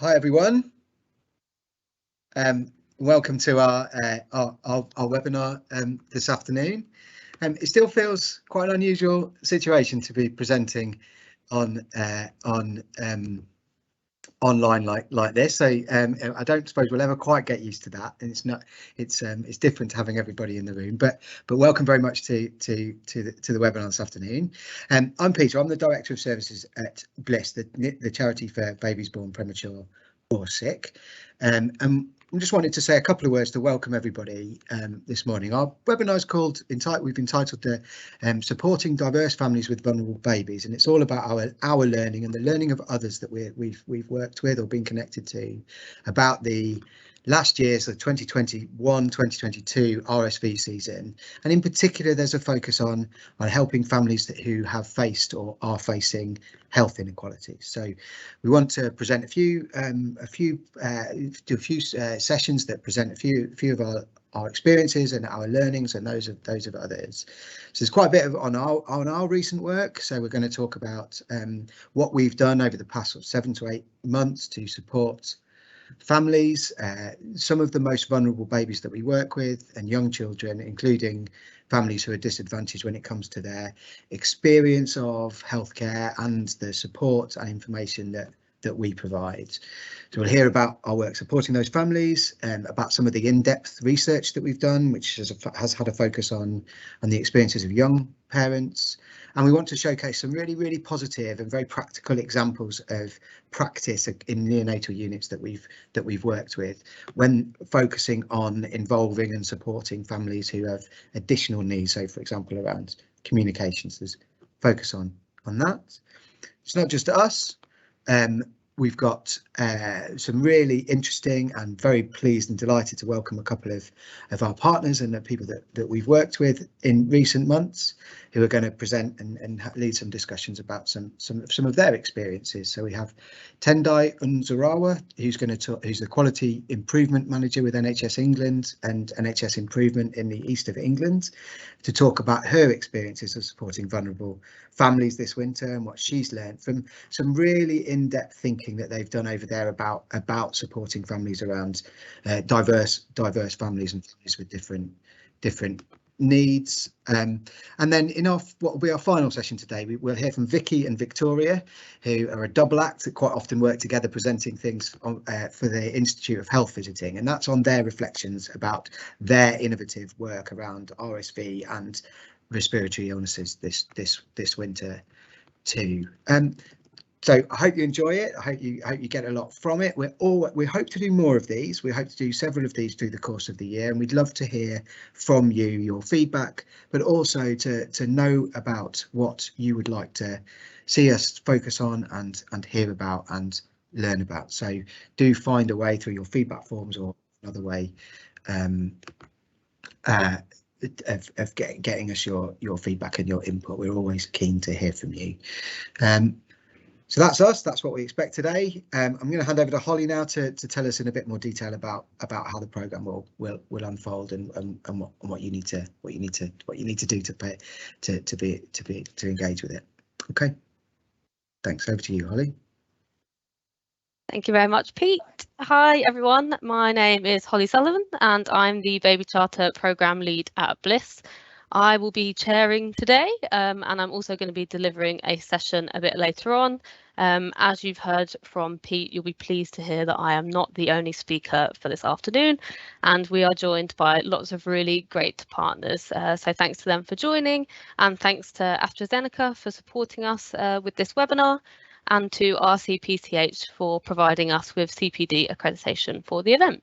Hi everyone. Welcome to our webinar this afternoon. It still feels quite an unusual situation to be presenting on online like this. So I don't suppose we'll ever quite get used to that, and it's different to having everybody in the room. But welcome very much to the webinar this afternoon. I'm Peter. I'm the Director of Services at Bliss, the charity for babies born premature or sick. And I just wanted to say a couple of words to welcome everybody this morning. Our webinar is we've entitled Supporting Diverse Families with Vulnerable Babies, and it's all about our learning and the learning of others that we've worked with or been connected to about the last year's, the 2021-2022 RSV season, and in particular there's a focus on helping families who have faced or are facing health inequalities. So we want to present a few sessions that present a few of our experiences and our learnings and those of others. So there's quite a bit on our recent work. So we're going to talk about what we've done over the past 7 to 8 months to support families, some of the most vulnerable babies that we work with, and young children, including families who are disadvantaged when it comes to their experience of healthcare and the support and information that we provide. So we'll hear about our work supporting those families, about some of the in-depth research that we've done, which has had a focus on the experiences of young parents. And we want to showcase some really positive and very practical examples of practice in neonatal units that we've worked with when focusing on involving and supporting families who have additional needs. So, for example, around communications, there's focus on that. It's not just us. We've got some really interesting and very pleased and delighted to welcome a couple of our partners and the people that we've worked with in recent months, who are going to present and lead some discussions about some of their experiences. So we have Tendai Unzurawa, who's the Quality Improvement Manager with NHS England and NHS Improvement in the East of England, to talk about her experiences of supporting vulnerable families this winter and what she's learned from some really in-depth thinking that they've done over there about supporting families around diverse families and families with different needs. And then in what will be our final session today, we'll hear from Vicky and Victoria, who are a double act that quite often work together presenting things for the Institute of Health Visiting, and that's on their reflections about their innovative work around RSV and respiratory illnesses this winter too. So I hope you enjoy it. I hope you get a lot from it. We hope to do more of these. We hope to do several of these through the course of the year, and we'd love to hear from you, your feedback, but also to know about what you would like to see us focus on and hear about and learn about. So do find a way through your feedback forms or another way of getting us your feedback and your input. We're always keen to hear from you. So that's us. That's what we expect today. I'm going to hand over to Holly now to tell us in a bit more detail about how the programme will unfold and what you need to do to engage with it. Okay. Thanks. Over to you, Holly. Thank you very much, Pete. Hi everyone, my name is Holly Sullivan and I'm the Baby Charter Programme Lead at Bliss. I will be chairing today and I'm also going to be delivering a session a bit later on. As you've heard from Pete, you'll be pleased to hear that I am not the only speaker for this afternoon, and we are joined by lots of really great partners. So thanks to them for joining, and thanks to AstraZeneca for supporting us with this webinar, and to RCPCH for providing us with CPD accreditation for the event.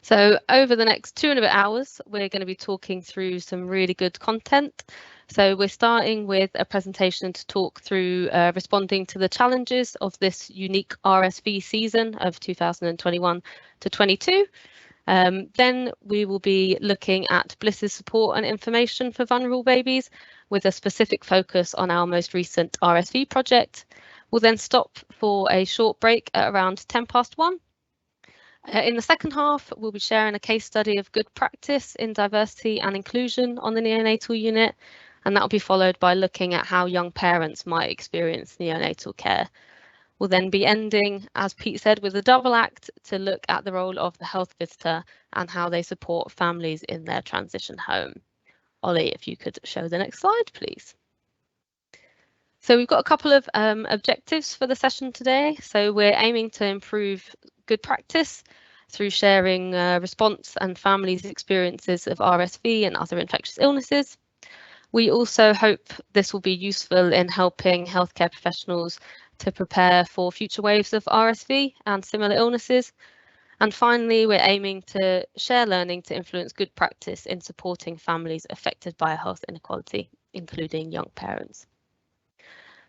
So over the next 2.5 hours, we're going to be talking through some really good content. So we're starting with a presentation to talk through responding to the challenges of this unique RSV season of 2021 to 22. Then we will be looking at Bliss's support and information for vulnerable babies with a specific focus on our most recent RSV project. We'll then stop for a short break at around 1:10. In the second half, we'll be sharing a case study of good practice in diversity and inclusion on the neonatal unit, and that will be followed by looking at how young parents might experience neonatal care. We'll then be ending, as Pete said, with a double act to look at the role of the health visitor and how they support families in their transition home. Ollie, if you could show the next slide, please. So we've got a couple of objectives for the session today. So we're aiming to improve good practice through sharing response and families' experiences of RSV and other infectious illnesses. We also hope this will be useful in helping healthcare professionals to prepare for future waves of RSV and similar illnesses. And finally, we're aiming to share learning to influence good practice in supporting families affected by a health inequality, including young parents.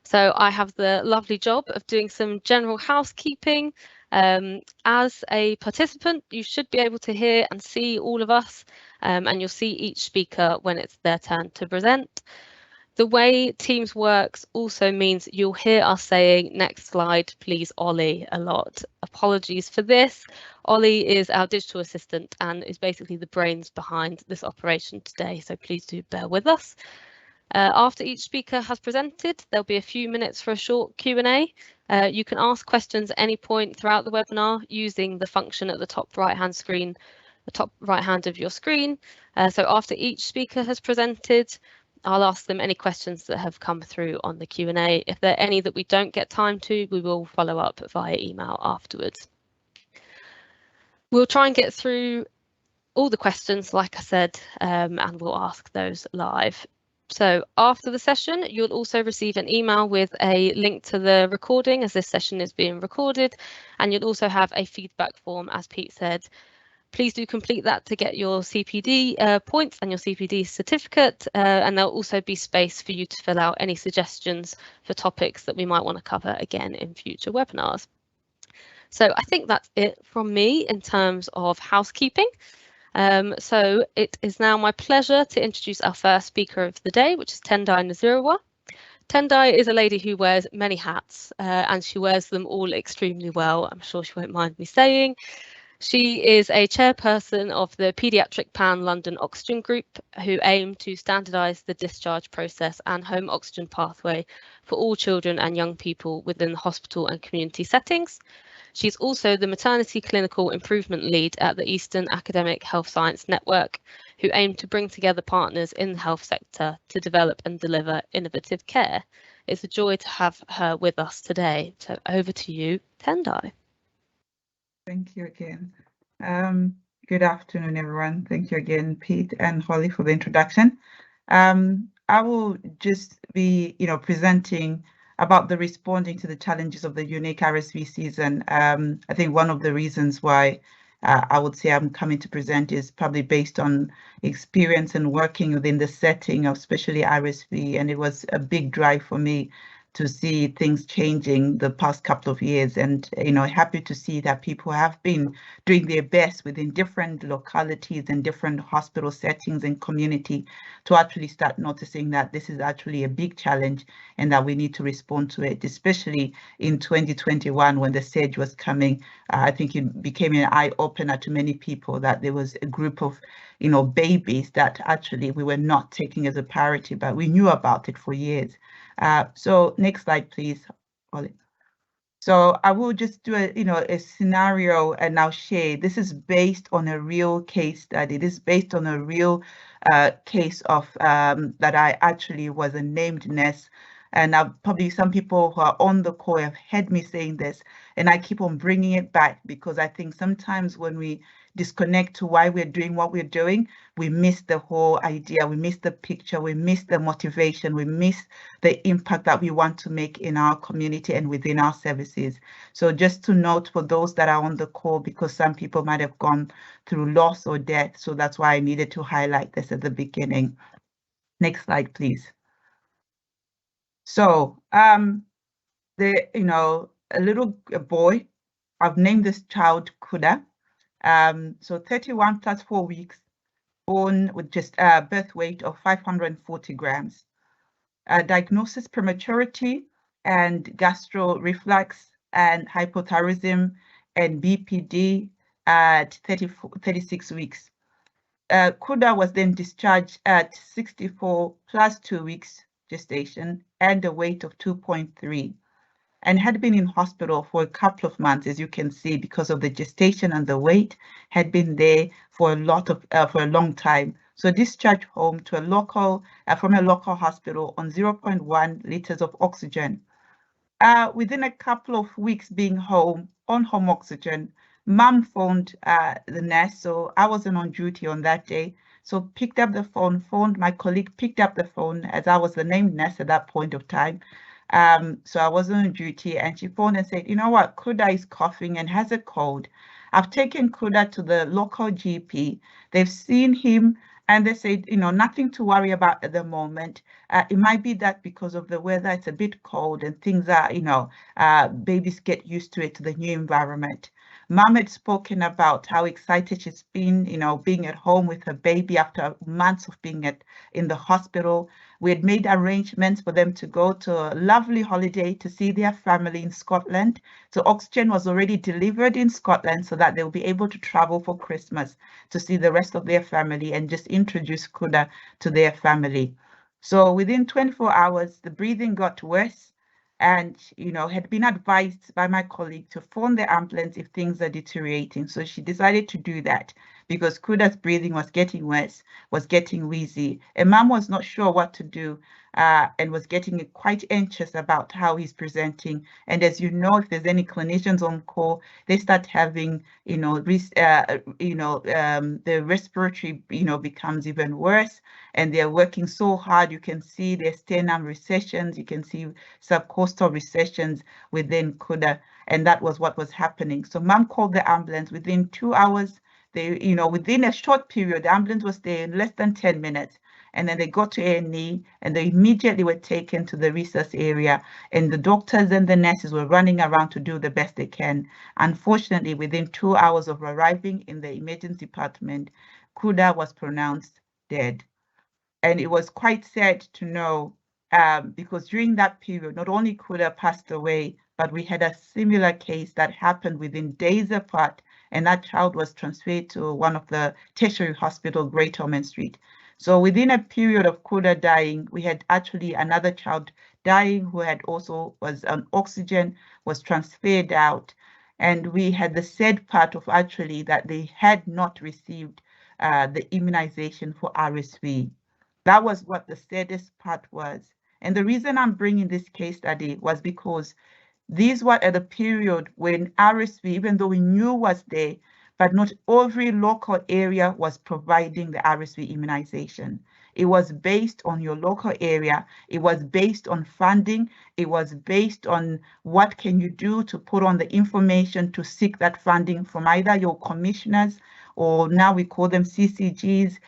So I have the lovely job of doing some general housekeeping. As a participant, you should be able to hear and see all of us, and you'll see each speaker when it's their turn to present. The way Teams works also means you'll hear us saying, next slide, please, Ollie, a lot. Apologies for this. Ollie is our digital assistant and is basically the brains behind this operation today, so please do bear with us. After each speaker has presented, there'll be a few minutes for a short Q&A. You can ask questions at any point throughout the webinar using the function at the top right-hand screen, the top right-hand of your screen. So after each speaker has presented, I'll ask them any questions that have come through on the Q&A. If there are any that we don't get time to, we will follow up via email afterwards. We'll try and get through all the questions, like I said, and we'll ask those live. So after the session, you'll also receive an email with a link to the recording as this session is being recorded, and you'll also have a feedback form, as Pete said. Please do complete that to get your CPD points and your CPD certificate, and there'll also be space for you to fill out any suggestions for topics that we might want to cover again in future webinars. So I think that's it from me in terms of housekeeping. So it is now my pleasure to introduce our first speaker of the day, which is Tendai Nazirawa. Tendai is a lady who wears many hats, and she wears them all extremely well. I'm sure she won't mind me saying. She is a chairperson of the Paediatric Pan London Oxygen Group, who aim to standardise the discharge process and home oxygen pathway for all children and young people within hospital and community settings. She's also the Maternity Clinical Improvement Lead at the Eastern Academic Health Science Network, who aim to bring together partners in the health sector to develop and deliver innovative care. It's a joy to have her with us today. So over to you, Tendai. Thank you again. Good afternoon, everyone. Thank you again, Pete and Holly, for the introduction. I will just be, presenting about the responding to the challenges of the unique RSV season. I think one of the reasons why I would say I'm coming to present is probably based on experience and working within the setting of especially RSV, and it was a big drive for me to see things changing the past couple of years, and happy to see that people have been doing their best within different localities and different hospital settings and community to actually start noticing that this is actually a big challenge and that we need to respond to it, especially in 2021 when the surge was coming. I think it became an eye-opener to many people that there was a group of babies that actually we were not taking as a priority, but we knew about it for years. So next slide, please, Ollie. So I will just do a scenario and I'll share. This is based on a real case study. This is based on a real case of that I actually was a named nurse. And probably some people who are on the call have heard me saying this, and I keep on bringing it back because I think sometimes when we disconnect to why we're doing what we're doing, we miss the whole idea, we miss the picture, we miss the motivation, we miss the impact that we want to make in our community and within our services. So just to note for those that are on the call, because some people might have gone through loss or death, so that's why I needed to highlight this at the beginning. Next slide, please. So a little boy, I've named this child Kuda. So 31 plus 4 weeks, born with just a birth weight of 540 grams. Diagnosis prematurity and gastro reflux and hypothyroidism and BPD at 36 weeks. Kuda was then discharged at 64 plus 2 weeks gestation and a weight of 2.3. and had been in hospital for a couple of months, as you can see, because of the gestation and the weight, had been there for a long time. So discharged home to a local from a local hospital on 0.1 liters of oxygen. Within a couple of weeks being home on home oxygen, mum phoned the nurse. So I wasn't on duty on that day. So picked up the phone, phoned my colleague, picked up the phone as I was the named nurse at that point of time. So I wasn't on duty, and she phoned and said, you know what, Kuda is coughing and has a cold. I've taken Kuda to the local GP. They've seen him and they said, you know, nothing to worry about at the moment. It might be that because of the weather, it's a bit cold and things are, you know, babies get used to it, to the new environment. Mum had spoken about how excited she's been, you know, being at home with her baby after months of being in the hospital. We had made arrangements for them to go to a lovely holiday to see their family in Scotland. So oxygen was already delivered in Scotland so that they'll be able to travel for Christmas to see the rest of their family and just introduce Kuda to their family. So within 24 hours, the breathing got worse, and, you know, had been advised by my colleague to phone the ambulance if things are deteriorating. So she decided to do that because Kuda's breathing was getting worse, was getting wheezy, and mum was not sure what to do and was getting quite anxious about how he's presenting. And as you know, if there's any clinicians on call, they start having, you know, the respiratory, you know, becomes even worse, and they're working so hard. You can see their sternum recessions, you can see subcostal recessions within Kuda, and that was what was happening. So mum called the ambulance within 2 hours. They, you know, within a short period, the ambulance was there in less than 10 minutes. And then they got to A&E and they immediately were taken to the resus area, and the doctors and the nurses were running around to do the best they can. Unfortunately, within 2 hours of arriving in the emergency department, Kuda was pronounced dead. And it was quite sad to know, because during that period, not only Kuda passed away, but we had a similar case that happened within days apart, and that child was transferred to one of the tertiary hospital, Great Ormond Street. So within a period of Kuda dying, we had actually another child dying who had also was on oxygen, was transferred out. And we had the sad part of actually that they had not received the immunization for RSV. That was what the saddest part was. And the reason I'm bringing this case study was because these were at a period when RSV, even though we knew was there, but not every local area was providing the RSV immunization. It was based on your local area. It was based on funding. It was based on what can you do to put on the information to seek that funding from either your commissioners, or now we call them CCGs,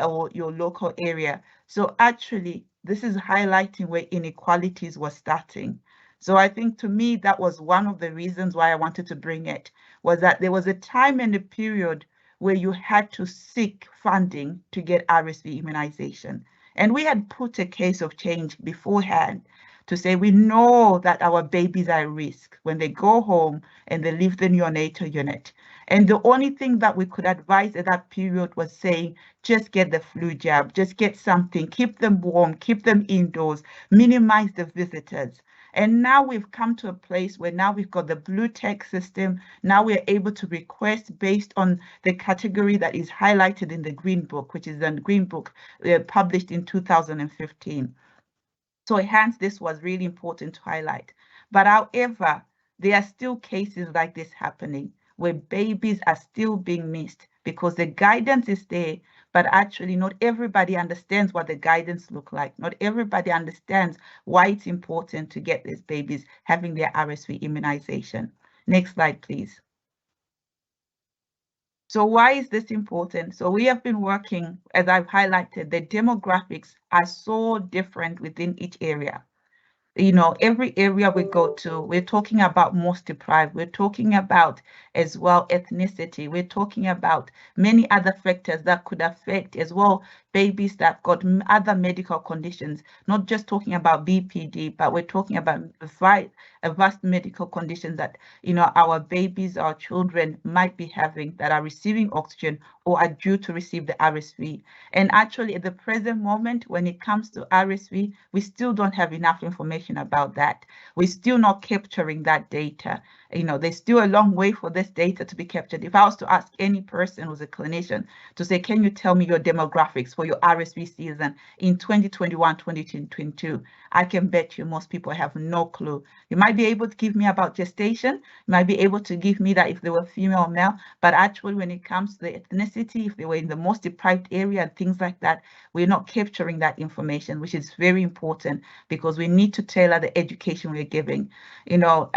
or your local area. So actually, this is highlighting where inequalities were starting. So I think, to me, that was one of the reasons why I wanted to bring it, was that there was a time and a period where you had to seek funding to get RSV immunization. And we had put a case of change beforehand to say we know that our babies are at risk when they go home and they leave the neonatal unit. And the only thing that we could advise at that period was saying, just get the flu jab, just get something, keep them warm, keep them indoors, minimize the visitors. And now we've come to a place where now we've got the blue tech system. Now we're able to request based on the category that is highlighted in the Green Book, which is the Green Book published in 2015. So hence, this was really important to highlight. But however, there are still cases like this happening where babies are still being missed because the guidance is there, but actually not everybody understands what the guidance look like. Not everybody understands why it's important to get these babies having their RSV immunization. Next slide, please. So why is this important? So we have been working, as I've highlighted, the demographics are so different within each area. You know, every area we go to, we're talking about most deprived. We're talking about as well ethnicity. We're talking about many other factors that could affect as well babies that got other medical conditions, not just talking about BPD, but we're talking about a vast medical conditions that, you know, our babies, our children might be having that are receiving oxygen or are due to receive the RSV. And actually at the present moment, when it comes to RSV, we still don't have enough information about that. We're still not capturing that data. You know, there's still a long way for this data to be captured. If I was to ask any person who's a clinician to say, can you tell me your demographics for your RSV season in 2021, 2022, I can bet you most people have no clue. You might be able to give me about gestation, you might be able to give me that if they were female or male, but actually when it comes to the ethnicity, if they were in the most deprived area and things like that, we're not capturing that information, which is very important because we need to tailor the education we're giving. You know,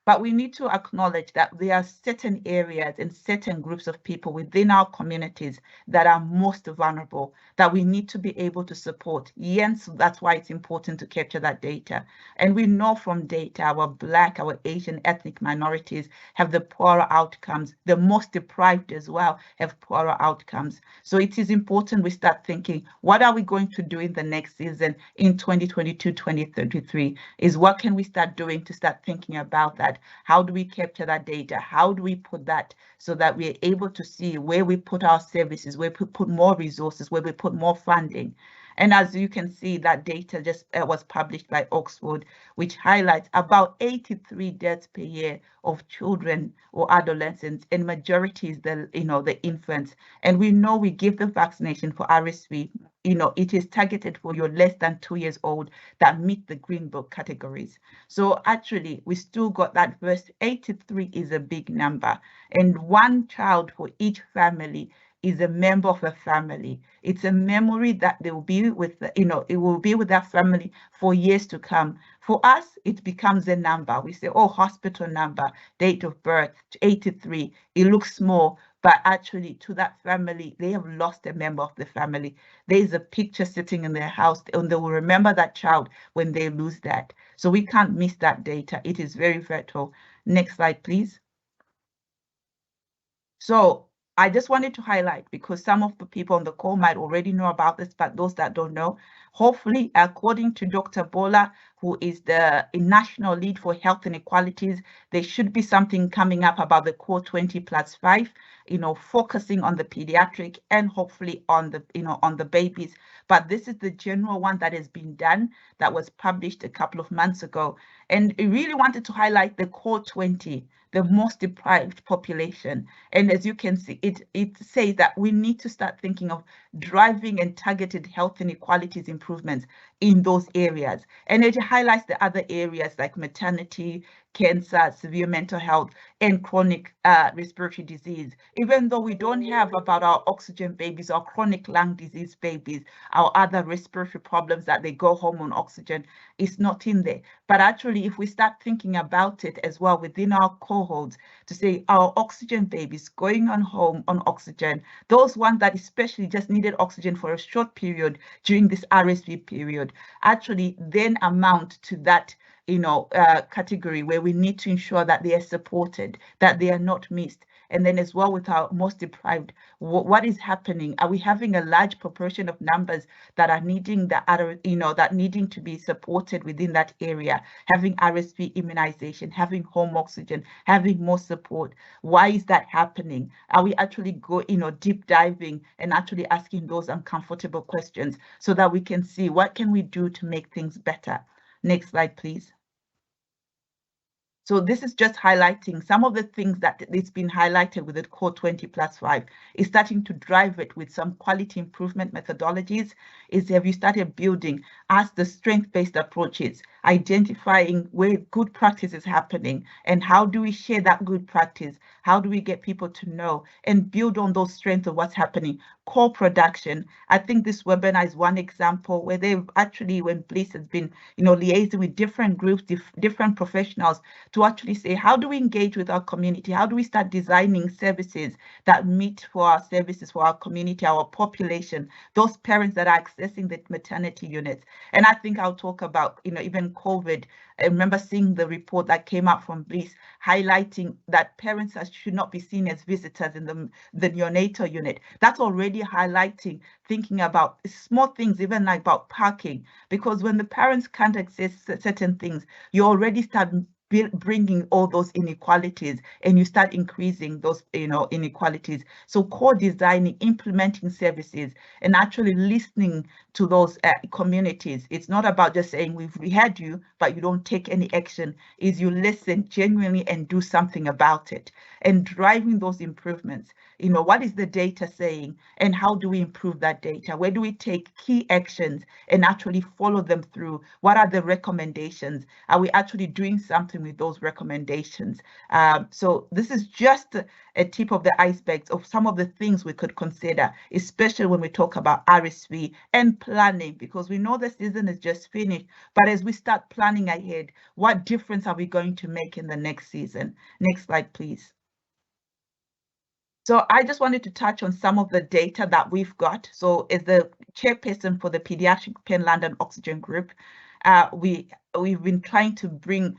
but we need to acknowledge that there are certain areas and certain groups of people within our communities that are most vulnerable, that we need to be able to support. Yes, that's why it's important to capture that data. And we know from data, our Black, our Asian ethnic minorities have the poorer outcomes. The most deprived as well have poorer outcomes. So it is important we start thinking, what are we going to do in the next season in 2022, 2033? Is what can we start doing to start thinking about that? How do we capture that data? How do we put that so that we're able to see where we put our services, where we put more resources, where we put more funding? And as you can see, that data just was published by Oxford, which highlights about 83 deaths per year of children or adolescents, and majority is the, you know, the infants. And we know we give the vaccination for RSV. You know, it is targeted for your less than 2 years old that meet the Green Book categories. So actually, we still got that verse. 83 is a big number, and one child for each family is a member of a family. It's a memory that they will be with, you know, it will be with that family for years to come. For us, it becomes a number. We say, oh, hospital number, date of birth, 83. It looks small, but actually to that family, they have lost a member of the family. There is a picture sitting in their house, and they will remember that child when they lose that. So we can't miss that data. It is very vital. Next slide, please. So I just wanted to highlight, because some of the people on the call might already know about this, but those that don't know, hopefully, according to Dr. Bola, who is the national lead for health inequalities, there should be something coming up about the core 20+5, you know, focusing on the pediatric and hopefully on the, you know, on the babies. But this is the general one that has been done, that was published a couple of months ago. And I really wanted to highlight the core 20, the most deprived population. And as you can see, it says that we need to start thinking of driving and targeted health inequalities improvements in those areas. And it highlights the other areas like maternity, cancer, severe mental health, and chronic respiratory disease. Even though we don't have about our oxygen babies or chronic lung disease babies, our other respiratory problems that they go home on oxygen, is not in there. But actually, if we start thinking about it as well within our cohorts, to say our oxygen babies going on home on oxygen, those ones that especially just needed oxygen for a short period during this RSV period, actually then amount to that, you know, category where we need to ensure that they are supported, that they are not missed. And then as well with our most deprived, what is happening? Are we having a large proportion of numbers that are needing the other, you know, that needing to be supported within that area, having RSV immunization, having home oxygen, having more support? Why is that happening? Are we actually deep diving and actually asking those uncomfortable questions so that we can see what can we do to make things better? Next slide, please. So this is just highlighting some of the things that it's been highlighted with the core 20+5. Is starting to drive it with some quality improvement methodologies. Is have you started building as the strength-based approaches, identifying where good practice is happening and how do we share that good practice? How do we get people to know and build on those strengths of what's happening? co-production. I think this webinar is one example where they've actually, when Bliss has been, liaising with different groups, different professionals to actually say, how do we engage with our community? How do we start designing services that meet for our services, for our community, our population, those parents that are accessing the maternity units? And I think I'll talk about, even COVID. I remember seeing the report that came out from Bliss highlighting that parents should not be seen as visitors in the neonatal unit. That's already highlighting, thinking about small things, even like about parking, because when the parents can't access certain things, you already start bringing all those inequalities, and you start increasing those inequalities. So co-designing, implementing services, and actually listening to those communities. It's not about just saying we heard you, but you don't take any action. Is you listen genuinely and do something about it, and driving those improvements. What is the data saying, and how do we improve that data? Where do we take key actions and actually follow them through? What are the recommendations? Are we actually doing something with those recommendations? So this is just a tip of the iceberg of some of the things we could consider, especially when we talk about RSV and planning, because we know the season is just finished, but as we start planning ahead, what difference are we going to make in the next season? Next slide, please. So I just wanted to touch on some of the data that we've got. So as the chairperson for the Pediatric Pen London Oxygen Group, we've been trying to bring,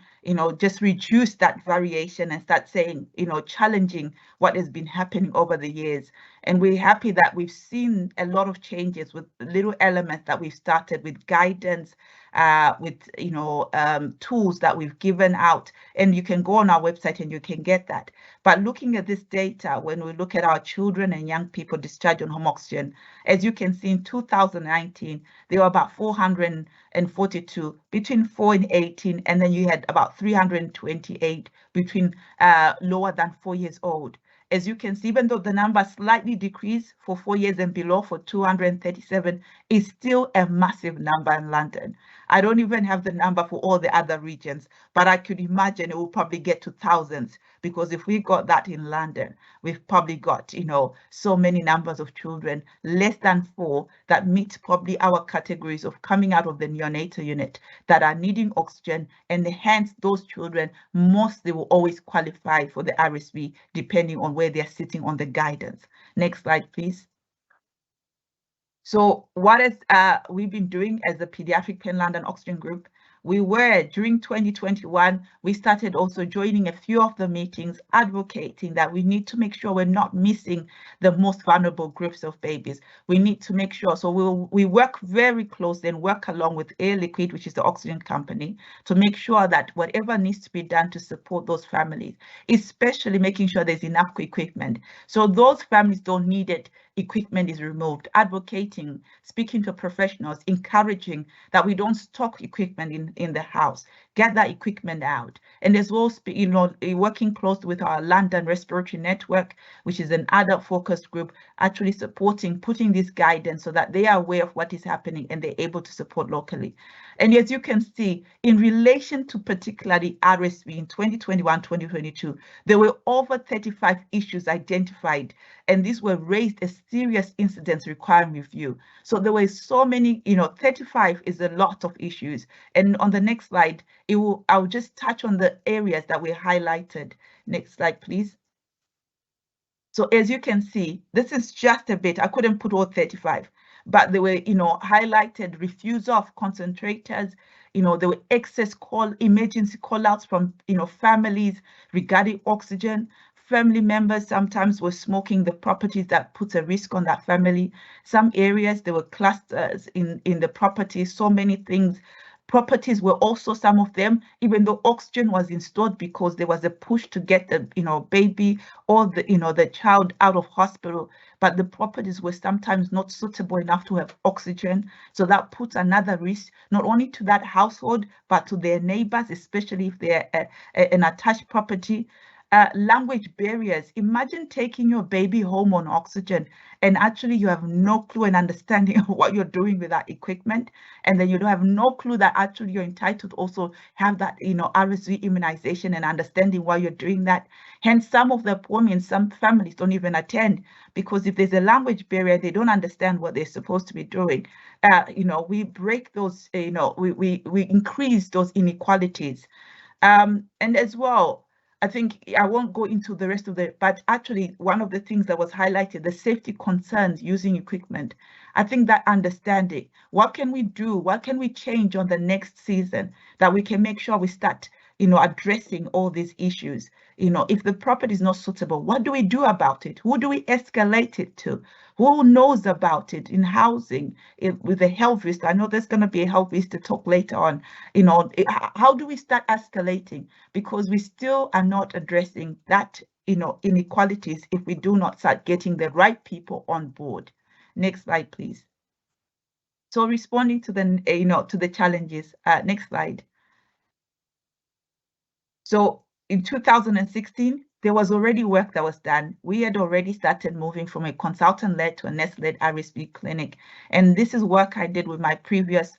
just reduce that variation and start saying, challenging what has been happening over the years. And we're happy that we've seen a lot of changes with little elements that we've started with guidance, with tools that we've given out, and you can go on our website and you can get that. But looking at this data, when we look at our children and young people discharged on home oxygen, as you can see in 2019, there were about 442 between 4 and 18, and then you had about 328 between lower than 4 years old. As you can see, even though the number slightly decreased for 4 years and below for 237, is still a massive number in London. I don't even have the number for all the other regions, but I could imagine it will probably get to thousands, because if we got that in London, we've probably got, so many numbers of children, less than 4, that meet probably our categories of coming out of the neonatal unit that are needing oxygen, and hence those children, mostly will always qualify for the RSV, depending on where they're sitting on the guidance. Next slide, please. So what has we've been doing as the Pediatric Pen London Oxygen Group? We were, during 2021, we started also joining a few of the meetings, advocating that we need to make sure we're not missing the most vulnerable groups of babies. We need to make sure, so we work very closely and work along with Air Liquide, which is the oxygen company, to make sure that whatever needs to be done to support those families, especially making sure there's enough equipment. So those families don't need it, equipment is removed, advocating, speaking to professionals, encouraging that we don't stock equipment in the house, get that equipment out. And as well, working closely with our London Respiratory Network, which is an adult focused group, actually supporting, putting this guidance so that they are aware of what is happening and they're able to support locally. And as you can see, in relation to particularly RSV in 2021, 2022, there were over 35 issues identified, and these were raised as serious incidents requiring review. So there were so many, 35 is a lot of issues. And on the next slide, I'll just touch on the areas that were highlighted. Next slide, please. So as you can see, this is just a bit, I couldn't put all 35, but they were, highlighted refusal of concentrators. There were excess emergency call-outs from, families regarding oxygen. Family members sometimes were smoking the properties that puts a risk on that family. Some areas, there were clusters in the properties, so many things. Properties were also, some of them, even though oxygen was installed because there was a push to get the, baby or the, the child out of hospital, but the properties were sometimes not suitable enough to have oxygen. So that puts another risk, not only to that household, but to their neighbors, especially if they're an attached property. language barriers. Imagine taking your baby home on oxygen and actually you have no clue and understanding of what you're doing with that equipment, and then you don't have no clue that actually you're entitled to also have that, RSV immunization and understanding why you're doing that. Hence, some of the appointments, some families don't even attend because if there's a language barrier, they don't understand what they're supposed to be doing. We break those, we increase those inequalities. And as well, I think I won't go into the rest of it, but actually one of the things that was highlighted, the safety concerns using equipment. I think that understanding, what can we do? What can we change on the next season that we can make sure we start, addressing all these issues? If the property is not suitable, what do we do about it? Who do we escalate it to? Who knows about it in housing, with the health risk? I know there's going to be a health risk to talk later on. How do we start escalating? Because we still are not addressing that, inequalities if we do not start getting the right people on board. Next slide, please. So responding to the, to the challenges. Next slide. So in 2016, there was already work that was done. We had already started moving from a consultant-led to a nurse-led RSV clinic. And this is work I did with my previous,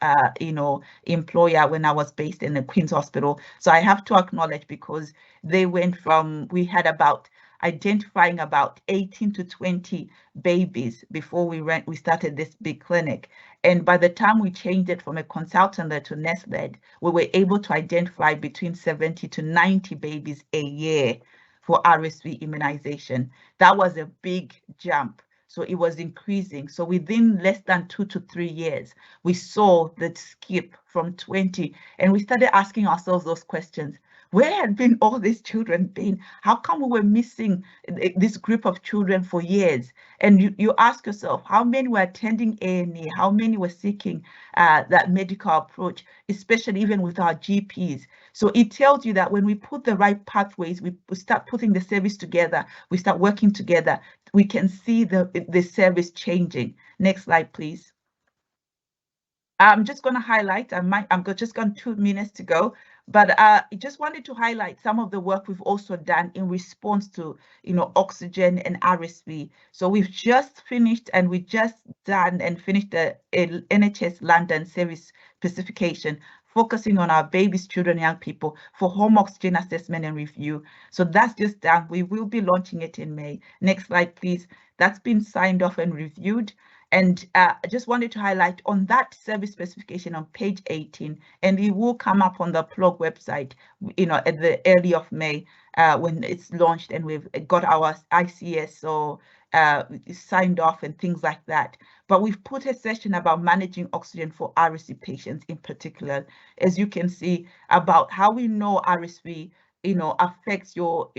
employer when I was based in the Queen's Hospital. So I have to acknowledge, because they went from, we had about identifying about 18 to 20 babies before we started this big clinic. And by the time we changed it from a consultant-led to nurse-led, we were able to identify between 70 to 90 babies a year for RSV immunization. That was a big jump. So it was increasing. So within less than 2 to 3 years, we saw the skip from 20, and we started asking ourselves those questions. Where had been all these children been? How come we were missing this group of children for years? And you ask yourself, how many were attending A&E? How many were seeking that medical approach, especially even with our GPs? So it tells you that when we put the right pathways, we start putting the service together, we start working together, we can see the service changing. Next slide, please. I'm just going to highlight, I'm just got 2 minutes to go, but I just wanted to highlight some of the work we've also done in response to, oxygen and RSV. So we've just finished and we just done and finished the NHS London service specification, focusing on our babies, children, young people for home oxygen assessment and review. So that's just done. We will be launching it in May. Next slide, please. That's been signed off and reviewed. And I just wanted to highlight on that service specification on page 18, and it will come up on the PLOG website, at the early of May when it's launched and we've got our ICS or signed off and things like that. But we've put a session about managing oxygen for RSV patients in particular, as you can see, about how we know RSV affects your,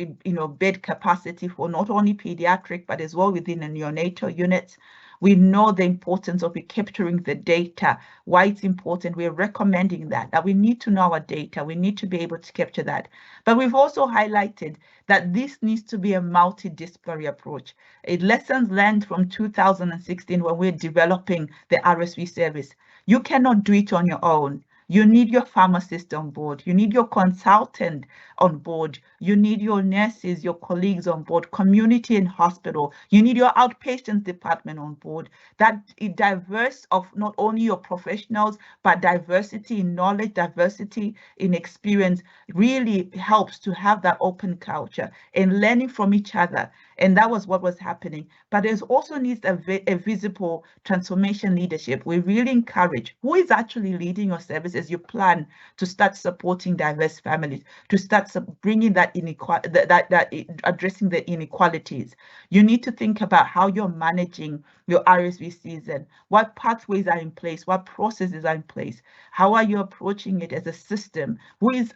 bed capacity for not only pediatric, but as well within the neonatal units. We know the importance of capturing the data, why it's important. We're recommending that we need to know our data. We need to be able to capture that. But we've also highlighted that this needs to be a multidisciplinary approach. Lessons learned from 2016 when we're developing the RSV service. You cannot do it on your own. You need your pharmacist on board. You need your consultant on board. You need your nurses, your colleagues on board, community and hospital. You need your outpatients department on board. That is diverse of not only your professionals, but diversity in knowledge, diversity in experience really helps to have that open culture and learning from each other. And that was what was happening. But there's also needs a visible transformation leadership. We really encourage who is actually leading your service as you plan to start supporting diverse families, to start bringing that inequality, addressing the inequalities. You need to think about how you're managing your RSV season, what pathways are in place, what processes are in place, how are you approaching it as a system, who's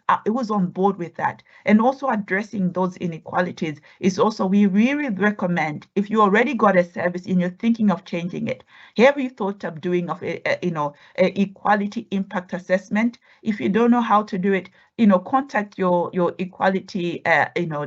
on board with that, and also addressing those inequalities is also, we really recommend, if you already got a service and you're thinking of changing it, have you thought of doing a equality impact assessment? If you don't know how to do it, contact your equality,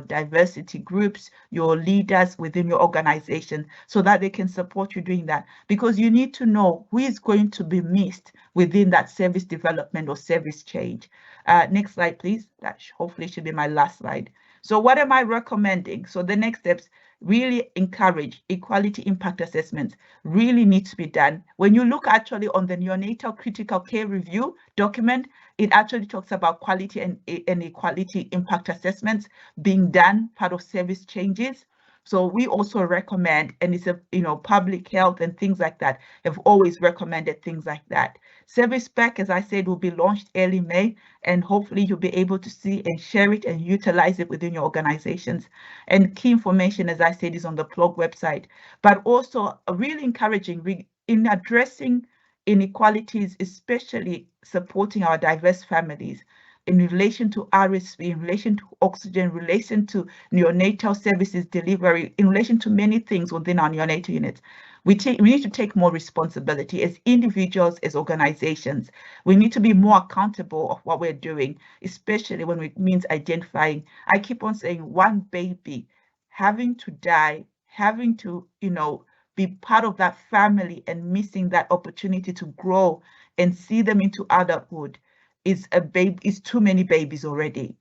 diversity groups, your leaders within your organization, so that they can support you doing that, because you need to know who is going to be missed within that service development or service change. Next slide, please. That hopefully should be my last slide. So what am I recommending? So the next steps, really encourage equality impact assessments, really need to be done. When you look actually on the neonatal critical care review document, it actually talks about quality and equality impact assessments being done, part of service changes. So we also recommend, and it's a, public health and things like that have always recommended things like that. Service pack, as I said, will be launched early May, and hopefully you'll be able to see and share it and utilize it within your organizations. And key information, as I said, is on the PLOG website, but also really encouraging in addressing inequalities, especially supporting our diverse families in relation to RSV, in relation to oxygen, in relation to neonatal services delivery, in relation to many things within our neonatal units. We need to take more responsibility as individuals, as organizations. We need to be more accountable of what we're doing, especially when it means identifying. I keep on saying one baby having to die, having to, be part of that family and missing that opportunity to grow and see them into adulthood is too many babies already.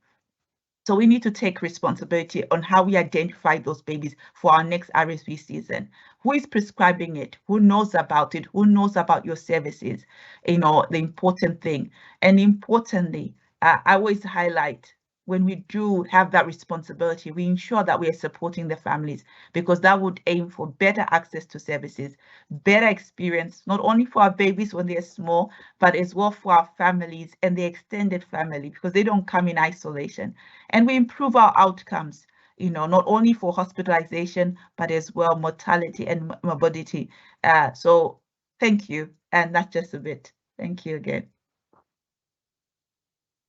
So we need to take responsibility on how we identify those babies for our next RSV season. Who is prescribing it? Who knows about it? Who knows about your services? The important thing. And importantly, I always highlight, when we do have that responsibility, we ensure that we are supporting the families, because that would aim for better access to services, better experience, not only for our babies when they're small, but as well for our families and the extended family, because they don't come in isolation. And we improve our outcomes, not only for hospitalization, but as well mortality and morbidity. So thank you. And that's just a bit. Thank you again.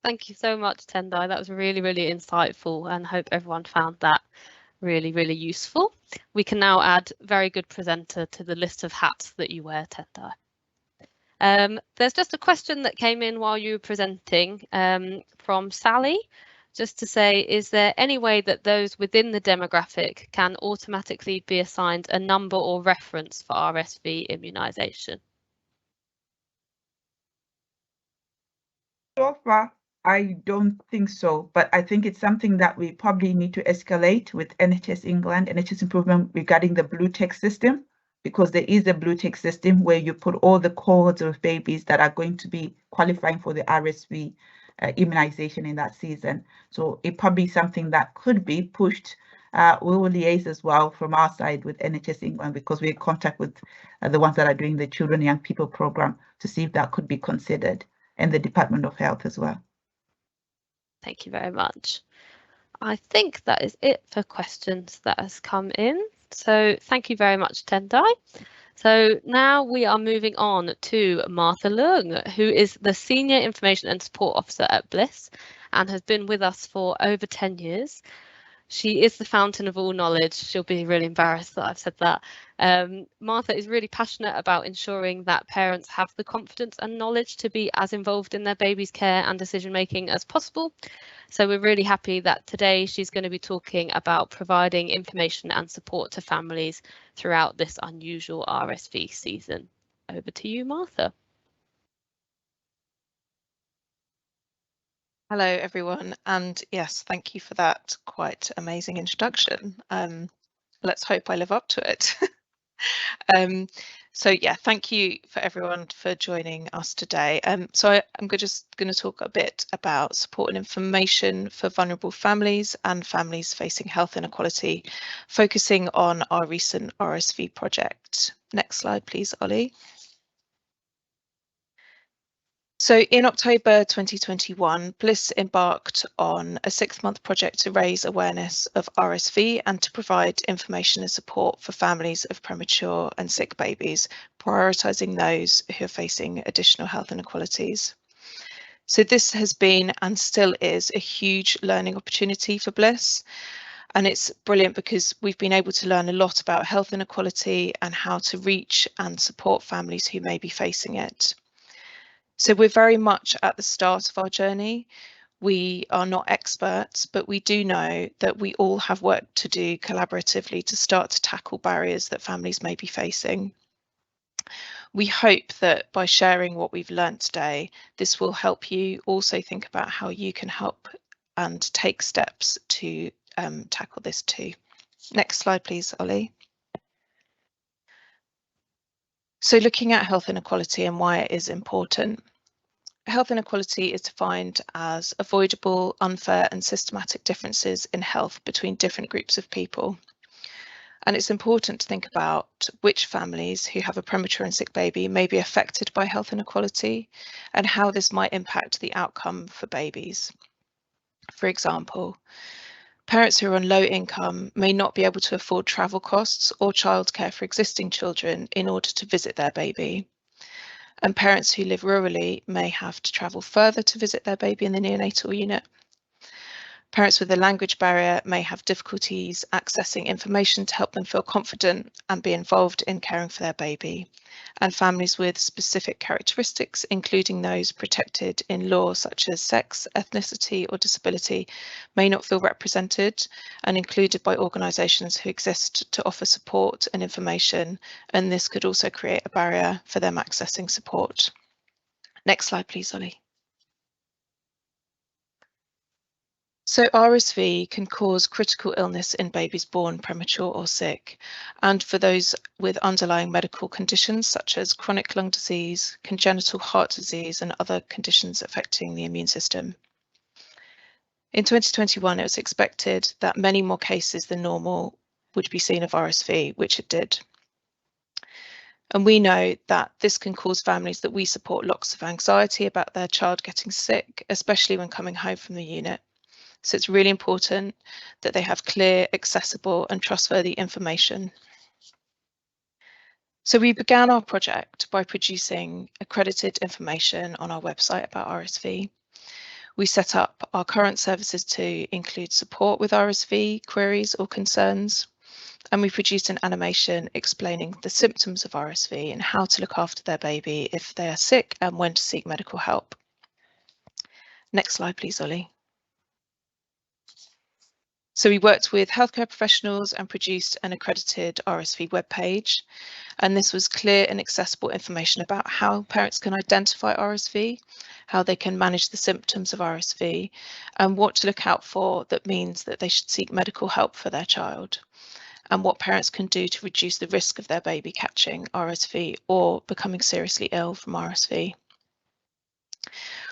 Thank you so much, Tendai. That was really, really insightful, and hope everyone found that really, really useful. We can now add very good presenter to the list of hats that you wear, Tendai. There's just a question that came in while you were presenting from Sally, just to say, is there any way that those within the demographic can automatically be assigned a number or reference for RSV immunisation? So far, I don't think so, but I think it's something that we probably need to escalate with NHS England, NHS Improvement, regarding the blue text system, because there is a blue text system where you put all the cohorts of babies that are going to be qualifying for the RSV immunization in that season. So it probably something that could be pushed. We will liaise as well from our side with NHS England, because we're in contact with the ones that are doing the Children and Young People program, to see if that could be considered, and the Department of Health as well. Thank you very much. I think that is it for questions that has come in. So thank you very much, Tendai. So now we are moving on to Martha Leung, who is the Senior Information and Support Officer at Bliss and has been with us for over 10 years. She is the fountain of all knowledge. She'll be really embarrassed that I've said that. Martha is really passionate about ensuring that parents have the confidence and knowledge to be as involved in their baby's care and decision making as possible. So we're really happy that today she's going to be talking about providing information and support to families throughout this unusual RSV season. Over to you, Martha. Hello, everyone. And yes, thank you for that quite amazing introduction. Let's hope I live up to it. So yeah, thank you for everyone for joining us today. So I'm just going to talk a bit about support and information for vulnerable families and families facing health inequality, focusing on our recent RSV project. Next slide, please, Ollie. So in October 2021, Bliss embarked on a 6-month project to raise awareness of RSV and to provide information and support for families of premature and sick babies, prioritising those who are facing additional health inequalities. So this has been and still is a huge learning opportunity for Bliss. And it's brilliant because we've been able to learn a lot about health inequality and how to reach and support families who may be facing it. So we're very much at the start of our journey. We are not experts, but we do know that we all have work to do collaboratively to start to tackle barriers that families may be facing. We hope that by sharing what we've learned today, this will help you also think about how you can help and take steps to tackle this too. Next slide, please, Ollie. So looking at health inequality and why it is important. Health inequality is defined as avoidable, unfair and systematic differences in health between different groups of people. And it's important to think about which families who have a premature and sick baby may be affected by health inequality and how this might impact the outcome for babies. For example, parents who are on low income may not be able to afford travel costs or childcare for existing children in order to visit their baby. And parents who live rurally may have to travel further to visit their baby in the neonatal unit. Parents with a language barrier may have difficulties accessing information to help them feel confident and be involved in caring for their baby. And families with specific characteristics, including those protected in law such as sex, ethnicity or disability, may not feel represented and included by organisations who exist to offer support and information, and this could also create a barrier for them accessing support. Next slide, please, Ollie. So RSV can cause critical illness in babies born premature or sick, and for those with underlying medical conditions such as chronic lung disease, congenital heart disease and other conditions affecting the immune system. In 2021, it was expected that many more cases than normal would be seen of RSV, which it did. And we know that this can cause families that we support lots of anxiety about their child getting sick, especially when coming home from the unit. So it's really important that they have clear, accessible and trustworthy information. So we began our project by producing accredited information on our website about RSV. We set up our current services to include support with RSV queries or concerns, and we produced an animation explaining the symptoms of RSV and how to look after their baby if they are sick and when to seek medical help. Next slide, please, Ollie. So we worked with healthcare professionals and produced an accredited RSV webpage, and this was clear and accessible information about how parents can identify RSV, how they can manage the symptoms of RSV, and what to look out for that means that they should seek medical help for their child, and what parents can do to reduce the risk of their baby catching RSV or becoming seriously ill from RSV.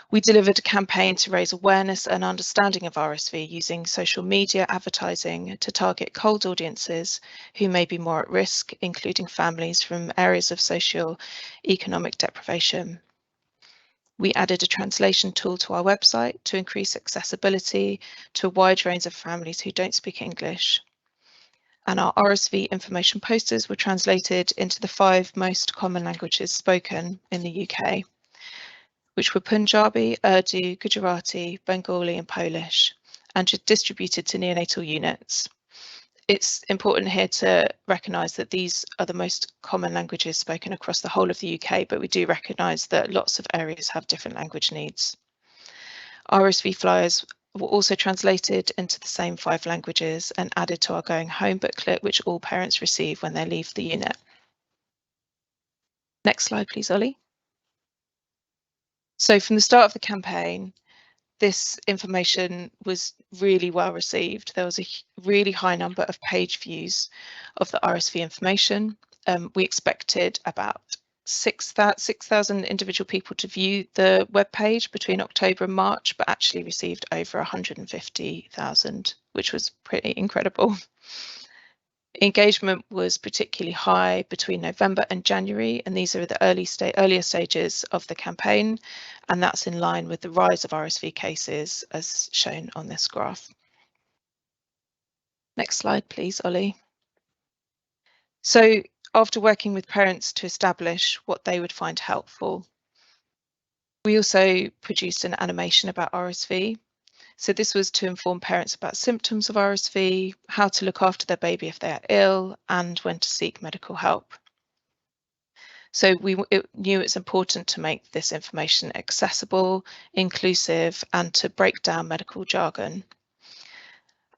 We delivered a campaign to raise awareness and understanding of RSV using social media advertising to target cold audiences who may be more at risk, including families from areas of socio-economic deprivation. We added a translation tool to our website to increase accessibility to a wide range of families who don't speak English. And our RSV information posters were translated into the 5 most common languages spoken in the UK, which were Punjabi, Urdu, Gujarati, Bengali and Polish, and distributed to neonatal units. It's important here to recognise that these are the most common languages spoken across the whole of the UK, but we do recognise that lots of areas have different language needs. RSV flyers were also translated into the same 5 languages and added to our Going Home booklet, which all parents receive when they leave the unit. Next slide, please, Ollie. So from the start of the campaign, this information was really well received. There was a really high number of page views of the RSV information. We expected about 6,000 individual people to view the webpage between October and March, but actually received over 150,000, which was pretty incredible. Engagement was particularly high between November and January, and these are the earlier stages of the campaign, and that's in line with the rise of RSV cases as shown on this graph. Next slide, please, Ollie. So after working with parents to establish what they would find helpful, we also produced an animation about RSV. So this was to inform parents about symptoms of RSV, how to look after their baby if they are ill, and when to seek medical help. So we knew it's important to make this information accessible, inclusive, and to break down medical jargon.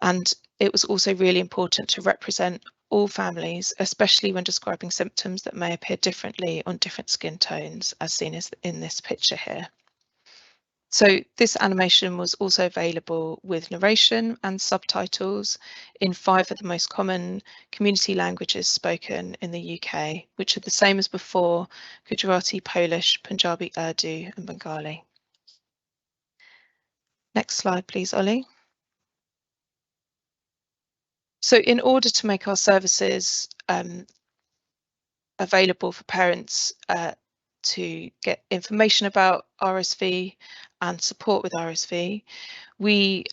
And it was also really important to represent all families, especially when describing symptoms that may appear differently on different skin tones, as seen in this picture here. So this animation was also available with narration and subtitles in 5 of the most common community languages spoken in the UK, which are the same as before: Gujarati, Polish, Punjabi, Urdu and Bengali. Next slide, please, Ollie. So in order to make our services available for parents to get information about RSV and support with RSV, we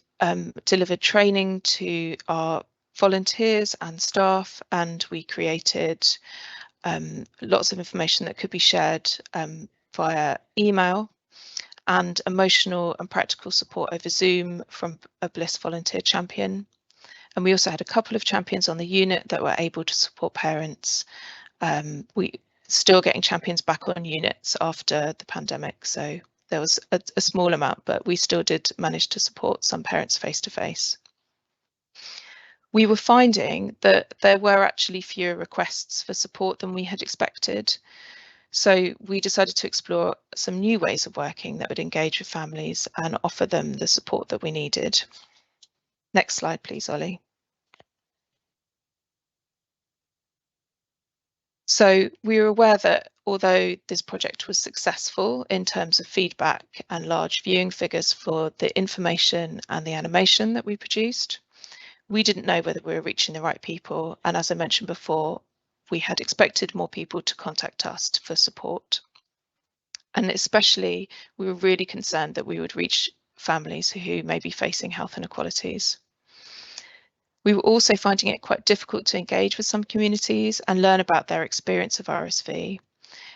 delivered training to our volunteers and staff, and we created lots of information that could be shared via email, and emotional and practical support over Zoom from a Bliss volunteer champion. And we also had a couple of champions on the unit that were able to support parents. We still getting champions back on units after the pandemic, so there was a small amount, but we still did manage to support some parents face to face. We were finding that there were actually fewer requests for support than we had expected. So we decided to explore some new ways of working that would engage with families and offer them the support that we needed. Next slide, please, Ollie. So we were aware that although this project was successful in terms of feedback and large viewing figures for the information and the animation that we produced, we didn't know whether we were reaching the right people. And as I mentioned before, we had expected more people to contact us for support. And especially, we were really concerned that we would reach families who may be facing health inequalities. We were also finding it quite difficult to engage with some communities and learn about their experience of RSV.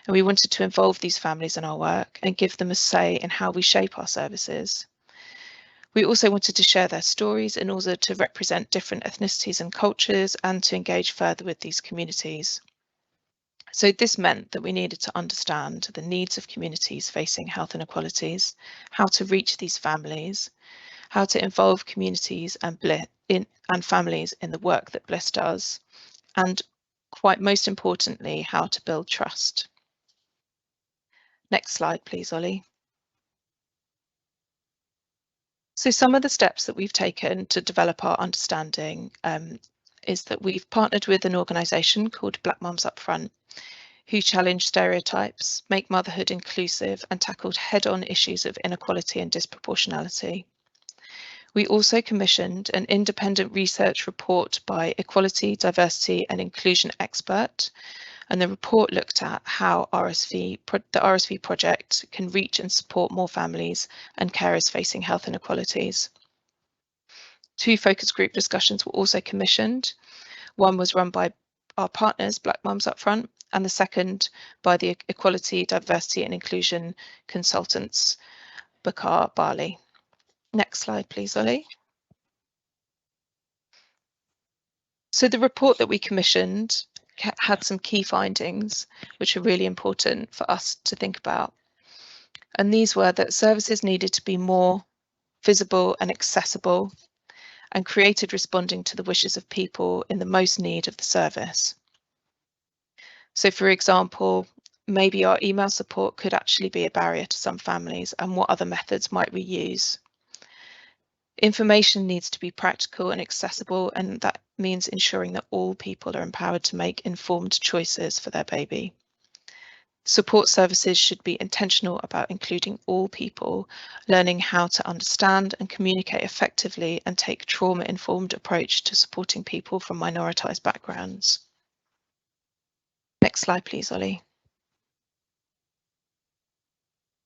And we wanted to involve these families in our work and give them a say in how we shape our services. We also wanted to share their stories in order to represent different ethnicities and cultures and to engage further with these communities. So this meant that we needed to understand the needs of communities facing health inequalities, how to reach these families, how to involve communities and families in the work that Bliss does, and quite most importantly, how to build trust. Next slide, please, Ollie. So some of the steps that we've taken to develop our understanding is that we've partnered with an organisation called Black Mums Up Front, who challenge stereotypes, make motherhood inclusive, and tackled head-on issues of inequality and disproportionality. We also commissioned an independent research report by equality, diversity and inclusion expert, and the report looked at how the RSV project can reach and support more families and carers facing health inequalities. 2 focus group discussions were also commissioned. One was run by our partners, Black Mums Up Front, and the second by the Equality, Diversity and Inclusion consultants, Bakar Bali. Next slide, please, Ollie. So the report that we commissioned had some key findings, which are really important for us to think about. And these were that services needed to be more visible and accessible, and created responding to the wishes of people in the most need of the service. So, for example, maybe our email support could actually be a barrier to some families, and what other methods might we use? Information needs to be practical and accessible, and that means ensuring that all people are empowered to make informed choices for their baby. Support services should be intentional about including all people, learning how to understand and communicate effectively and take trauma-informed approach to supporting people from minoritized backgrounds. Next slide, please, Ollie.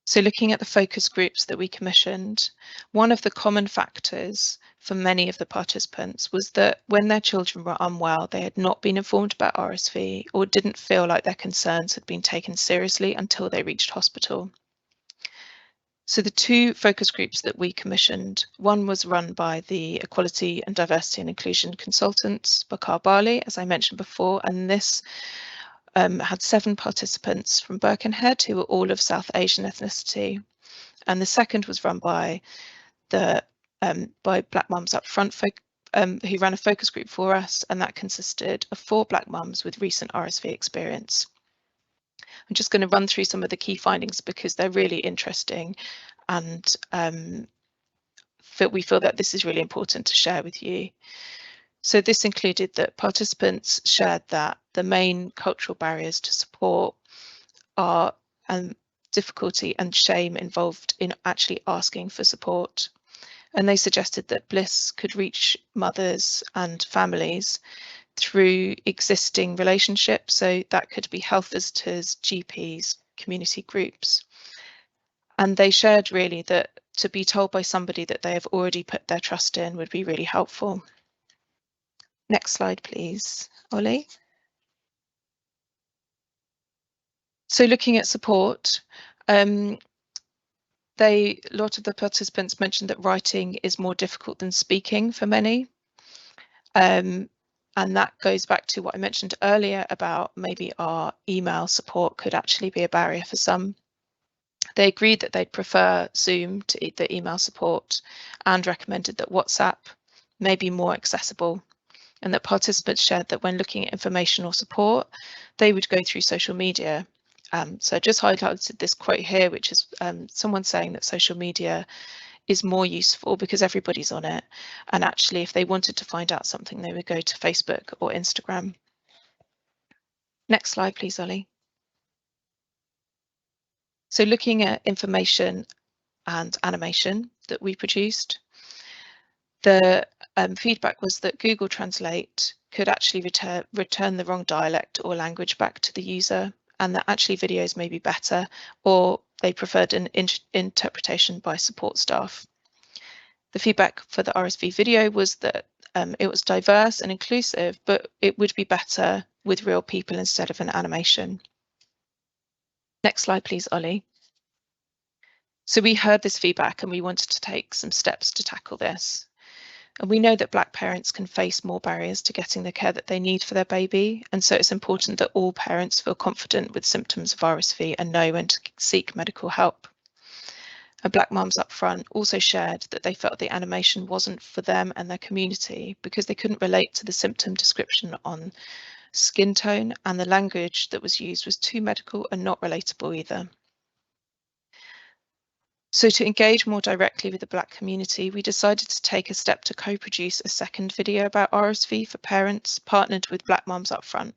So looking at the focus groups that we commissioned, one of the common factors for many of the participants was that when their children were unwell, they had not been informed about RSV or didn't feel like their concerns had been taken seriously until they reached hospital. So the 2 focus groups that we commissioned, one was run by the Equality and Diversity and Inclusion consultants, Bakar Bali, as I mentioned before, and this had 7 participants from Birkenhead who were all of South Asian ethnicity, and the second was run by Black Mums Up Front, who ran a focus group for us, and that consisted of 4 Black mums with recent RSV experience. I'm just going to run through some of the key findings because they're really interesting and we feel that this is really important to share with you. So this included that participants shared that the main cultural barriers to support are difficulty and shame involved in actually asking for support. And they suggested that Bliss could reach mothers and families through existing relationships. So that could be health visitors, GPs, community groups. And they shared really that to be told by somebody that they have already put their trust in would be really helpful. Next slide, please, Ollie. So looking at support, a lot of the participants mentioned that writing is more difficult than speaking for many. And that goes back to what I mentioned earlier about maybe our email support could actually be a barrier for some. They agreed that they'd prefer Zoom to the email support and recommended that WhatsApp may be more accessible, and that participants shared that when looking at information or support, they would go through social media. So I just highlighted this quote here, which is someone saying that social media is more useful because everybody's on it. And actually, if they wanted to find out something, they would go to Facebook or Instagram. Next slide, please, Ollie. So looking at information and animation that we produced, the feedback was that Google Translate could actually return the wrong dialect or language back to the user, and that actually videos may be better, or they preferred an interpretation by support staff. The feedback for the RSV video was that it was diverse and inclusive, but it would be better with real people instead of an animation. Next slide, please, Ollie. So we heard this feedback and we wanted to take some steps to tackle this. And we know that Black parents can face more barriers to getting the care that they need for their baby. And so it's important that all parents feel confident with symptoms of RSV and know when to seek medical help. And Black Mums Up Front also shared that they felt the animation wasn't for them and their community because they couldn't relate to the symptom description on skin tone, and the language that was used was too medical and not relatable either. So to engage more directly with the Black community, we decided to take a step to co-produce a second video about RSV for parents, partnered with Black Mums Up Front.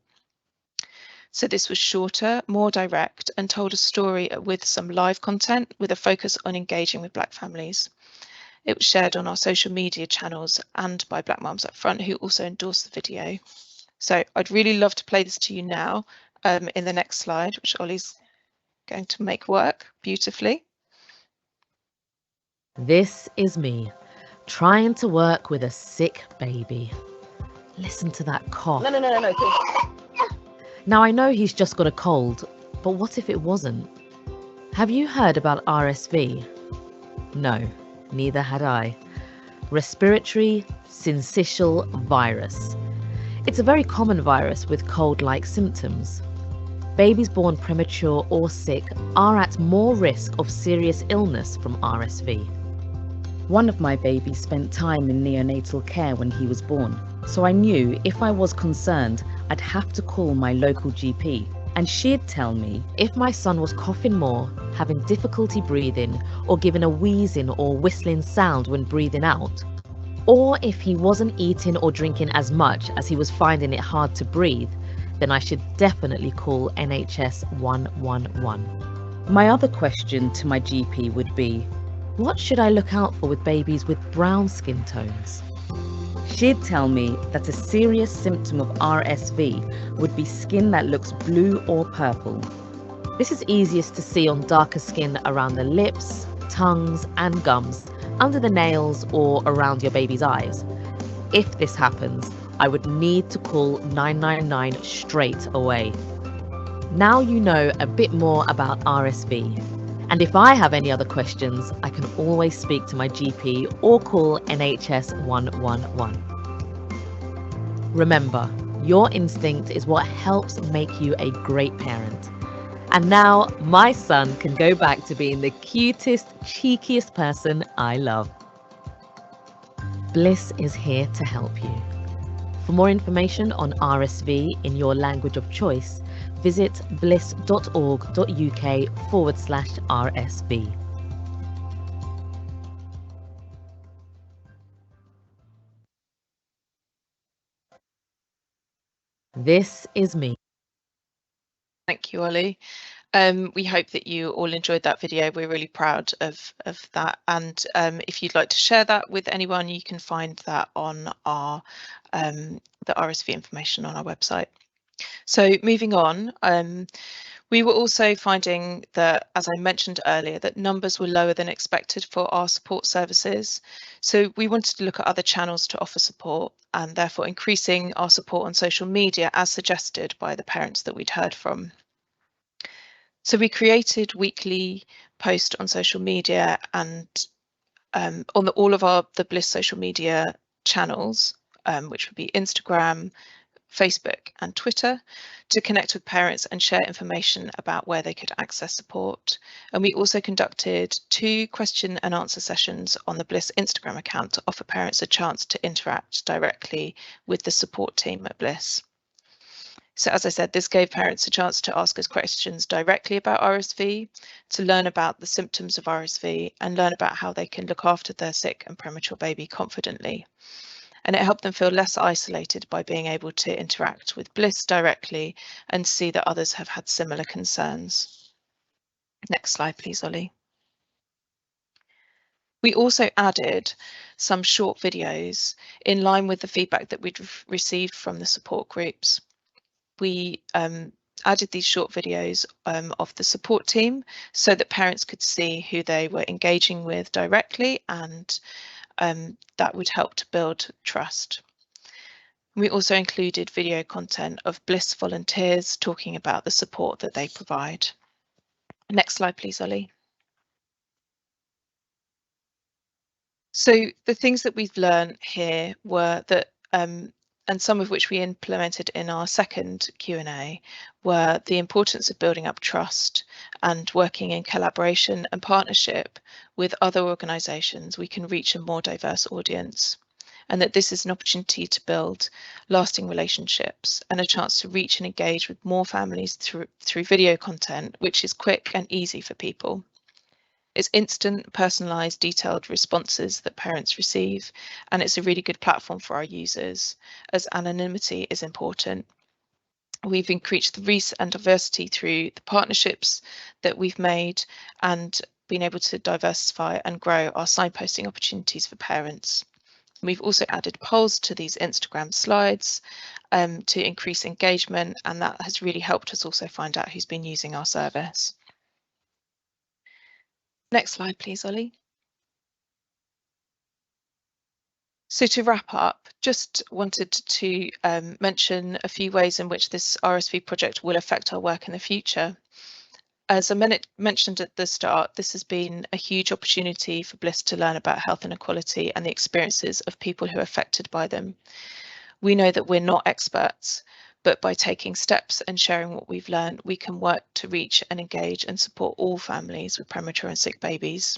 So this was shorter, more direct, and told a story with some live content with a focus on engaging with Black families. It was shared on our social media channels and by Black Mums Up Front, who also endorsed the video. So I'd really love to play this to you now in the next slide, which Ollie's going to make work beautifully. This is me, trying to work with a sick baby. Listen to that cough. No. Now I know he's just got a cold, but what if it wasn't? Have you heard about RSV? No, neither had I. Respiratory syncytial virus. It's a very common virus with cold-like symptoms. Babies born premature or sick are at more risk of serious illness from RSV. One of my babies spent time in neonatal care when he was born, so I knew if I was concerned, I'd have to call my local GP, and she'd tell me if my son was coughing more, having difficulty breathing, or giving a wheezing or whistling sound when breathing out, or if he wasn't eating or drinking as much as he was finding it hard to breathe, then I should definitely call NHS 111. My other question to my GP would be, what should I look out for with babies with brown skin tones? She'd tell me that a serious symptom of RSV would be skin that looks blue or purple. This is easiest to see on darker skin around the lips, tongues and gums, under the nails or around your baby's eyes. If this happens, I would need to call 999 straight away. Now you know a bit more about RSV. And if I have any other questions, I can always speak to my GP or call NHS 111. Remember, your instinct is what helps make you a great parent. And now my son can go back to being the cutest, cheekiest person I love. Bliss is here to help you. For more information on RSV in your language of choice, visit bliss.org.uk/RSV. This is me. Thank you, Ollie. We hope that you all enjoyed that video. We're really proud of that. And if you'd like to share that with anyone, you can find that on our the RSV information on our website. So moving on, we were also finding that, as I mentioned earlier, that numbers were lower than expected for our support services. So we wanted to look at other channels to offer support and therefore increasing our support on social media as suggested by the parents that we'd heard from. So we created weekly posts on social media and on all of the Bliss social media channels, which would be Instagram, Facebook and Twitter, to connect with parents and share information about where they could access support. And we also conducted 2 question and answer sessions on the Bliss Instagram account to offer parents a chance to interact directly with the support team at Bliss. So as I said, this gave parents a chance to ask us questions directly about RSV, to learn about the symptoms of RSV and learn about how they can look after their sick and premature baby confidently. And it helped them feel less isolated by being able to interact with Bliss directly and see that others have had similar concerns. Next slide, please, Ollie. We also added some short videos in line with the feedback that we'd received from the support groups. We added these short videos of the support team so that parents could see who they were engaging with directly, and that would help to build trust. We also included video content of Bliss volunteers talking about the support that they provide. Next slide, please, Ollie. So the things that we've learned here were that and some of which we implemented in our second Q&A, were the importance of building up trust and working in collaboration and partnership with other organisations. We can reach a more diverse audience, and that this is an opportunity to build lasting relationships and a chance to reach and engage with more families through video content, which is quick and easy for people. It's instant, personalised, detailed responses that parents receive, and it's a really good platform for our users, as anonymity is important. We've increased the reach and diversity through the partnerships that we've made and been able to diversify and grow our signposting opportunities for parents. We've also added polls to these Instagram slides to increase engagement, and that has really helped us also find out who's been using our service. Next slide, please, Ollie. So to wrap up, just wanted to mention a few ways in which this RSV project will affect our work in the future. As I mentioned at the start, this has been a huge opportunity for Bliss to learn about health inequality and the experiences of people who are affected by them. We know that we're not experts, but by taking steps and sharing what we've learned, we can work to reach and engage and support all families with premature and sick babies.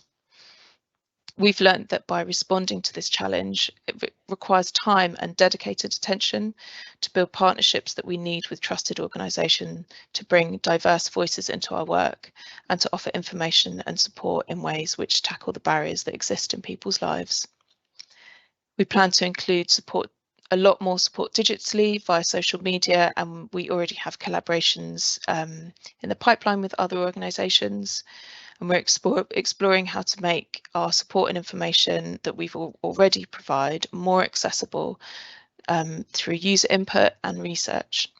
We've learned that by responding to this challenge, it requires time and dedicated attention to build partnerships that we need with trusted organisations to bring diverse voices into our work and to offer information and support in ways which tackle the barriers that exist in people's lives. We plan to include a lot more support digitally via social media, and we already have collaborations in the pipeline with other organisations. And we're exploring how to make our support and information that we've already provide more accessible through user input and research.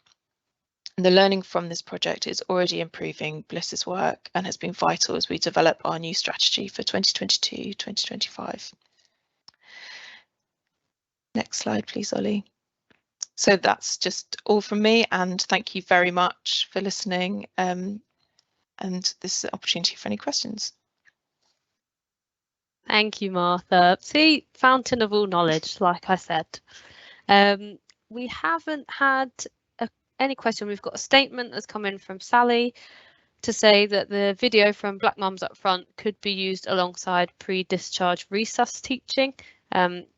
And the learning from this project is already improving Bliss's work and has been vital as we develop our new strategy for 2022-2025. Next slide, please, Ollie. So that's just all from me, and thank you very much for listening. And this is an opportunity for any questions. Thank you, Martha. See, fountain of all knowledge, like I said. We haven't had any question. We've got a statement that's come in from Sally to say that the video from Black Mums Up Front could be used alongside pre-discharge resus teaching.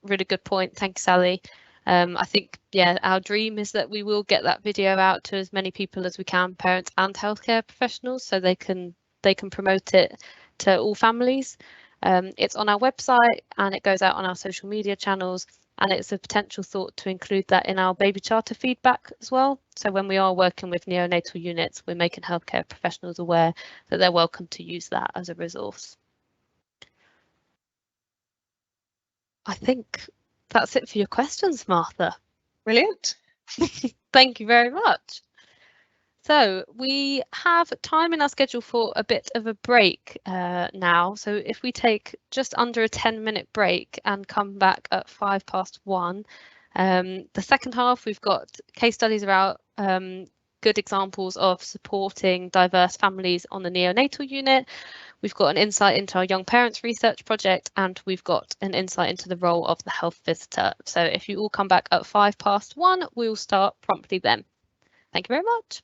Really good point. Thank you, Sally. I think, yeah, our dream is that we will get that video out to as many people as we can, parents and healthcare professionals, so they can promote it to all families. It's on our website and it goes out on our social media channels. And it's a potential thought to include that in our baby charter feedback as well. So when we are working with neonatal units, we're making healthcare professionals aware that they're welcome to use that as a resource. I think that's it for your questions, Martha. Brilliant. Thank you very much. So we have time in our schedule for a bit of a break now. So if we take just under a 10-minute break and come back at 1:05. The second half, we've got case studies about good examples of supporting diverse families on the neonatal unit. We've got an insight into our young parents research project, and we've got an insight into the role of the health visitor. So if you all come back at 1:05, we'll start promptly then. Thank you very much.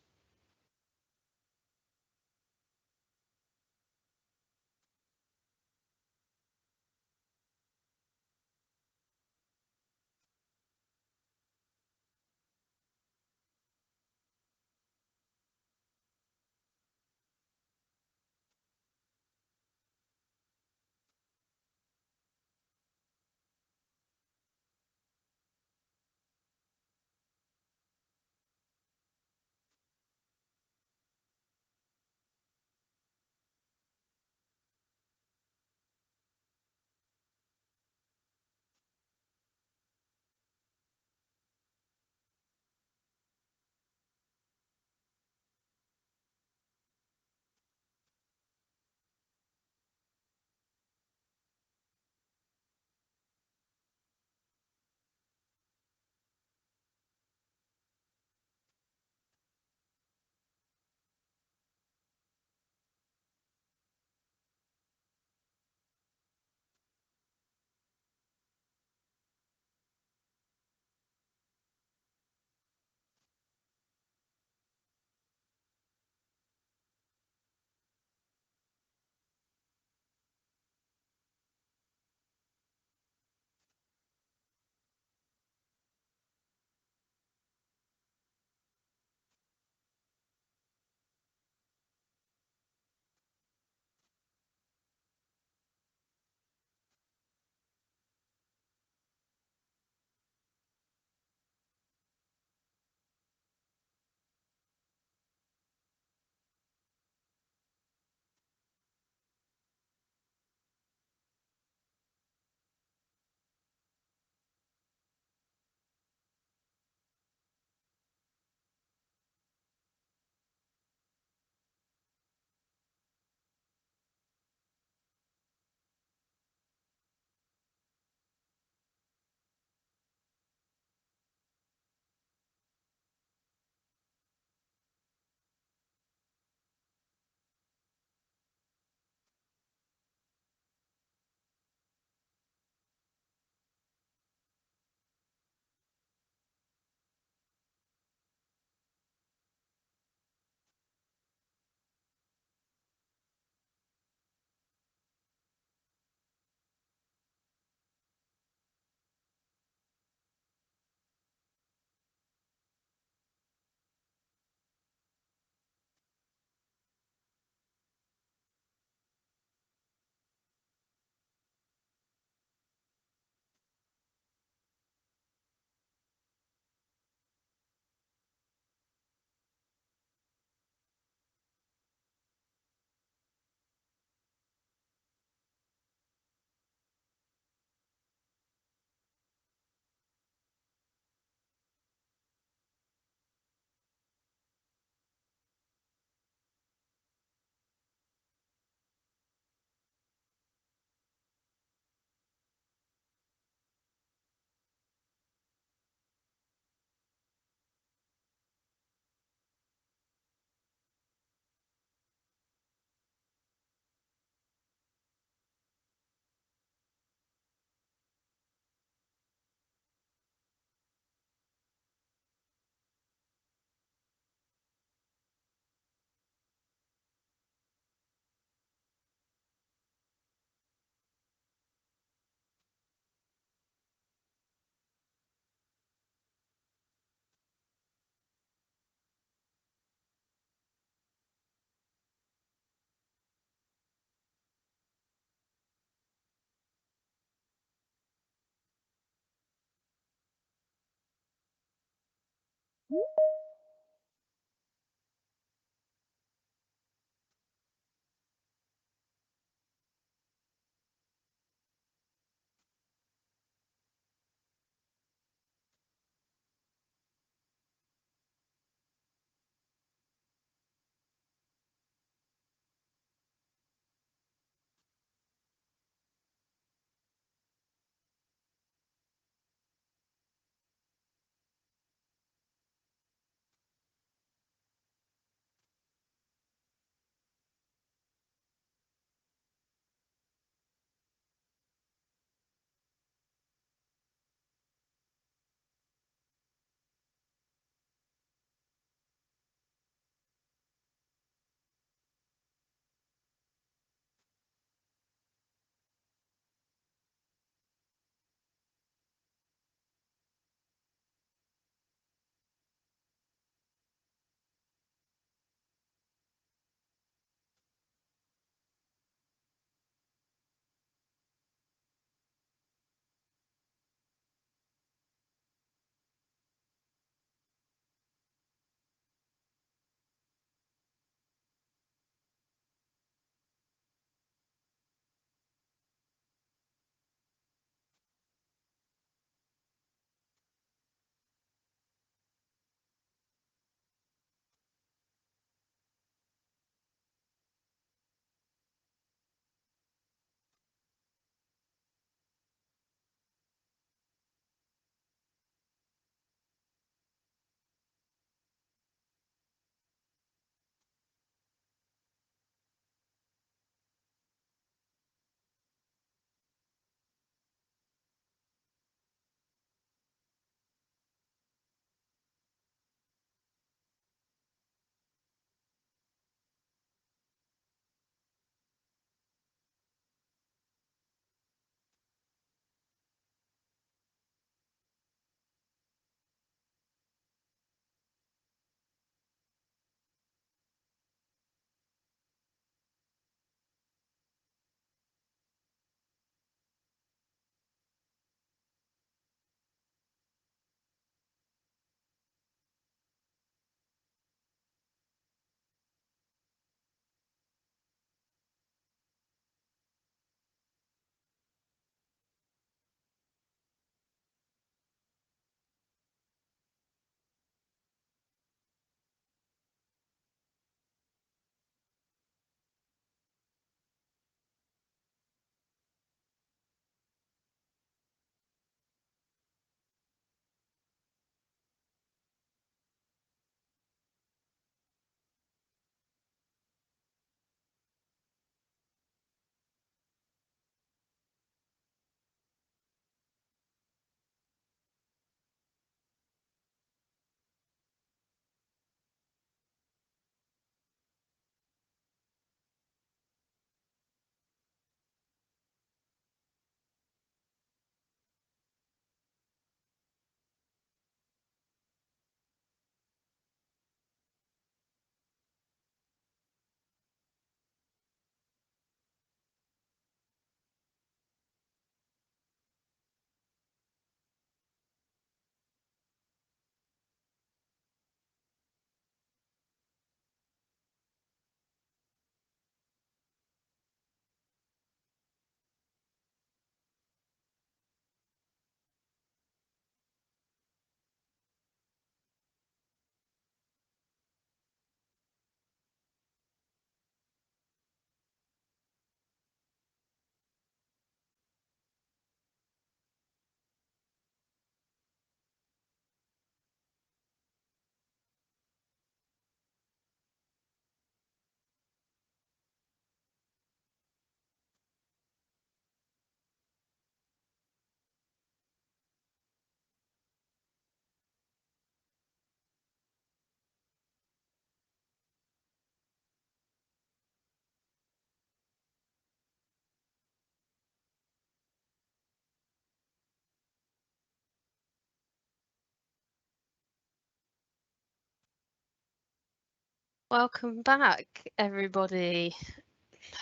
Welcome back, everybody.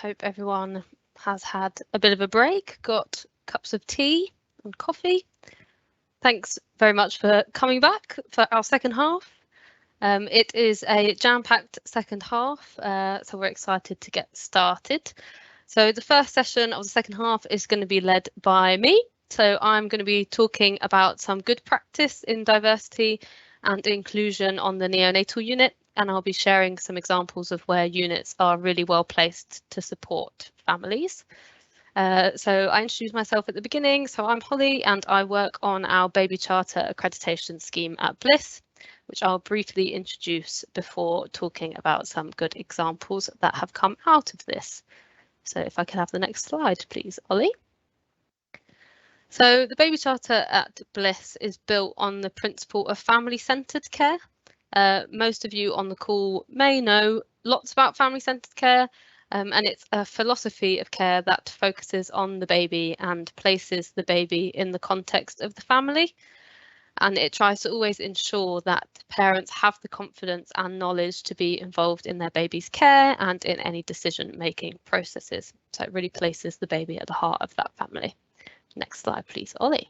Hope everyone has had a bit of a break, got cups of tea and coffee. Thanks very much for coming back for our second half. It is a jam-packed second half, so we're excited to get started. So the first session of the second half is going to be led by me. So I'm going to be talking about some good practice in diversity and inclusion on the neonatal unit, and I'll be sharing some examples of where units are really well placed to support families. So I introduced myself at the beginning. So I'm Holly and I work on our Baby Charter accreditation scheme at Bliss, which I'll briefly introduce before talking about some good examples that have come out of this. So if I could have the next slide, please, Ollie. So the Baby Charter at Bliss is built on the principle of family-centred care. Most of you on the call may know lots about family-centred care, and it's a philosophy of care that focuses on the baby and places the baby in the context of the family. And it tries to always ensure that parents have the confidence and knowledge to be involved in their baby's care and in any decision-making processes. So it really places the baby at the heart of that family. Next slide, please, Ollie.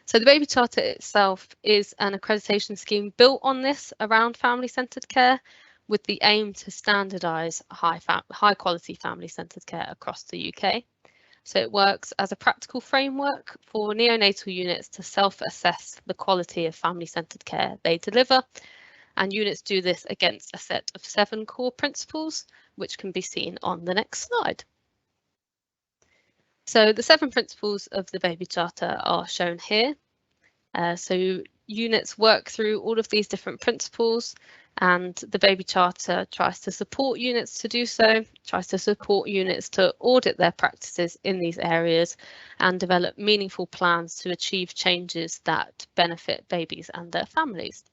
So the Baby Charter itself is an accreditation scheme built on this around family-centred care, with the aim to standardise high quality family-centred care across the UK. So it works as a practical framework for neonatal units to self-assess the quality of family-centred care they deliver, and units do this against a set of 7 core principles, which can be seen on the next slide. So the 7 principles of the Baby Charter are shown here. So units work through all of these different principles, and the Baby Charter tries to support units to do so, tries to support units to audit their practices in these areas and develop meaningful plans to achieve changes that benefit babies and their families.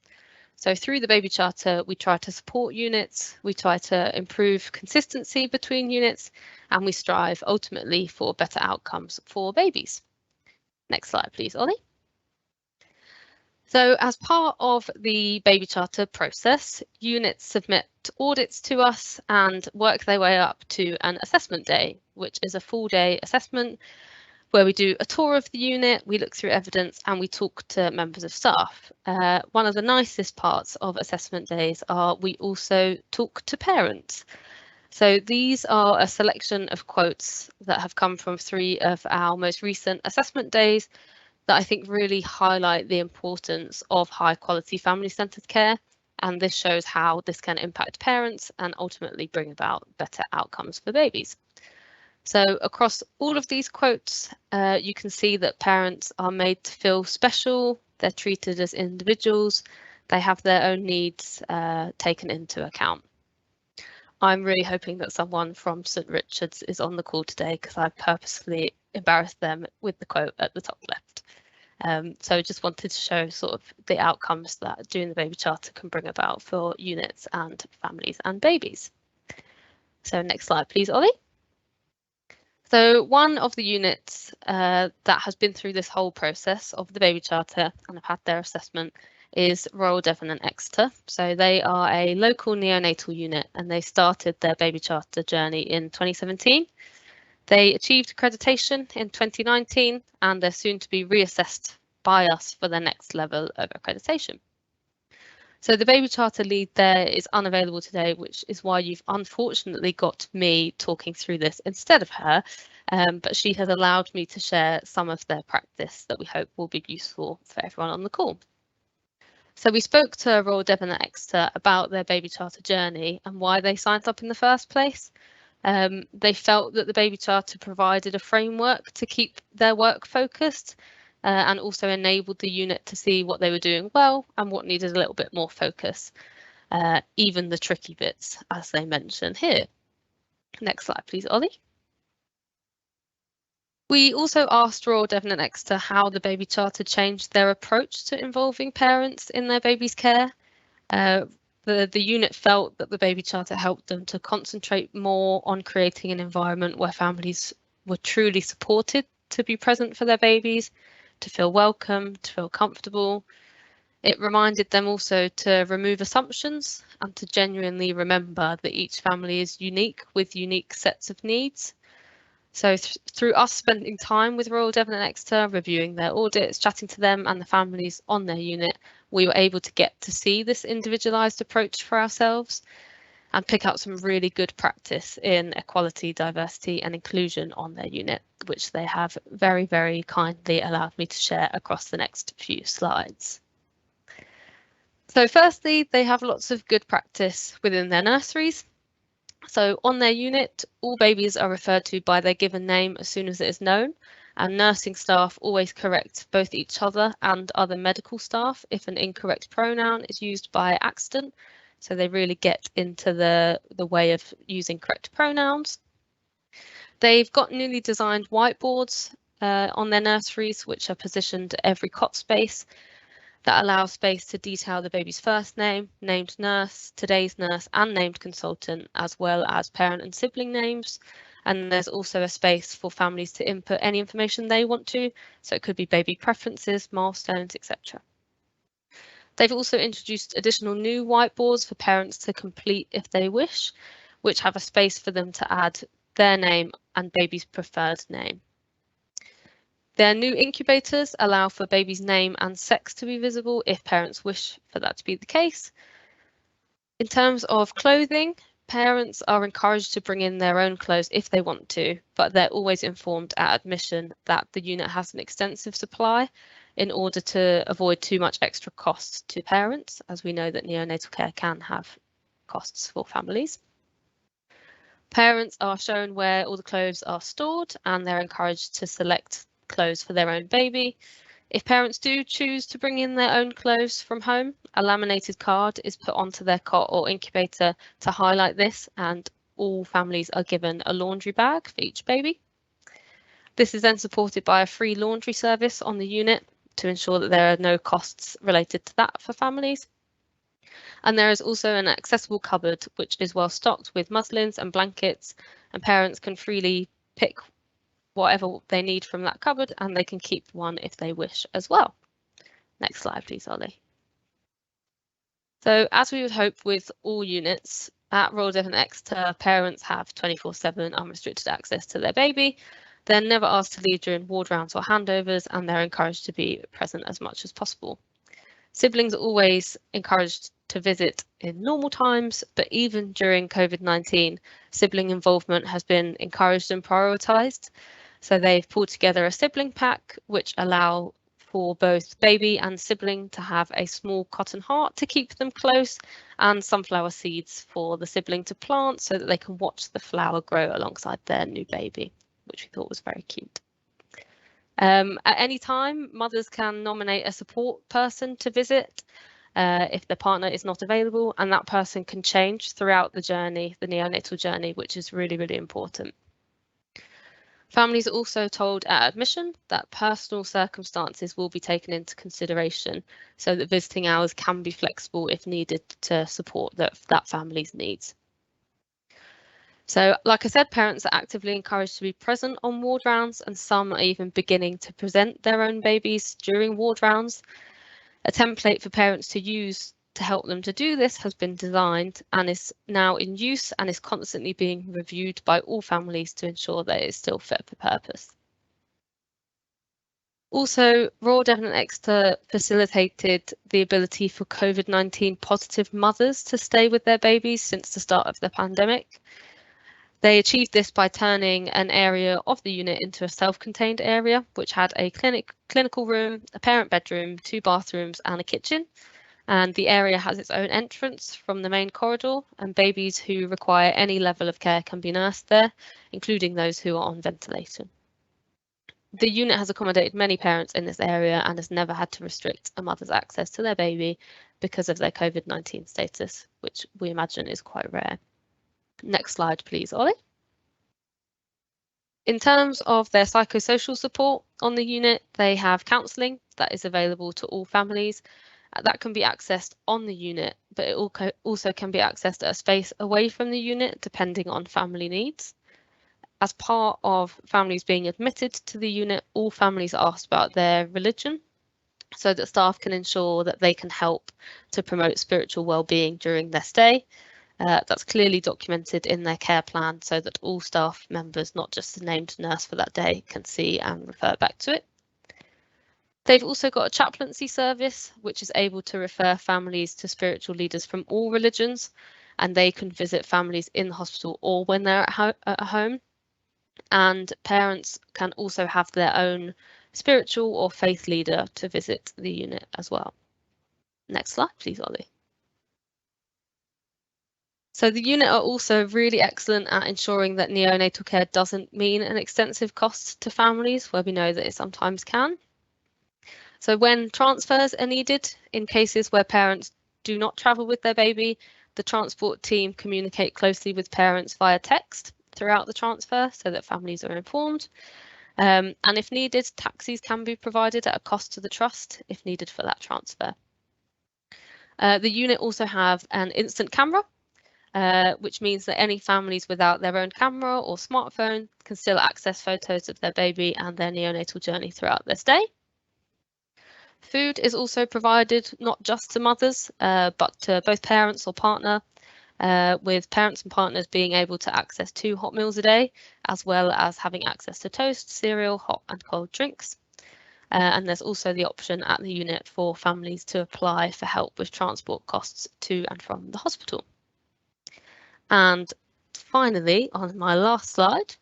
So through the Baby Charter, we try to support units, we try to improve consistency between units, and we strive ultimately for better outcomes for babies. Next slide, please, Ollie. So as part of the Baby Charter process, units submit audits to us and work their way up to an assessment day, which is a full day assessment where we do a tour of the unit, we look through evidence and we talk to members of staff. One of the nicest parts of assessment days are we also talk to parents. So these are a selection of quotes that have come from 3 of our most recent assessment days that I think really highlight the importance of high quality family-centred care, and this shows how this can impact parents and ultimately bring about better outcomes for babies. So across all of these quotes, you can see that parents are made to feel special, they're treated as individuals, they have their own needs taken into account. I'm really hoping that someone from St Richard's is on the call today because I purposefully embarrassed them with the quote at the top left. So just wanted to show sort of the outcomes that doing the Baby Charter can bring about for units and families and babies. So next slide, please, Ollie. So one of the units that has been through this whole process of the Baby Charter and have had their assessment is Royal Devon and Exeter. So they are a local neonatal unit and they started their Baby Charter journey in 2017. They achieved accreditation in 2019 and they're soon to be reassessed by us for their next level of accreditation. So the Baby Charter lead there is unavailable today, which is why you've unfortunately got me talking through this instead of her, but she has allowed me to share some of their practice that we hope will be useful for everyone on the call. So we spoke to Royal Devon and Exeter about their Baby Charter journey and why they signed up in the first place. They felt that the Baby Charter provided a framework to keep their work focused and also enabled the unit to see what they were doing well and what needed a little bit more focus, even the tricky bits, as they mention here. Next slide, please, Ollie. We also asked Royal Devon and Exeter how the Baby Charter changed their approach to involving parents in their baby's care. The unit felt that the Baby Charter helped them to concentrate more on creating an environment where families were truly supported to be present for their babies, to feel welcome, to feel comfortable. It reminded them also to remove assumptions and to genuinely remember that each family is unique with unique sets of needs. So through us spending time with Royal Devon and Exeter, reviewing their audits, chatting to them and the families on their unit, we were able to get to see this individualised approach for ourselves and pick out some really good practice in equality, diversity and inclusion on their unit, which they have very, very kindly allowed me to share across the next few slides. So firstly, they have lots of good practice within their nurseries. So on their unit, all babies are referred to by their given name as soon as it is known, and nursing staff always correct both each other and other medical staff if an incorrect pronoun is used by accident. So they really get into the way of using correct pronouns. They've got newly designed whiteboards on their nurseries, which are positioned at every cot space, that allow space to detail the baby's first name, named nurse, today's nurse and named consultant, as well as parent and sibling names. And there's also a space for families to input any information they want to. So it could be baby preferences, milestones, etc. They've also introduced additional new whiteboards for parents to complete if they wish, which have a space for them to add their name and baby's preferred name. Their new incubators allow for baby's name and sex to be visible if parents wish for that to be the case. In terms of clothing, parents are encouraged to bring in their own clothes if they want to, but they're always informed at admission that the unit has an extensive supply in order to avoid too much extra costs to parents, as we know that neonatal care can have costs for families. Parents are shown where all the clothes are stored and they're encouraged to select clothes for their own baby. If parents do choose to bring in their own clothes from home, a laminated card is put onto their cot or incubator to highlight this, and all families are given a laundry bag for each baby. This is then supported by a free laundry service on the unit to ensure that there are no costs related to that for families. And there is also an accessible cupboard which is well stocked with muslins and blankets, and parents can freely pick whatever they need from that cupboard, and they can keep one if they wish as well. Next slide, please, Ollie. So as we would hope with all units, at Royal Devon Exeter, parents have 24/7 unrestricted access to their baby. They're never asked to leave during ward rounds or handovers, and they're encouraged to be present as much as possible. Siblings are always encouraged to visit in normal times, but even during COVID-19, sibling involvement has been encouraged and prioritised. So they've pulled together a sibling pack, which allow for both baby and sibling to have a small cotton heart to keep them close, and sunflower seeds for the sibling to plant so that they can watch the flower grow alongside their new baby, which we thought was very cute. At any time, mothers can nominate a support person to visit if their partner is not available, and that person can change throughout the journey, the neonatal journey, which is really, really important. Families are also told at admission that personal circumstances will be taken into consideration so that visiting hours can be flexible if needed to support that family's needs. So, like I said, parents are actively encouraged to be present on ward rounds, and some are even beginning to present their own babies during ward rounds. A template for parents to use to help them to do this has been designed and is now in use and is constantly being reviewed by all families to ensure that it is still fit for purpose. Also, Royal Devon and Exeter facilitated the ability for COVID-19 positive mothers to stay with their babies since the start of the pandemic. They achieved this by turning an area of the unit into a self-contained area, which had a clinical room, a parent bedroom, 2 bathrooms and a kitchen. And the area has its own entrance from the main corridor, and babies who require any level of care can be nursed there, including those who are on ventilation. The unit has accommodated many parents in this area and has never had to restrict a mother's access to their baby because of their COVID-19 status, which we imagine is quite rare. Next slide, please, Ollie. In terms of their psychosocial support on the unit, they have counselling that is available to all families. That can be accessed on the unit, but it also can be accessed at a space away from the unit, depending on family needs. As part of families being admitted to the unit, all families are asked about their religion, so that staff can ensure that they can help to promote spiritual well-being during their stay. That's clearly documented in their care plan so that all staff members, not just the named nurse for that day, can see and refer back to it. They've also got a chaplaincy service, which is able to refer families to spiritual leaders from all religions, and they can visit families in the hospital or when they're at home. And parents can also have their own spiritual or faith leader to visit the unit as well. Next slide, please, Ollie. So the unit are also really excellent at ensuring that neonatal care doesn't mean an extensive cost to families, where we know that it sometimes can. So when transfers are needed, in cases where parents do not travel with their baby, the transport team communicate closely with parents via text throughout the transfer so that families are informed. And if needed, taxis can be provided at a cost to the trust if needed for that transfer. The unit also have an instant camera, which means that any families without their own camera or smartphone can still access photos of their baby and their neonatal journey throughout their stay. Food is also provided not just to mothers, but to both parents or partner, with parents and partners being able to access 2 hot meals a day, as well as having access to toast, cereal, hot and cold drinks. And there's also the option at the unit for families to apply for help with transport costs to and from the hospital. And finally, on my last slide,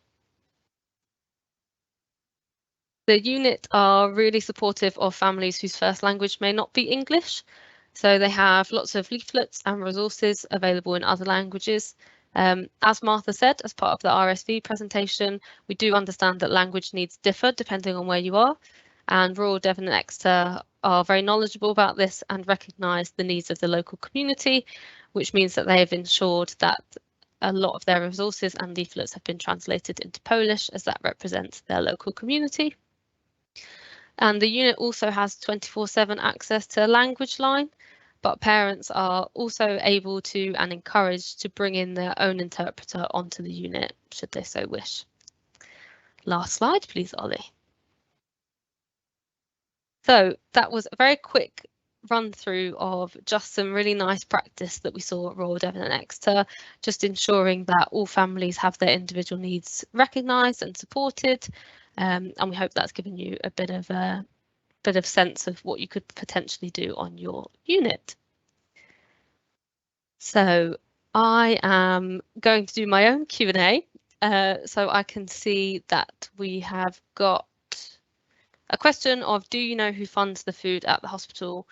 the unit are really supportive of families whose first language may not be English. So they have lots of leaflets and resources available in other languages. As Martha said, as part of the RSV presentation, we do understand that language needs differ depending on where you are. And Royal Devon and Exeter are very knowledgeable about this and recognise the needs of the local community, which means that they have ensured that a lot of their resources and leaflets have been translated into Polish, as that represents their local community. And the unit also has 24/7 access to a language line, but parents are also able to and encouraged to bring in their own interpreter onto the unit, should they so wish. Last slide, please, Ollie. So that was a very quick run through of just some really nice practice that we saw at Royal Devon and Exeter, just ensuring that all families have their individual needs recognised and supported. And we hope that's given you a bit of sense of what you could potentially do on your unit. So I am going to do my own Q&A, so I can see that we have got a question of, do you know who funds the food at the hospital?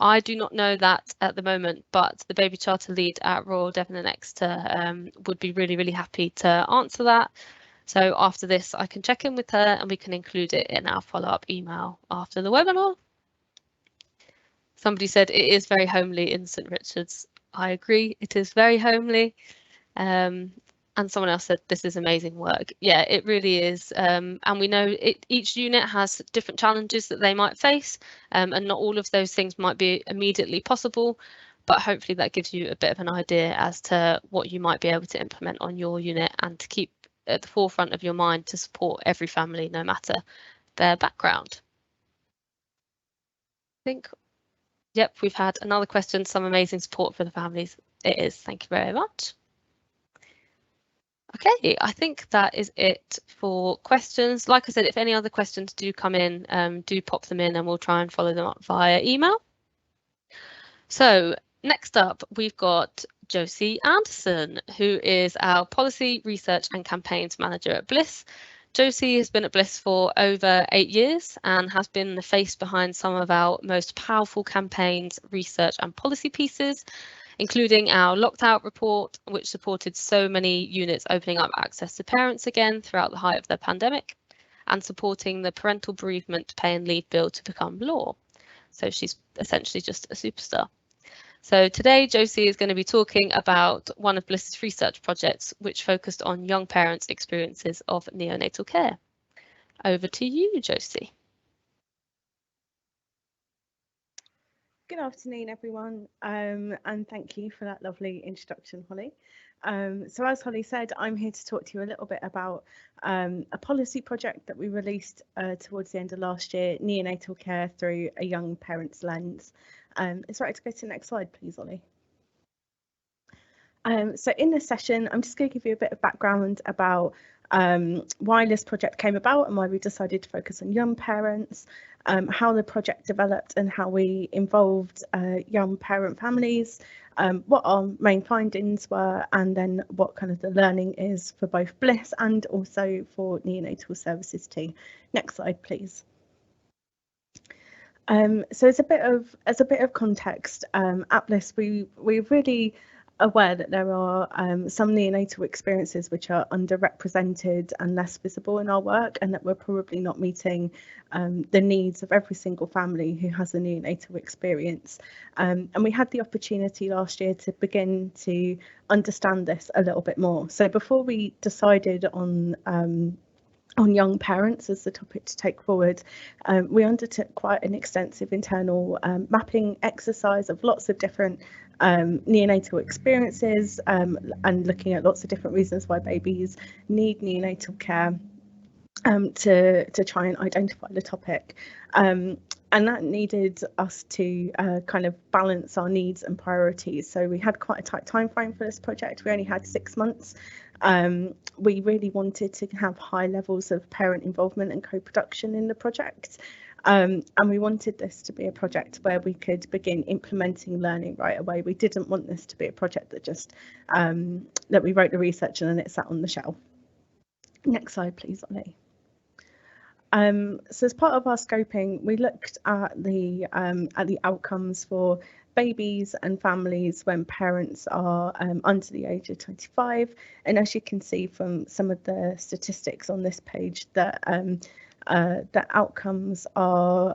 I do not know that at the moment, but the baby charter lead at Royal Devon and Exeter would be really, really happy to answer that. So after this, I can check in with her and we can include it in our follow-up email after the webinar. Somebody said it is very homely in St Richard's. I agree, it is very homely. And someone else said this is amazing work. Yeah, it really is. And we know each unit has different challenges that they might face, and not all of those things might be immediately possible, but hopefully that gives you a bit of an idea as to what you might be able to implement on your unit and to keep at the forefront of your mind to support every family, no matter their background. I think, yep, we've had another question, some amazing support for the families. It is, thank you very much. Okay, I think that is it for questions. Like I said, if any other questions do come in, do pop them in and we'll try and follow them up via email. So next up, we've got Josie Anderson, who is our Policy, Research and Campaigns Manager at Bliss. Josie has been at Bliss for over 8 years and has been the face behind some of our most powerful campaigns, research and policy pieces, including our locked out report, which supported so many units opening up access to parents again throughout the height of the pandemic, and supporting the parental bereavement pay and leave bill to become law. So she's essentially just a superstar. So today, Josie is going to be talking about one of Bliss's research projects, which focused on young parents' experiences of neonatal care. Over to you, Josie. Good afternoon, everyone, and thank you for that lovely introduction, Holly. So as Holly said, I'm here to talk to you a little bit about a policy project that we released towards the end of last year, neonatal care through a young parent's lens. It's right to go to the next slide, please, Holly. So in this session, I'm just going to give you a bit of background about why this project came about and why we decided to focus on young parents, how the project developed and how we involved young parent families, what our main findings were, and then what kind of the learning is for both Bliss and also for neonatal services too. Next slide, please. So as a bit of context, at Bliss we're really aware that there are some neonatal experiences which are underrepresented and less visible in our work, and that we're probably not meeting the needs of every single family who has a neonatal experience. And we had the opportunity last year to begin to understand this a little bit more. So before we decided on young parents as the topic to take forward, we undertook quite an extensive internal mapping exercise of lots of different neonatal experiences, and looking at lots of different reasons why babies need neonatal care, to try and identify the topic. And that needed us to kind of balance our needs and priorities. So we had quite a tight time frame for this project. We only had 6 months. We really wanted to have high levels of parent involvement and co-production in the project. And we wanted this to be a project where we could begin implementing learning right away. We didn't want this to be a project that just that we wrote the research and then it sat on the shelf. Next slide, please, Ollie. So as part of our scoping, we looked at the outcomes for babies and families when parents are under the age of 25. And as you can see from some of the statistics on this page, that the outcomes are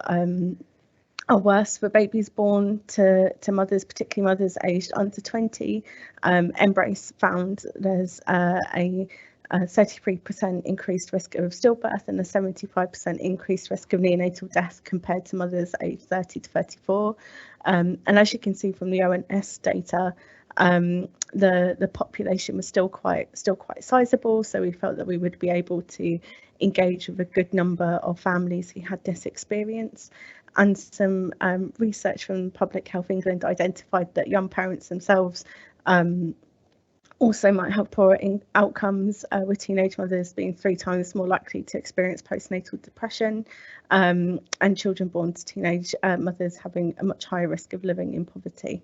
worse for babies born to mothers, particularly mothers aged under 20. Embrace found there's a 33% increased risk of stillbirth and a 75% increased risk of neonatal death compared to mothers aged 30 to 34. And as you can see from the ONS data, the population was still quite sizable, so we felt that we would be able to engage with a good number of families who had this experience. And some research from Public Health England identified that young parents themselves also might have poorer outcomes, with teenage mothers being 3 times more likely to experience postnatal depression, and children born to teenage mothers having a much higher risk of living in poverty.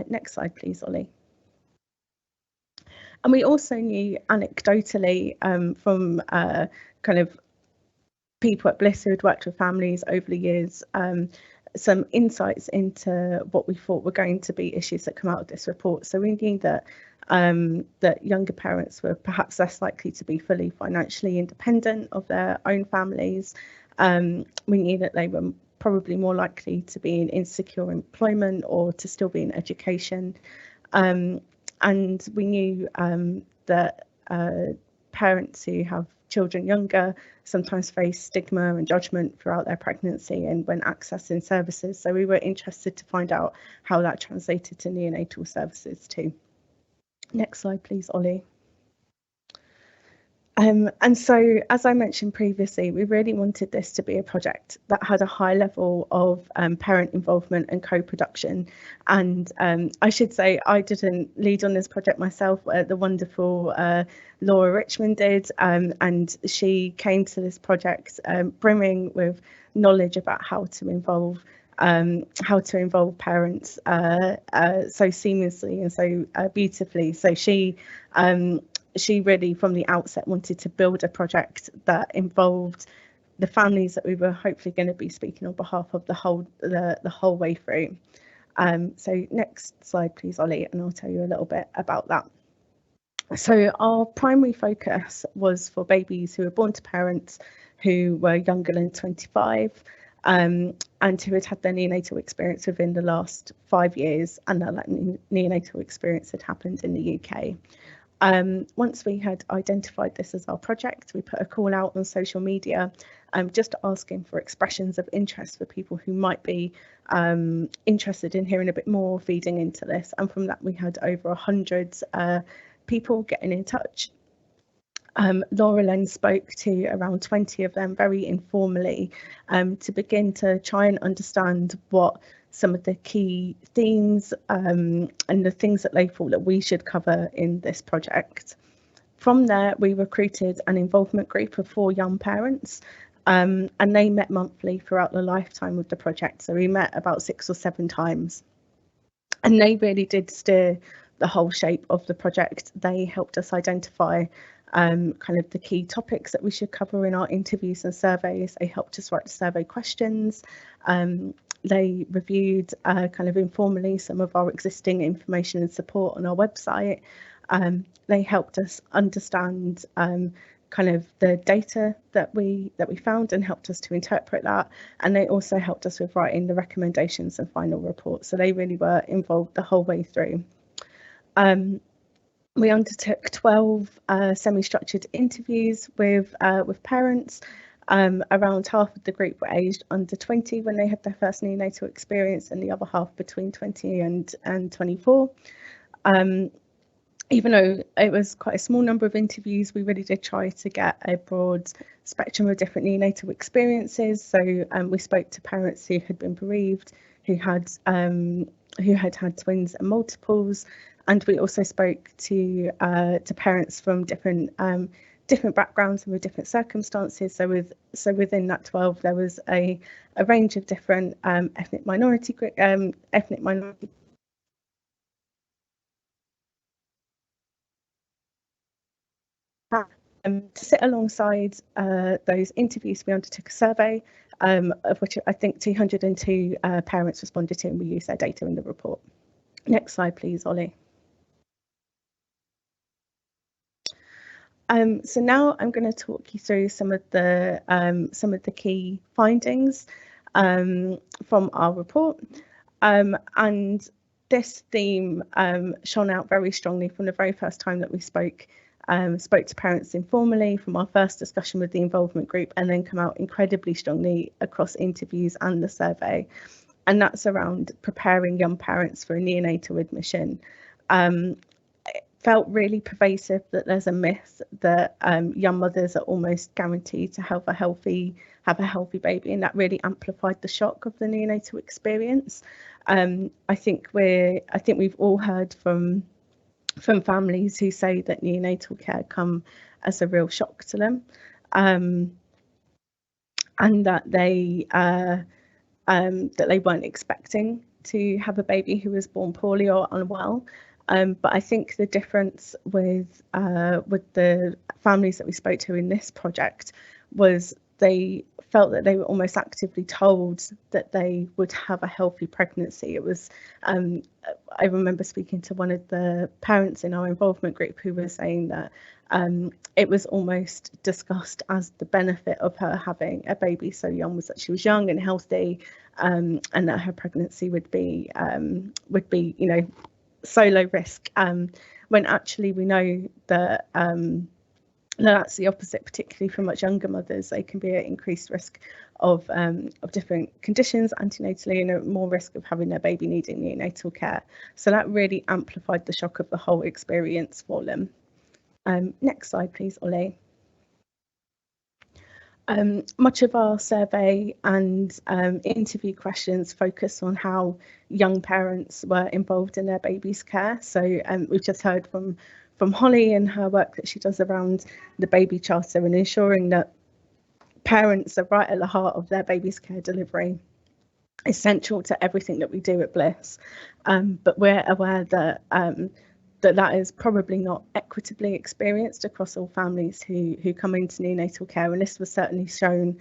Next slide, please, Ollie. And we also knew anecdotally from kind of people at Bliss who had worked with families over the years, some insights into what we thought were going to be issues that come out of this report. So we knew that that younger parents were perhaps less likely to be fully financially independent of their own families. We knew that they were probably more likely to be in insecure employment or to still be in education. And we knew that parents who have children younger sometimes face stigma and judgment throughout their pregnancy and when accessing services. So we were interested to find out how that translated to neonatal services too. Next slide, please, Ollie. And so, as I mentioned previously, we really wanted this to be a project that had a high level of parent involvement and co-production. And I should say I didn't lead on this project myself. The wonderful Laura Richmond did, and she came to this project brimming with knowledge about how to involve parents so seamlessly and so beautifully. So she really from the outset wanted to build a project that involved the families that we were hopefully going to be speaking on behalf of the whole way through. So next slide, please, Ollie, and I'll tell you a little bit about that. So our primary focus was for babies who were born to parents who were younger than 25, and who had had their neonatal experience within the last 5 years, and that neonatal experience had happened in the UK. Once we had identified this as our project, we put a call out on social media, just asking for expressions of interest for people who might be interested in hearing a bit more, feeding into this. And from that, we had over 100 people getting in touch. Laura then spoke to around 20 of them very informally to begin to try and understand what some of the key themes and the things that they thought that we should cover in this project. From there, we recruited an involvement group of 4 young parents, and they met monthly throughout the lifetime of the project. So we met about 6 or 7 times, and they really did steer the whole shape of the project. They helped us identify kind of the key topics that we should cover in our interviews and surveys. They helped us write the survey questions. They reviewed kind of informally some of our existing information and support on our website. They helped us understand kind of the data that we found and helped us to interpret that, and they also helped us with writing the recommendations and final reports. So they really were involved the whole way through. We undertook 12 semi-structured interviews with parents. Around half of the group were aged under 20 when they had their first neonatal experience, and the other half between 20 and 24. Even though it was quite a small number of interviews, we really did try to get a broad spectrum of different neonatal experiences. So we spoke to parents who had been bereaved, who had had twins and multiples, and we also spoke to parents from different backgrounds and with different circumstances. So within that 12, there was a range of different ethnic minority. To sit alongside those interviews, we undertook a survey, of which I think 202 parents responded to, and we used their data in the report. Next slide, please, Ollie. So now I'm going to talk you through some of the key findings from our report, and this theme shone out very strongly from the very first time that we spoke to parents informally, from our first discussion with the involvement group, and then come out incredibly strongly across interviews and the survey, and that's around preparing young parents for a neonatal admission. It felt really pervasive that there's a myth that young mothers are almost guaranteed to have a healthy baby, and that really amplified the shock of the neonatal experience. I think we've all heard from families who say that neonatal care come as a real shock to them, and that they weren't expecting to have a baby who was born poorly or unwell. But I think the difference with the families that we spoke to in this project was they felt that they were almost actively told that they would have a healthy pregnancy. It was, I remember speaking to one of the parents in our involvement group who was saying that it was almost discussed as the benefit of her having a baby so young was that she was young and healthy, and that her pregnancy would be so low risk, when actually we know that that's the opposite, particularly for much younger mothers. They can be at increased risk of different conditions antenatally, and at more risk of having their baby needing neonatal care. So that really amplified the shock of the whole experience for them. Next slide, please, Ollie. Much of our survey and interview questions focus on how young parents were involved in their baby's care. So we've just heard from Holly and her work that she does around the baby charter and ensuring that parents are right at the heart of their baby's care delivery, essential to everything that we do at Bliss. But we're aware that that is probably not equitably experienced across all families who come into neonatal care, and this was certainly shown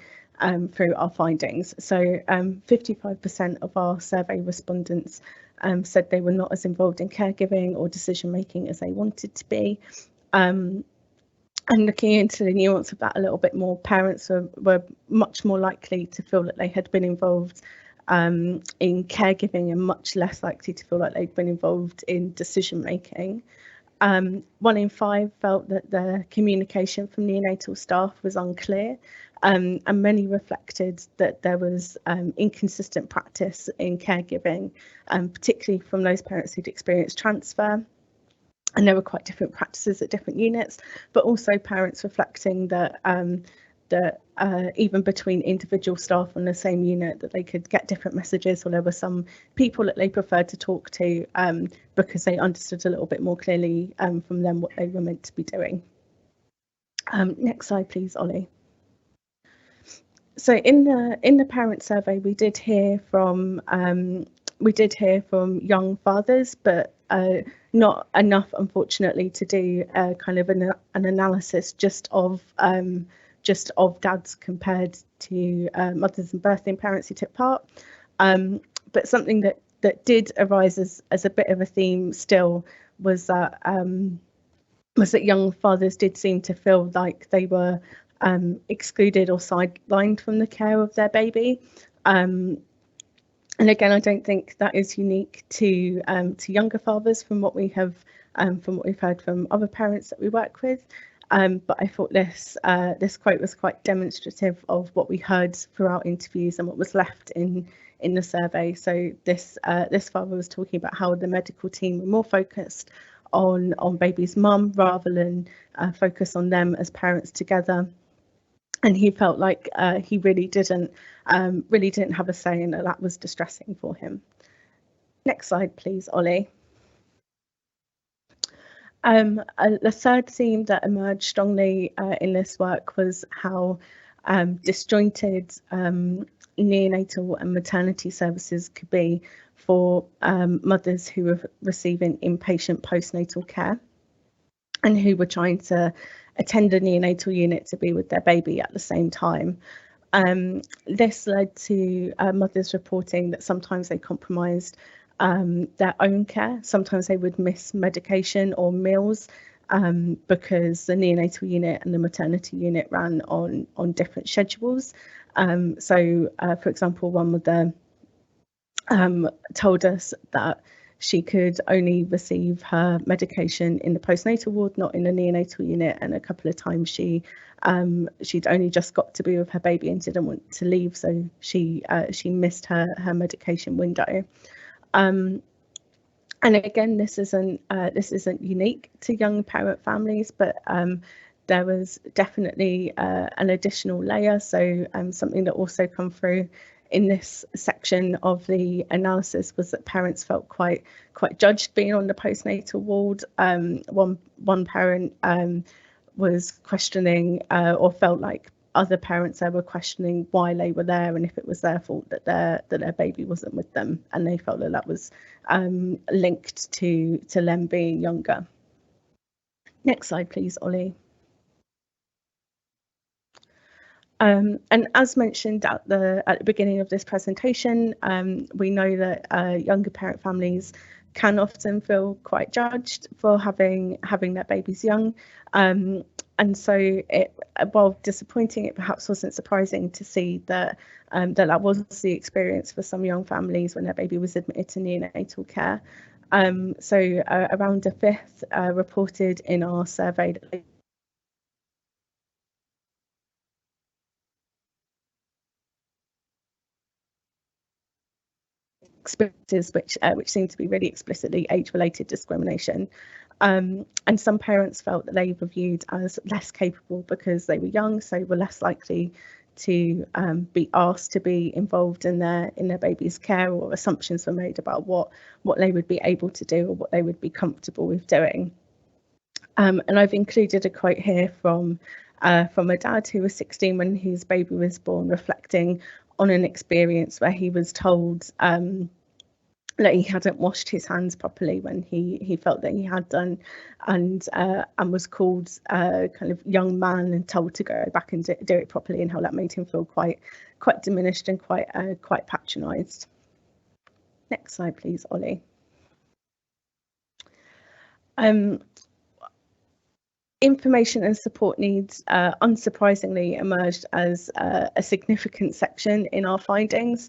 through our findings. So 55% of our survey respondents said they were not as involved in caregiving or decision making as they wanted to be. And looking into the nuance of that a little bit more, parents were much more likely to feel that they had been involved in caregiving and much less likely to feel like they'd been involved in decision making. 1 in 5 felt that the communication from neonatal staff was unclear, and many reflected that there was inconsistent practice in caregiving, particularly from those parents who'd experienced transfer. And there were quite different practices at different units, but also parents reflecting that even between individual staff on the same unit, that they could get different messages, or there were some people that they preferred to talk to because they understood a little bit more clearly from them what they were meant to be doing. Next slide, please, Ollie. So in the parent survey, we did hear from young fathers, but not enough, unfortunately, to do kind of an analysis just of dads compared to mothers and birthing parents who took part. But something that did arise as a bit of a theme still was that young fathers did seem to feel like they were excluded or sidelined from the care of their baby. And again, I don't think that is unique to younger fathers from what we've heard from other parents that we work with. But I thought this quote was quite demonstrative of what we heard throughout interviews and what was left in the survey. So this father was talking about how the medical team were more focused on baby's mum rather than focus on them as parents together. And he felt like he really didn't have a say, and that was distressing for him. Next slide, please, Ollie. The third theme that emerged strongly in this work was how disjointed neonatal and maternity services could be for mothers who were receiving inpatient postnatal care and who were trying to attend a neonatal unit to be with their baby at the same time. This led to mothers reporting that sometimes they compromised their own care. Sometimes they would miss medication or meals because the neonatal unit and the maternity unit ran on different schedules. So, for example, one mother told us that she could only receive her medication in the postnatal ward, not in the neonatal unit, and a couple of times she'd only just got to be with her baby and didn't want to leave, so she missed her medication window. And again, this isn't unique to young parent families, but there was definitely an additional layer. So something that also come through in this section of the analysis was that parents felt quite judged being on the postnatal ward. One parent was questioning or felt like other parents there were questioning why they were there and if it was their fault that their baby wasn't with them, and they felt that was linked to them being younger. Next slide, please, Ollie. And as mentioned at the beginning of this presentation, we know that younger parent families can often feel quite judged for having their babies young. And so, while disappointing, it perhaps wasn't surprising to see that that was the experience for some young families when their baby was admitted to neonatal care. So around a fifth reported in our survey that they experiences which seem to be really explicitly age-related discrimination. And some parents felt that they were viewed as less capable because they were young, so were less likely to be asked to be involved in their baby's care, or assumptions were made about what they would be able to do or what they would be comfortable with doing. And I've included a quote here from a dad who was 16 when his baby was born, reflecting on an experience where he was told that he hadn't washed his hands properly when he felt that he had done, and was called kind of young man and told to go back and do it properly, and how that made him feel quite diminished and quite patronised. Next slide, please, Ollie. Information and support needs unsurprisingly emerged as a significant section in our findings.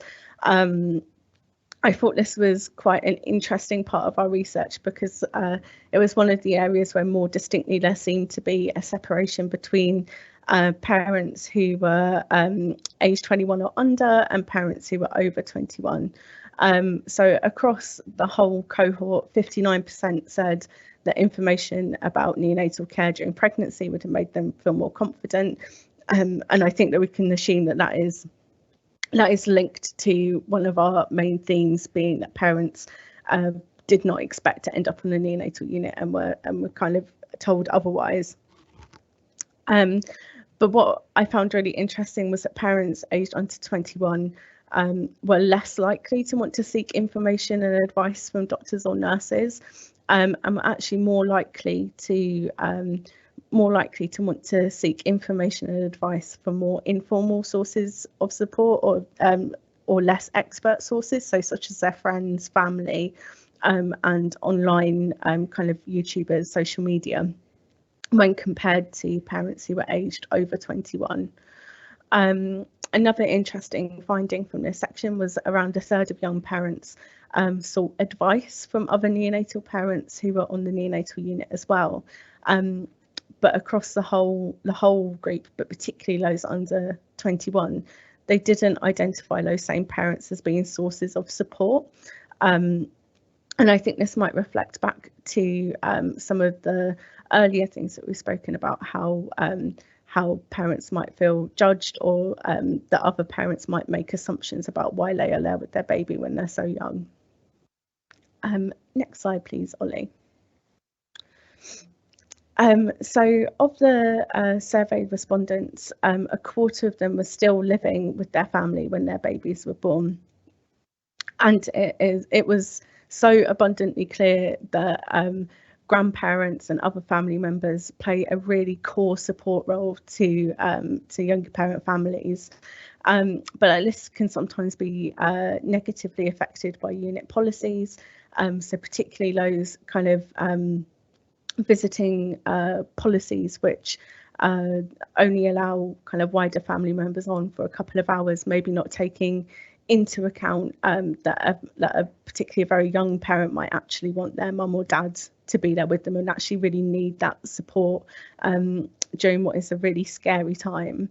I thought this was quite an interesting part of our research because it was one of the areas where more distinctly there seemed to be a separation between parents who were age 21 or under and parents who were over 21. So across the whole cohort, 59% said that information about neonatal care during pregnancy would have made them feel more confident. And I think that we can assume that is linked to one of our main themes, being that parents did not expect to end up in the neonatal unit and were kind of told otherwise. But what I found really interesting was that parents aged under 21 were less likely to want to seek information and advice from doctors or nurses, and were actually more likely to want to seek information and advice from more informal sources of support, or less expert sources, so such as their friends, family, and online kind of YouTubers, social media, when compared to parents who were aged over 21. Another interesting finding from this section was around a third of young parents sought advice from other neonatal parents who were on the neonatal unit as well. But across the whole group, but particularly those under 21, they didn't identify those same parents as being sources of support. And I think this might reflect back to some of the earlier things that we've spoken about, how parents might feel judged, or that other parents might make assumptions about why they are there with their baby when they're so young. Next slide, please, Ollie. So of the surveyed respondents, a quarter of them were still living with their family when their babies were born. And it was so abundantly clear that grandparents and other family members play a really core support role to younger parent families. But this can sometimes be negatively affected by unit policies. So particularly those kind of visiting policies which only allow kind of wider family members on for a couple of hours, maybe not taking into account that a particularly very young parent might actually want their mum or dad to be there with them and actually really need that support during what is a really scary time.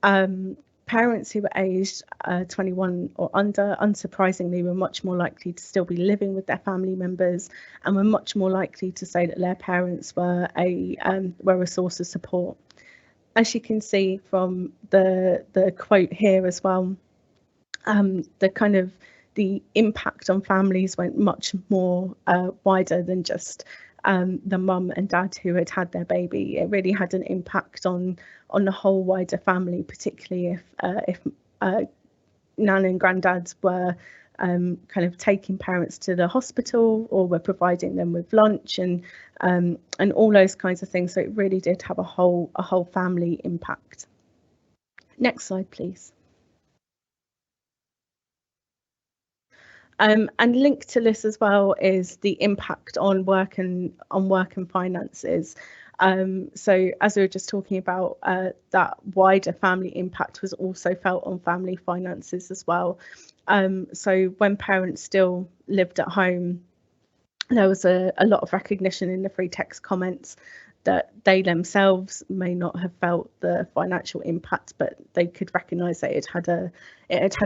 Parents who were aged 21 or under, unsurprisingly, were much more likely to still be living with their family members, and were much more likely to say that their parents were a source of support. As you can see from the quote here as well, the impact on families went much more wider than just the mum and dad who had their baby. It really had an impact on the whole wider family, particularly if nan and granddads were kind of taking parents to the hospital, or were providing them with lunch, and all those kinds of things. So it really did have a whole family impact. Next slide, please. And linked to this as well is the impact on work and finances. So as we were just talking about, that wider family impact was also felt on family finances as well. So when parents still lived at home, there was a lot of recognition in the free text comments that they themselves may not have felt the financial impact, but they could recognise that it had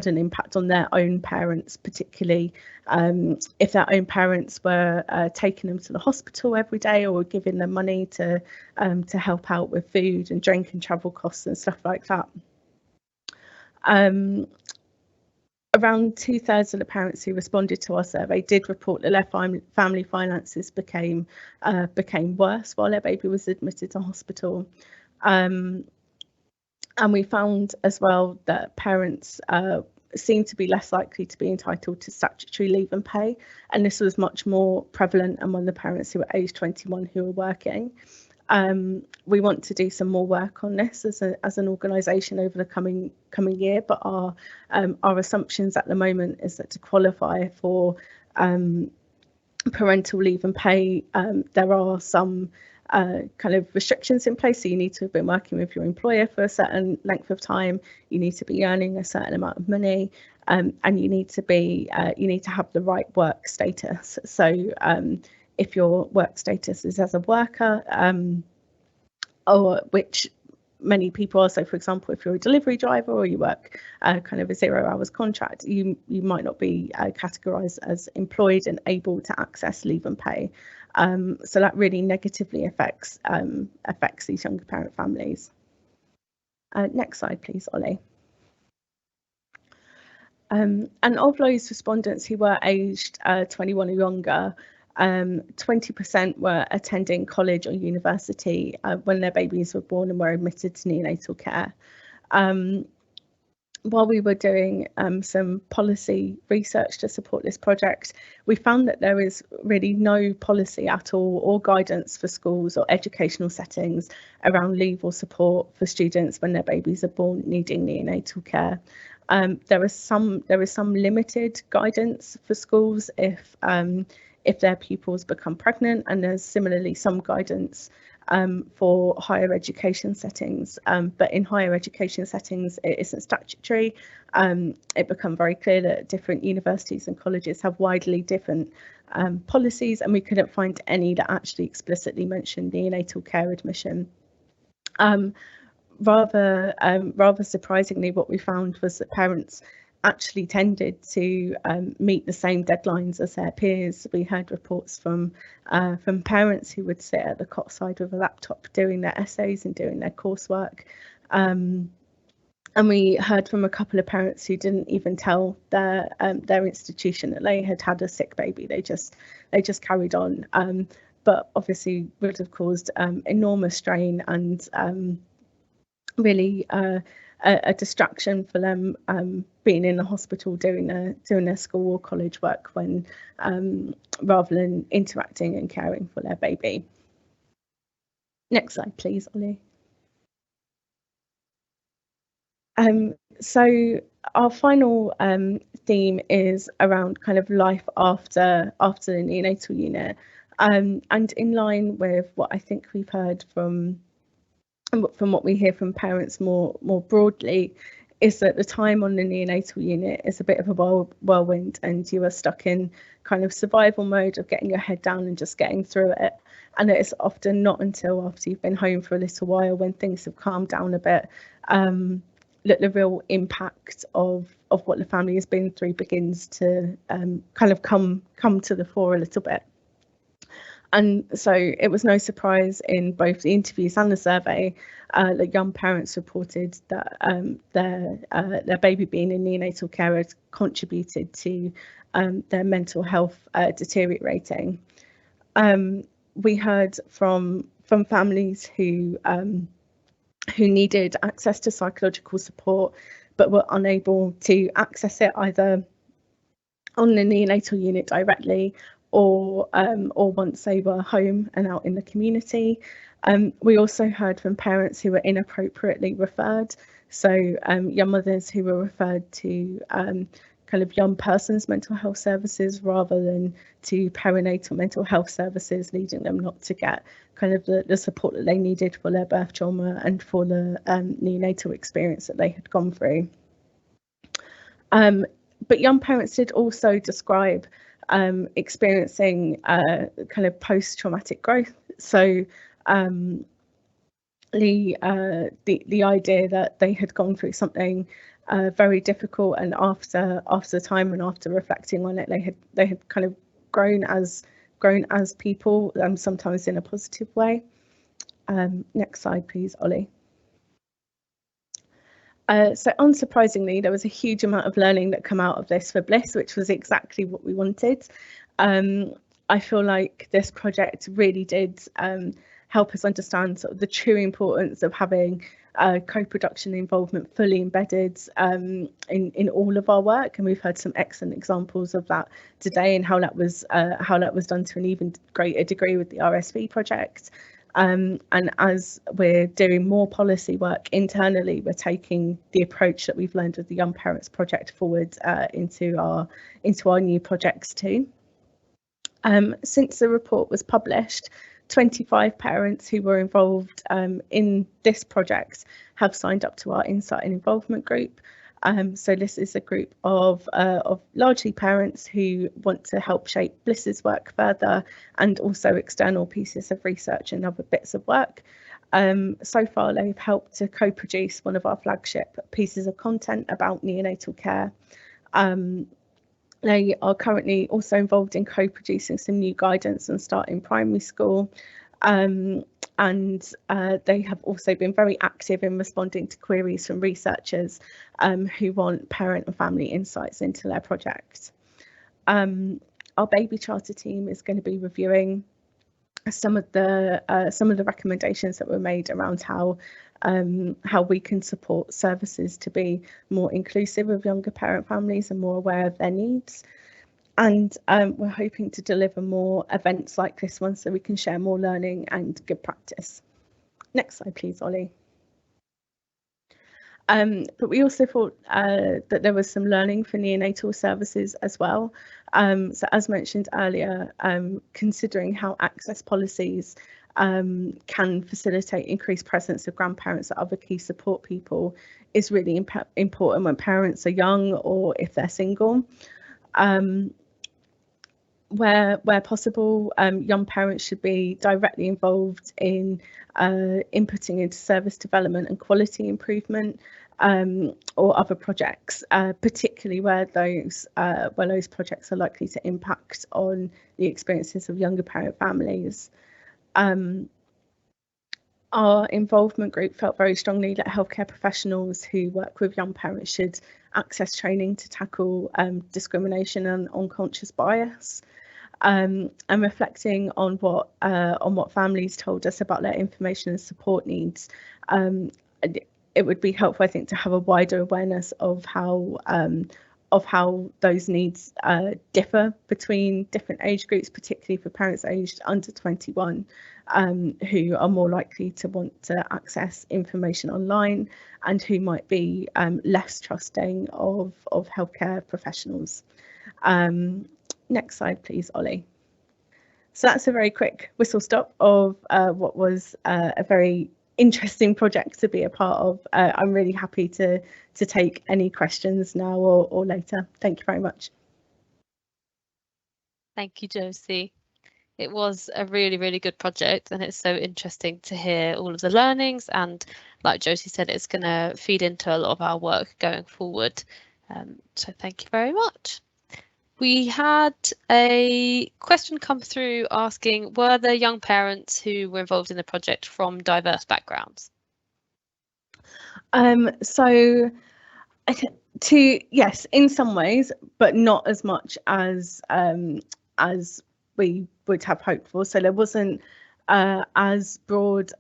an impact on their own parents, particularly if their own parents were taking them to the hospital every day, or giving them money to help out with food and drink and travel costs and stuff like that. Around 2/3 of the parents who responded to our survey did report that their family finances became worse while their baby was admitted to hospital. And we found as well that parents seemed to be less likely to be entitled to statutory leave and pay, and this was much more prevalent among the parents who were aged 21 who were working. We want to do some more work on this as an organisation over the coming year, but our assumptions at the moment is that to qualify for parental leave and pay, there are some kind of restrictions in place. So you need to have been working with your employer for a certain length of time, you need to be earning a certain amount of money, and you need to have the right work status. So if your work status is as a worker, or which many people are, so for example, if you're a delivery driver or you work kind of a 0 hours contract, you might not be categorised as employed and able to access leave and pay. So that really negatively affects these younger parent families. Next slide, please, Ollie. And of those respondents who were aged 21 or younger, 20% were attending college or university when their babies were born and were admitted to neonatal care. While we were doing some policy research to support this project, we found that there is really no policy at all or guidance for schools or educational settings around leave or support for students when their babies are born needing neonatal care. There is some limited guidance for schools if their pupils become pregnant, and there's similarly some guidance for higher education settings, but in higher education settings it isn't statutory. It became very clear that different universities and colleges have widely different policies, and we couldn't find any that actually explicitly mentioned neonatal care admission. Rather surprisingly, what we found was that parents actually tended to meet the same deadlines as their peers. We heard reports from parents who would sit at the cot side with a laptop doing their essays and doing their coursework. And we heard from a couple of parents who didn't even tell their institution that they had had a sick baby. They just carried on, but obviously would have caused enormous strain and really a distraction for them being in the hospital doing their school or college work when rather than interacting and caring for their baby. Next slide, please, Ollie. So our final theme is around kind of life after the neonatal unit, and in line with what I think we've heard from what we hear from parents more broadly, is that the time on the neonatal unit is a bit of a whirlwind, and you are stuck in kind of survival mode of getting your head down and just getting through it. And it's often not until after you've been home for a little while, when things have calmed down a bit, that the real impact of what the family has been through begins to kind of come to the fore a little bit. And so it was no surprise in both the interviews and the survey that young parents reported that their baby being in neonatal care had contributed to their mental health deteriorating. We heard from families who needed access to psychological support but were unable to access it either on the neonatal unit directly or once they were home and out in the community. We also heard from parents who were inappropriately referred, so young mothers who were referred to kind of young person's mental health services rather than to perinatal mental health services, leading them not to get kind of the support that they needed for their birth trauma and for the neonatal experience that they had gone through. But young parents did also describe experiencing kind of post-traumatic growth. So the idea that they had gone through something very difficult, and after time and after reflecting on it, they had kind of grown as people, sometimes in a positive way. Next slide, please, Ollie. So unsurprisingly, there was a huge amount of learning that came out of this for Bliss, which was exactly what we wanted. I feel like this project really did help us understand sort of the true importance of having co-production involvement fully embedded in all of our work, and we've heard some excellent examples of that today, and how that was done to an even greater degree with the RSV project. And as we're doing more policy work internally, we're taking the approach that we've learned with the Young Parents Project forward into our new projects too. Since the report was published, 25 parents who were involved in this project have signed up to our Insight and Involvement group. So this is a group of largely parents who want to help shape Bliss's work further, and also external pieces of research and other bits of work. So far, they've helped to co-produce one of our flagship pieces of content about neonatal care. They are currently also involved in co-producing some new guidance on starting primary school. And they have also been very active in responding to queries from researchers who want parent and family insights into their project. our baby charter team is going to be reviewing some of the recommendations that were made around how we can support services to be more inclusive of younger parent families and more aware of their needs. And we're hoping to deliver more events like this one so we can share more learning and good practice. Next slide, please, Ollie. But we also thought that there was some learning for neonatal services as well. So as mentioned earlier, considering how access policies can facilitate increased presence of grandparents or other key support people is really important when parents are young or if they're single. Where possible, young parents should be directly involved in inputting into service development and quality improvement or other projects, particularly where those projects are likely to impact on the experiences of younger parent families. Our involvement group felt very strongly that healthcare professionals who work with young parents should access training to tackle discrimination and unconscious bias. And reflecting on what families told us about their information and support needs, it would be helpful, I think, to have a wider awareness of how those needs differ between different age groups, particularly for parents aged under 21, who are more likely to want to access information online and who might be less trusting of healthcare professionals. Next slide, please, Ollie. So that's a very quick whistle stop of what was a very interesting project to be a part of. I'm really happy to take any questions now or later. Thank you very much. Thank you, Josie. It was a really, really good project, and it's so interesting to hear all of the learnings, and like Josie said, it's going to feed into a lot of our work going forward. So thank you very much. We had a question come through asking, were there young parents who were involved in the project from diverse backgrounds? So yes, in some ways, but not as much as we would have hoped for. So there wasn't as broad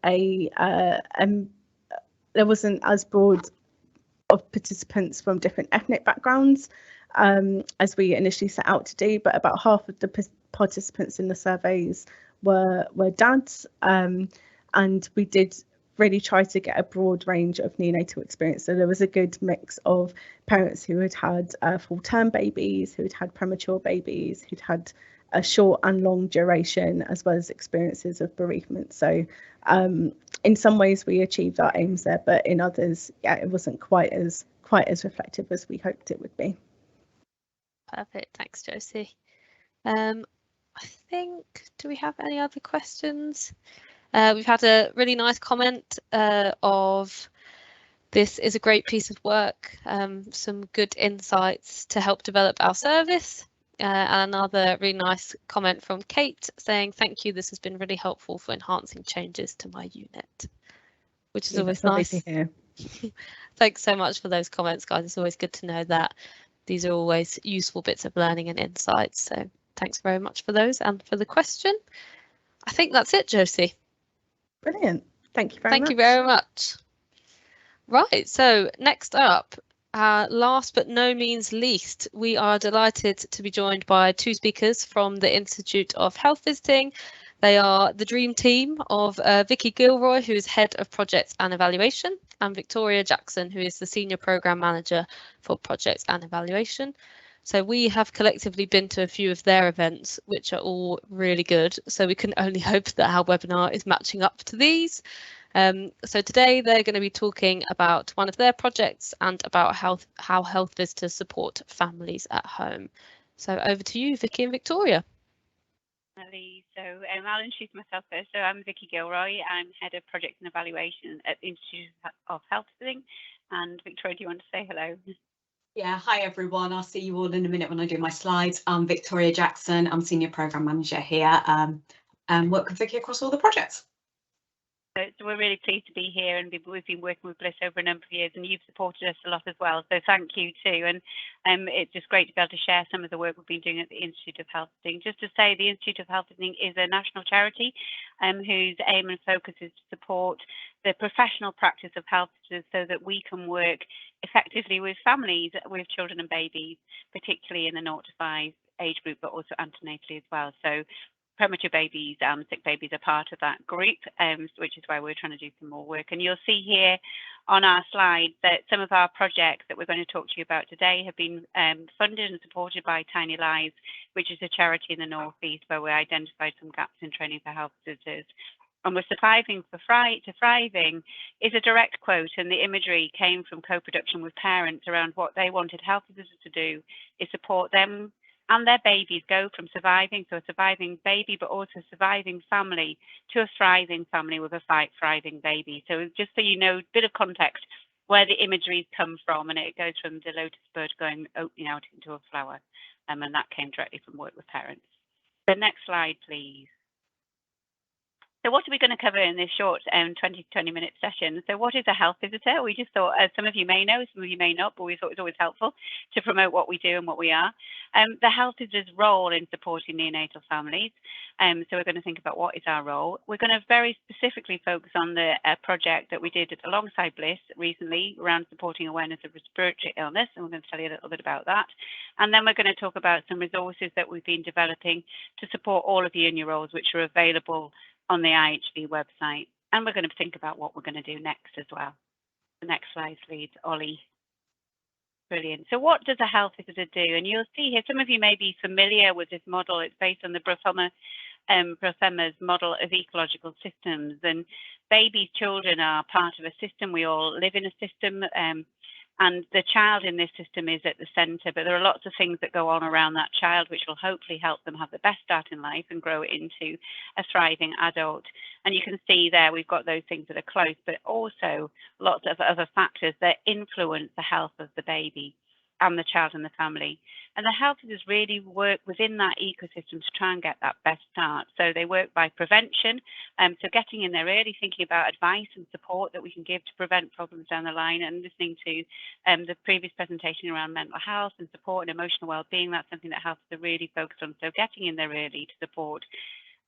of participants from different ethnic backgrounds as we initially set out to do, but about half of the participants in the surveys were dads, and we did really try to get a broad range of neonatal experience. So there was a good mix of parents who had had full-term babies, who had had premature babies, who'd had a short and long duration, as well as experiences of bereavement. So in some ways we achieved our aims there, but in others, yeah, it wasn't quite as reflective as we hoped it would be. Perfect, thanks, Josie. I think, do we have any other questions? We've had a really nice comment of, this is a great piece of work, some good insights to help develop our service. And another really nice comment from Kate saying, thank you, this has been really helpful for enhancing changes to my unit, which is always nice to hear. Thanks so much for those comments, guys. It's always good to know that these are always useful bits of learning and insights. So thanks very much for those and for the question. I think that's it, Josie. Brilliant. Thank you very much. Thank you very much. Right, so next up, last but no means least, we are delighted to be joined by two speakers from the Institute of Health Visiting. They are the dream team of Vicky Gilroy, who is Head of Projects and Evaluation, and Victoria Jackson, who is the Senior Programme Manager for Projects and Evaluation. So we have collectively been to a few of their events, which are all really good. So we can only hope that our webinar is matching up to these. So today they're going to be talking about one of their projects and about how health visitors support families at home. So over to you, Vicky and Victoria. So I'll introduce myself first. So I'm Vicky Gilroy. I'm Head of Projects and Evaluation at the Institute of Health Visiting. And Victoria, do you want to say hello? Yeah, hi everyone. I'll see you all in a minute when I do my slides. I'm Victoria Jackson. I'm Senior Programme Manager here and work with Vicky across all the projects. So we're really pleased to be here, and we've been working with Bliss over a number of years, and you've supported us a lot as well. So thank you too. And it's just great to be able to share some of the work we've been doing at the Institute of Health Visiting. Just to say, the Institute of Health Visiting is a national charity whose aim and focus is to support the professional practice of health visitors so that we can work effectively with families with children and babies, particularly in the 0 to 5 age group, but also antenatally as well. So premature babies, sick babies are part of that group, which is why we're trying to do some more work. And you'll see here on our slide that some of our projects that we're going to talk to you about today have been funded and supported by Tiny Lives, which is a charity in the North East where we identified some gaps in training for health visitors. And we're surviving to thriving is a direct quote, and the imagery came from co-production with parents around what they wanted health visitors to do is support them and their babies go from surviving, so a surviving baby, but also surviving family, to a thriving family with a thriving baby. So just so you know, a bit of context where the imageries come from, and it goes from the lotus bud opening out into a flower, and that came directly from work with parents. The next slide, please. So what are we going to cover in this short 20-minute session? So what is a health visitor? We just thought, as some of you may know, some of you may not, but we thought it was always helpful to promote what we do and what we are. The health visitor's role in supporting neonatal families. So we're going to think about what is our role. We're going to very specifically focus on the project that we did alongside Bliss recently around supporting awareness of respiratory illness, and we're going to tell you a little bit about that. And then we're going to talk about some resources that we've been developing to support all of you in your roles, which are available on the IHV website. And we're going to think about what we're going to do next as well. The next slide, please, Ollie. Brilliant. So what does a health visitor do? And you'll see here, some of you may be familiar with this model. It's based on the Brofema's model of ecological systems. And babies, children are part of a system. We all live in a system. And the child in this system is at the centre, but there are lots of things that go on around that child which will hopefully help them have the best start in life and grow it into a thriving adult. And you can see there we've got those things that are close, but also lots of other factors that influence the health of the baby and the child and the family. And the health visitors really work within that ecosystem to try and get that best start. So they work by prevention, so getting in there early, thinking about advice and support that we can give to prevent problems down the line, and listening to the previous presentation around mental health and support and emotional well-being. That's something that health visitors really focus on. So getting in there early to support,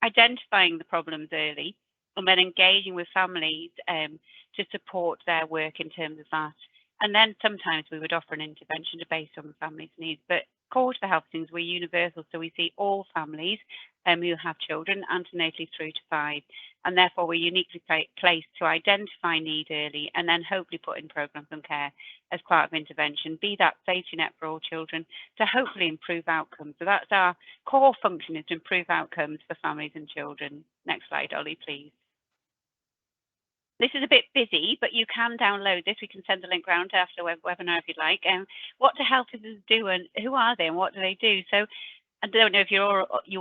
identifying the problems early, and then engaging with families to support their work in terms of that. And then sometimes we would offer an intervention based on the family's needs. But core to the health things, we're universal, so we see all families who have children antenatally through to 5, and therefore we're uniquely placed to identify need early and then hopefully put in programs and care as part of intervention, be that safety net for all children to hopefully improve outcomes. So that's our core function, is to improve outcomes for families and children. Next slide, Ollie, please. This is a bit busy, but you can download this. We can send the link round after the webinar if you'd like. What do health visitors do, and who are they, and what do they do? So I don't know if you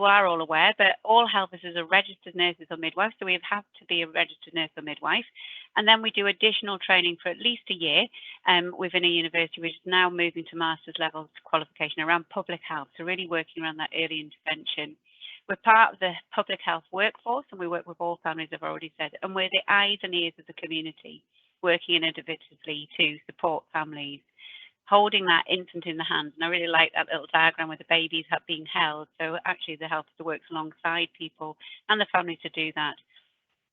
are all aware, but all health visitors are registered nurses or midwives, so we have to be a registered nurse or midwife. And then we do additional training for at least a year within a university, which is now moving to master's level qualification around public health, so really working around that early intervention. We're part of the public health workforce, and we work with all families, I've already said, and we're the eyes and ears of the community, working innovatively to support families, holding that infant in the hands. And I really like that little diagram where the babies have been held. So actually the health visitor works alongside people and the families to do that.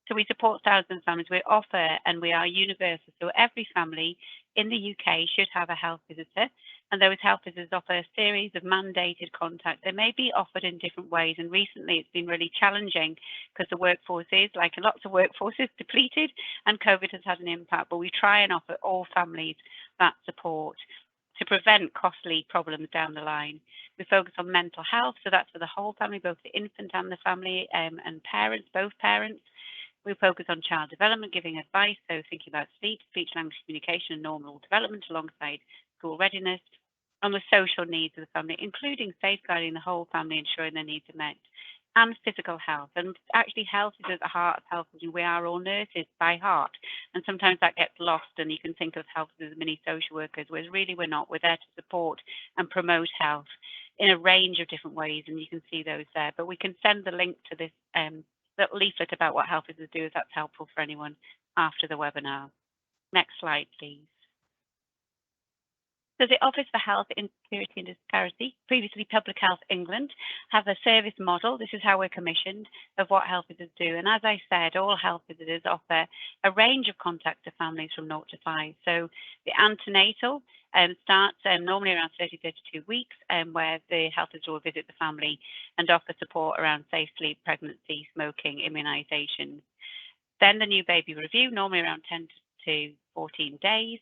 So we support thousands of families. We offer, and we are universal. So every family in the UK should have a health visitor, and those health visitors offer a series of mandated contacts. They may be offered in different ways, and recently it's been really challenging because the workforce is, like lots of workforces, depleted, and COVID has had an impact. But we try and offer all families that support to prevent costly problems down the line. We focus on mental health, so that's for the whole family, both the infant and the family, and parents, both parents. We focus on child development, giving advice, so thinking about speech, language communication, and normal development alongside school readiness, and the social needs of the family, including safeguarding the whole family, ensuring their needs are met, and physical health. And actually health is at the heart of health. We are all nurses by heart, and sometimes that gets lost, and you can think of health as mini social workers, whereas really we're not. We're there to support and promote health in a range of different ways, and you can see those there. But we can send the link to this little leaflet about what health visitors do, if that's helpful for anyone after the webinar. Next slide, please. So the Office for Health, Insecurity and Disparity, previously Public Health England, have a service model. This is how we're commissioned of what health visitors do. And as I said, all health visitors offer a range of contacts to families from 0 to 5. So the antenatal starts normally around 30-32 weeks, where the health visitor will visit the family and offer support around safe sleep, pregnancy, smoking, immunisation. Then the new baby review, normally around 10 to 14 days.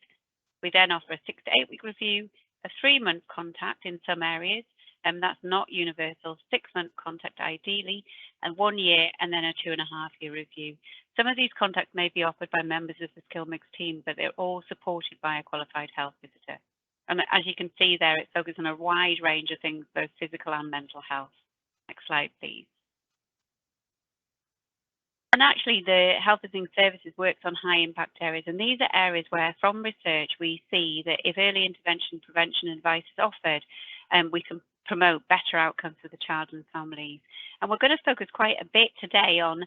We then offer a 6 to 8 week review, a 3-month contact in some areas, and that's not universal, 6-month contact ideally, and 1 year, and then a 2.5-year review. Some of these contacts may be offered by members of the skill mix team, but they're all supported by a qualified health visitor. And as you can see there, it focuses on a wide range of things, both physical and mental health. Next slide, please. And actually, the health visiting services works on high impact areas, and these are areas where, from research, we see that if early intervention, prevention advice is offered, we can promote better outcomes for the child and families. And we're going to focus quite a bit today on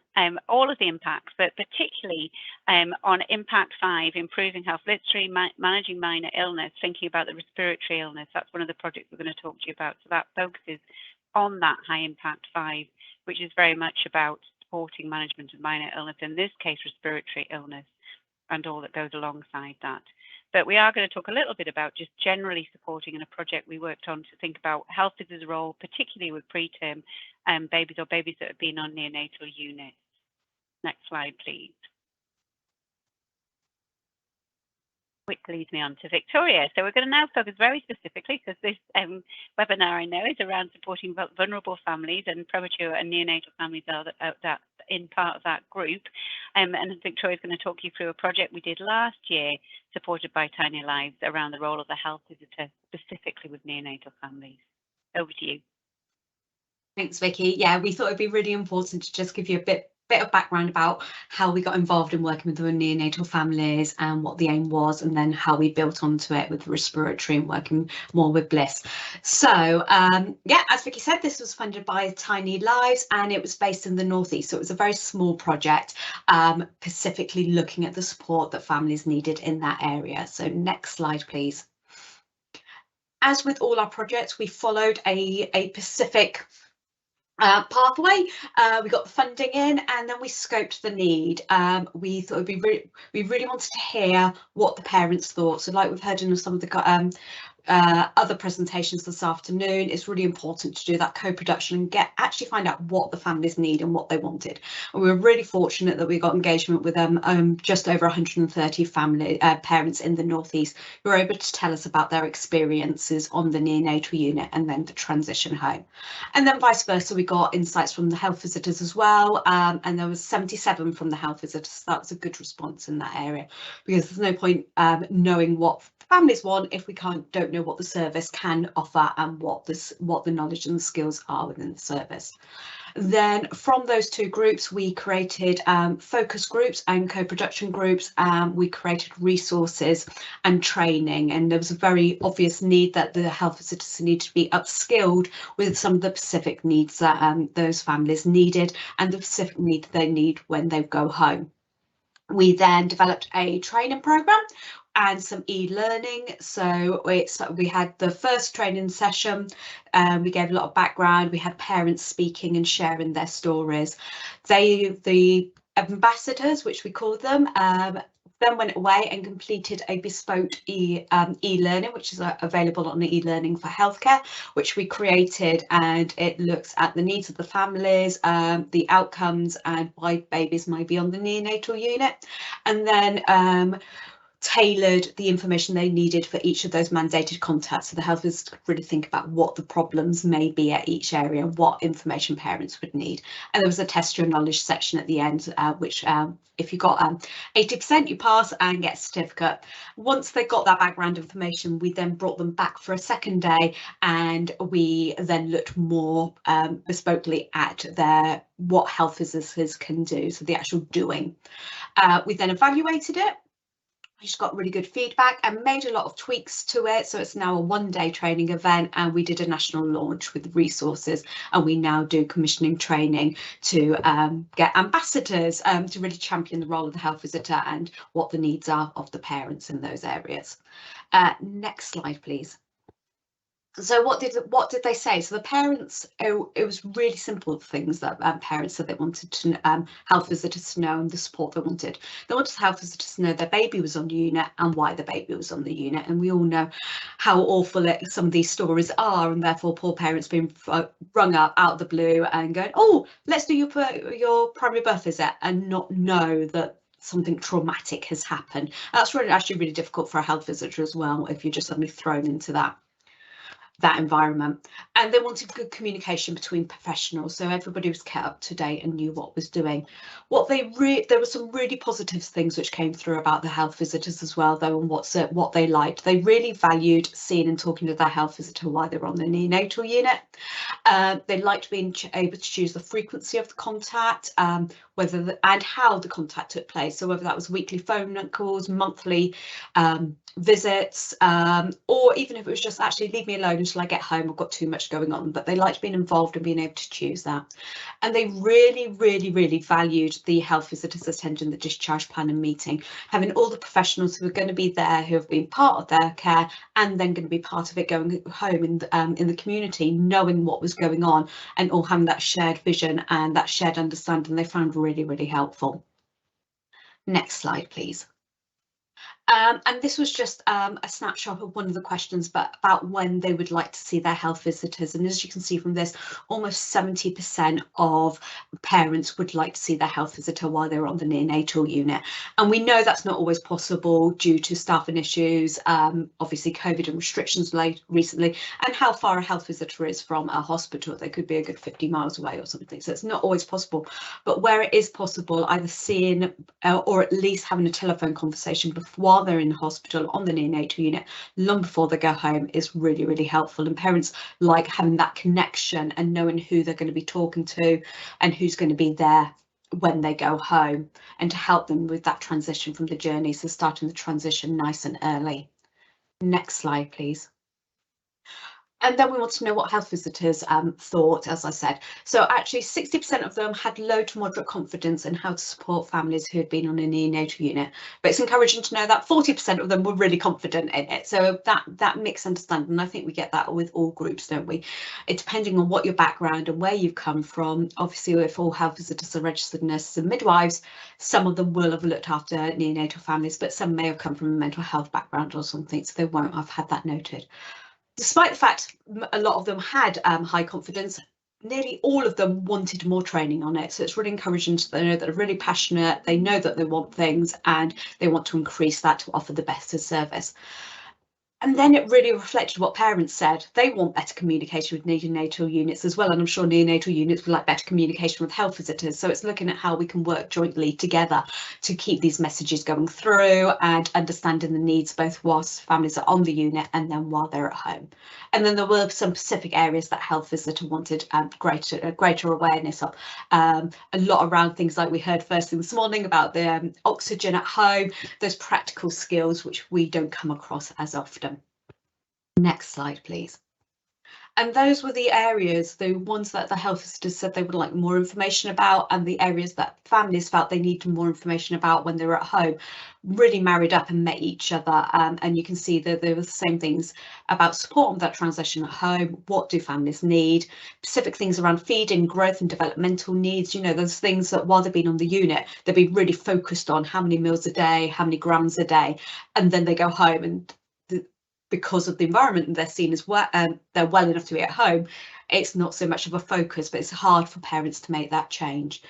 all of the impacts, but particularly on impact 5, improving health literacy, managing minor illness, thinking about the respiratory illness. That's one of the projects we're going to talk to you about. So that focuses on that high impact 5, which is very much about supporting management of minor illness, in this case respiratory illness, and all that goes alongside that. But we are going to talk a little bit about just generally supporting in a project we worked on to think about health visitors' role, particularly with preterm babies or babies that have been on neonatal units. Next slide, please. Which leads me on to Victoria. So we're going to now focus very specifically, because this webinar I know is around supporting vulnerable families, and premature and neonatal families are that in part of that group. And Victoria is going to talk you through a project we did last year, supported by Tiny Lives, around the role of the health visitor, specifically with neonatal families. Over to you. Thanks, Vicky. Yeah, we thought it'd be really important to just give you a bit of background about how we got involved in working with the neonatal families and what the aim was, and then how we built onto it with respiratory and working more with Bliss. So yeah, as Vicky said, this was funded by Tiny Lives, and it was based in the Northeast. So it was a very small project, specifically looking at the support that families needed in that area. So next slide, please. As with all our projects, we followed a specific pathway. We got the funding in, and then we scoped the need. We thought it'd be we really wanted to hear what the parents thought. So like we've heard in some of the other presentations this afternoon, it's really important to do that co-production and actually find out what the families need and what they wanted. And we were really fortunate that we got engagement with just over 130 parents in the Northeast who were able to tell us about their experiences on the neonatal unit and then the transition home. And then vice versa, we got insights from the health visitors as well, and there was 77 from the health visitors. So that was a good response in that area, because there's no point knowing what families want if we don't know what the service can offer and what the knowledge and the skills are within the service. Then from those two groups, we created focus groups and co-production groups. We created resources and training, and there was a very obvious need that the health visitors need to be upskilled with some of the specific needs that those families needed, and the specific needs they need when they go home. We then developed a training program and some e-learning. So we had the first training session, we gave a lot of background, we had parents speaking and sharing their stories. The ambassadors, which we call them, then went away and completed a bespoke e-learning, which is available on the e-learning for healthcare, which we created, and it looks at the needs of the families, the outcomes, and why babies might be on the neonatal unit, and then tailored the information they needed for each of those mandated contacts, so the health visitors could really think about what the problems may be at each area, what information parents would need. And there was a test your knowledge section at the end, which if you got 80%, you pass and get a certificate. Once they got that background information, we then brought them back for a second day, and we then looked more bespokely at what health visitors can do, so the actual doing. We then evaluated it, just got really good feedback and made a lot of tweaks to it. So it's now a one-day training event, and we did a national launch with resources, and we now do commissioning training to get ambassadors to really champion the role of the health visitor and what the needs are of the parents in those areas. Next slide, please. So what did they say? So the parents, it was really simple things that parents said they wanted to health visitors to know, and the support they wanted. They wanted health visitors to know their baby was on the unit and why the baby was on the unit. And we all know how awful some of these stories are, and therefore poor parents being rung up out of the blue and going, oh, let's do your primary birth visit, and not know that something traumatic has happened. That's actually really difficult for a health visitor as well, if you're just suddenly thrown into that environment. And they wanted good communication between professionals, so everybody was kept up to date and knew what was doing. There were some really positive things which came through about the health visitors as well, though, and what they liked. They really valued seeing and talking to their health visitor while they were on the neonatal unit. They liked being able to choose the frequency of the contact, and how the contact took place. So whether that was weekly phone calls, monthly visits, or even if it was just actually leave me alone until I get home, I've got too much going on. But they liked being involved and being able to choose that. And they really, really, really valued the health visitors attending the discharge planning meeting, having all the professionals who are going to be there, who have been part of their care and then going to be part of it going home in the community, knowing what was going on and all having that shared vision and that shared understanding. They found really, really helpful. Next slide, please. And this was just a snapshot of one of the questions, but about when they would like to see their health visitors. And as you can see from this, almost 70% of parents would like to see their health visitor while they're on the neonatal unit. And we know that's not always possible due to staffing issues, obviously COVID and restrictions recently, and how far a health visitor is from a hospital. They could be a good 50 miles away or something. So it's not always possible. But where it is possible, either seeing or at least having a telephone conversation while they're in the hospital on the neonatal unit, long before they go home, is really, really helpful. And parents like having that connection and knowing who they're going to be talking to and who's going to be there when they go home, and to help them with that transition from the journey. So starting the transition nice and early. Next slide, please. And then we want to know what health visitors thought, as I said. So actually 60% of them had low to moderate confidence in how to support families who had been on a neonatal unit. But it's encouraging to know that 40% of them were really confident in it. So that mixed understanding, and I think we get that with all groups, don't we? It's depending on what your background and where you've come from. Obviously, if all health visitors are registered nurses and midwives, some of them will have looked after neonatal families, but some may have come from a mental health background or something, so they won't have had that noted. Despite the fact a lot of them had high confidence, nearly all of them wanted more training on it. So it's really encouraging to know that they're really passionate, they know that they want things, and they want to increase that to offer the best service. And then it really reflected what parents said. They want better communication with neonatal units as well. And I'm sure neonatal units would like better communication with health visitors. So it's looking at how we can work jointly together to keep these messages going through and understanding the needs both whilst families are on the unit and then while they're at home. And then there were some specific areas that health visitor wanted greater awareness of. A lot around things like we heard first thing this morning about the oxygen at home, those practical skills which we don't come across as often. Next slide, please. And those were the areas, the ones that the health visitors said they would like more information about, and the areas that families felt they needed more information about when they were at home, really married up and met each other. And you can see that there were the same things about support on that transition at home. What do families need? Specific things around feeding, growth and developmental needs. You know, those things that while they've been on the unit, they've been really focused on how many meals a day, how many grams a day, and then they go home and because of the environment they're seen as well, they're well enough to be at home, it's not so much of a focus, but it's hard for parents to make that change.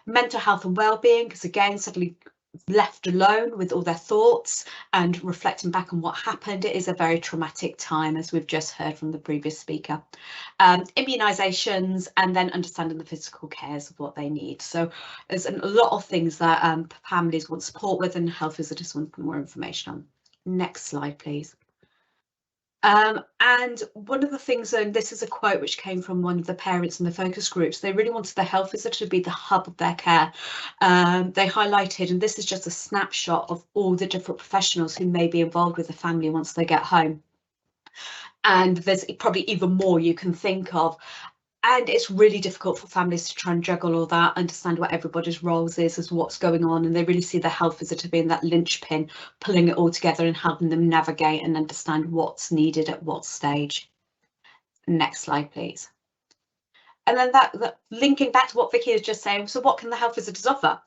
Mental health and well-being, because again, suddenly left alone with all their thoughts and reflecting back on what happened, it is a very traumatic time, as we've just heard from the previous speaker. Immunisations, and then understanding the physical cares of what they need. So there's a lot of things that families want support with and health visitors want more information on. Next slide, please. And one of the things, and this is a quote which came from one of the parents in the focus groups, they really wanted the health visitor to be the hub of their care. They highlighted, and this is just a snapshot of all the different professionals who may be involved with the family once they get home. And there's probably even more you can think of. And it's really difficult for families to try and juggle all that, understand what everybody's roles is as what's going on, and they really see the health visitor being that linchpin, pulling it all together and helping them navigate and understand what's needed at what stage. Next slide, please. And then that linking back to what Vicky was just saying, so what can the health visitors offer?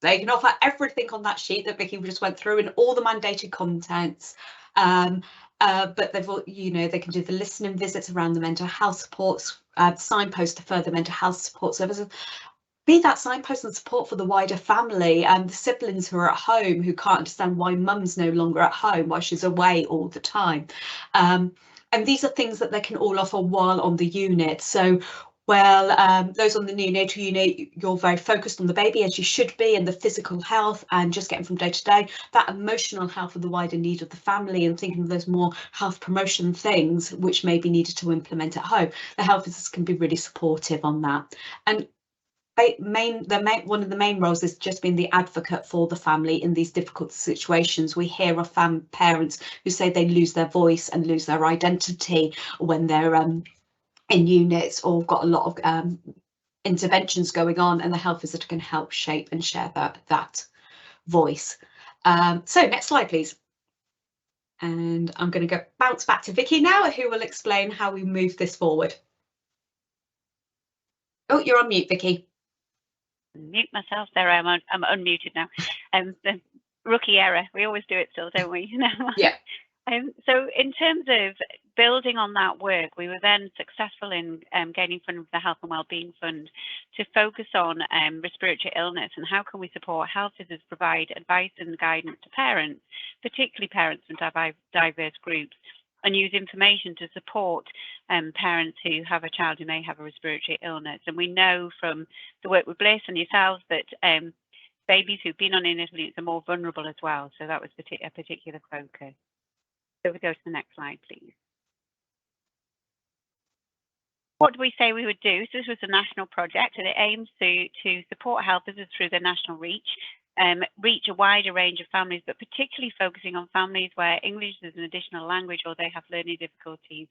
They can offer everything on that sheet that Vicky just went through and all the mandated contents. But they've, you know, they can do the listening visits around the mental health supports, signpost to further mental health support services. Be that signpost and support for the wider family and the siblings who are at home who can't understand why mum's no longer at home, why she's away all the time. And these are things that they can all offer while on the unit. So, well, those on the neonatal unit, you're very focused on the baby, as you should be, and the physical health and just getting from day to day. That emotional health of the wider need of the family and thinking of those more health promotion things which may be needed to implement at home. The health visitors can be really supportive on that. And one of the main roles is just being the advocate for the family in these difficult situations. We hear of parents who say they lose their voice and lose their identity when they're in units or got a lot of interventions going on, and the health visitor can help shape and share that voice. So next slide, please. And I'm going to bounce back to Vicky now, who will explain how we move this forward. Oh, you're on mute, Vicky. Mute myself. There I am. I'm unmuted now. The rookie error. We always do it still, don't we? Yeah. So in terms of building on that work, we were then successful in gaining funding from the Health and Wellbeing Fund to focus on respiratory illness and how can we support health visitors provide advice and guidance to parents, particularly parents from diverse groups, and use information to support parents who have a child who may have a respiratory illness. And we know from the work with Bliss and yourselves that babies who've been on neonatal units are more vulnerable as well. So that was a particular focus. So we go to the next slide, please. What do we say we would do? So this was a national project, and it aims to support health visitors through their national reach a wider range of families, but particularly focusing on families where English is an additional language or they have learning difficulties.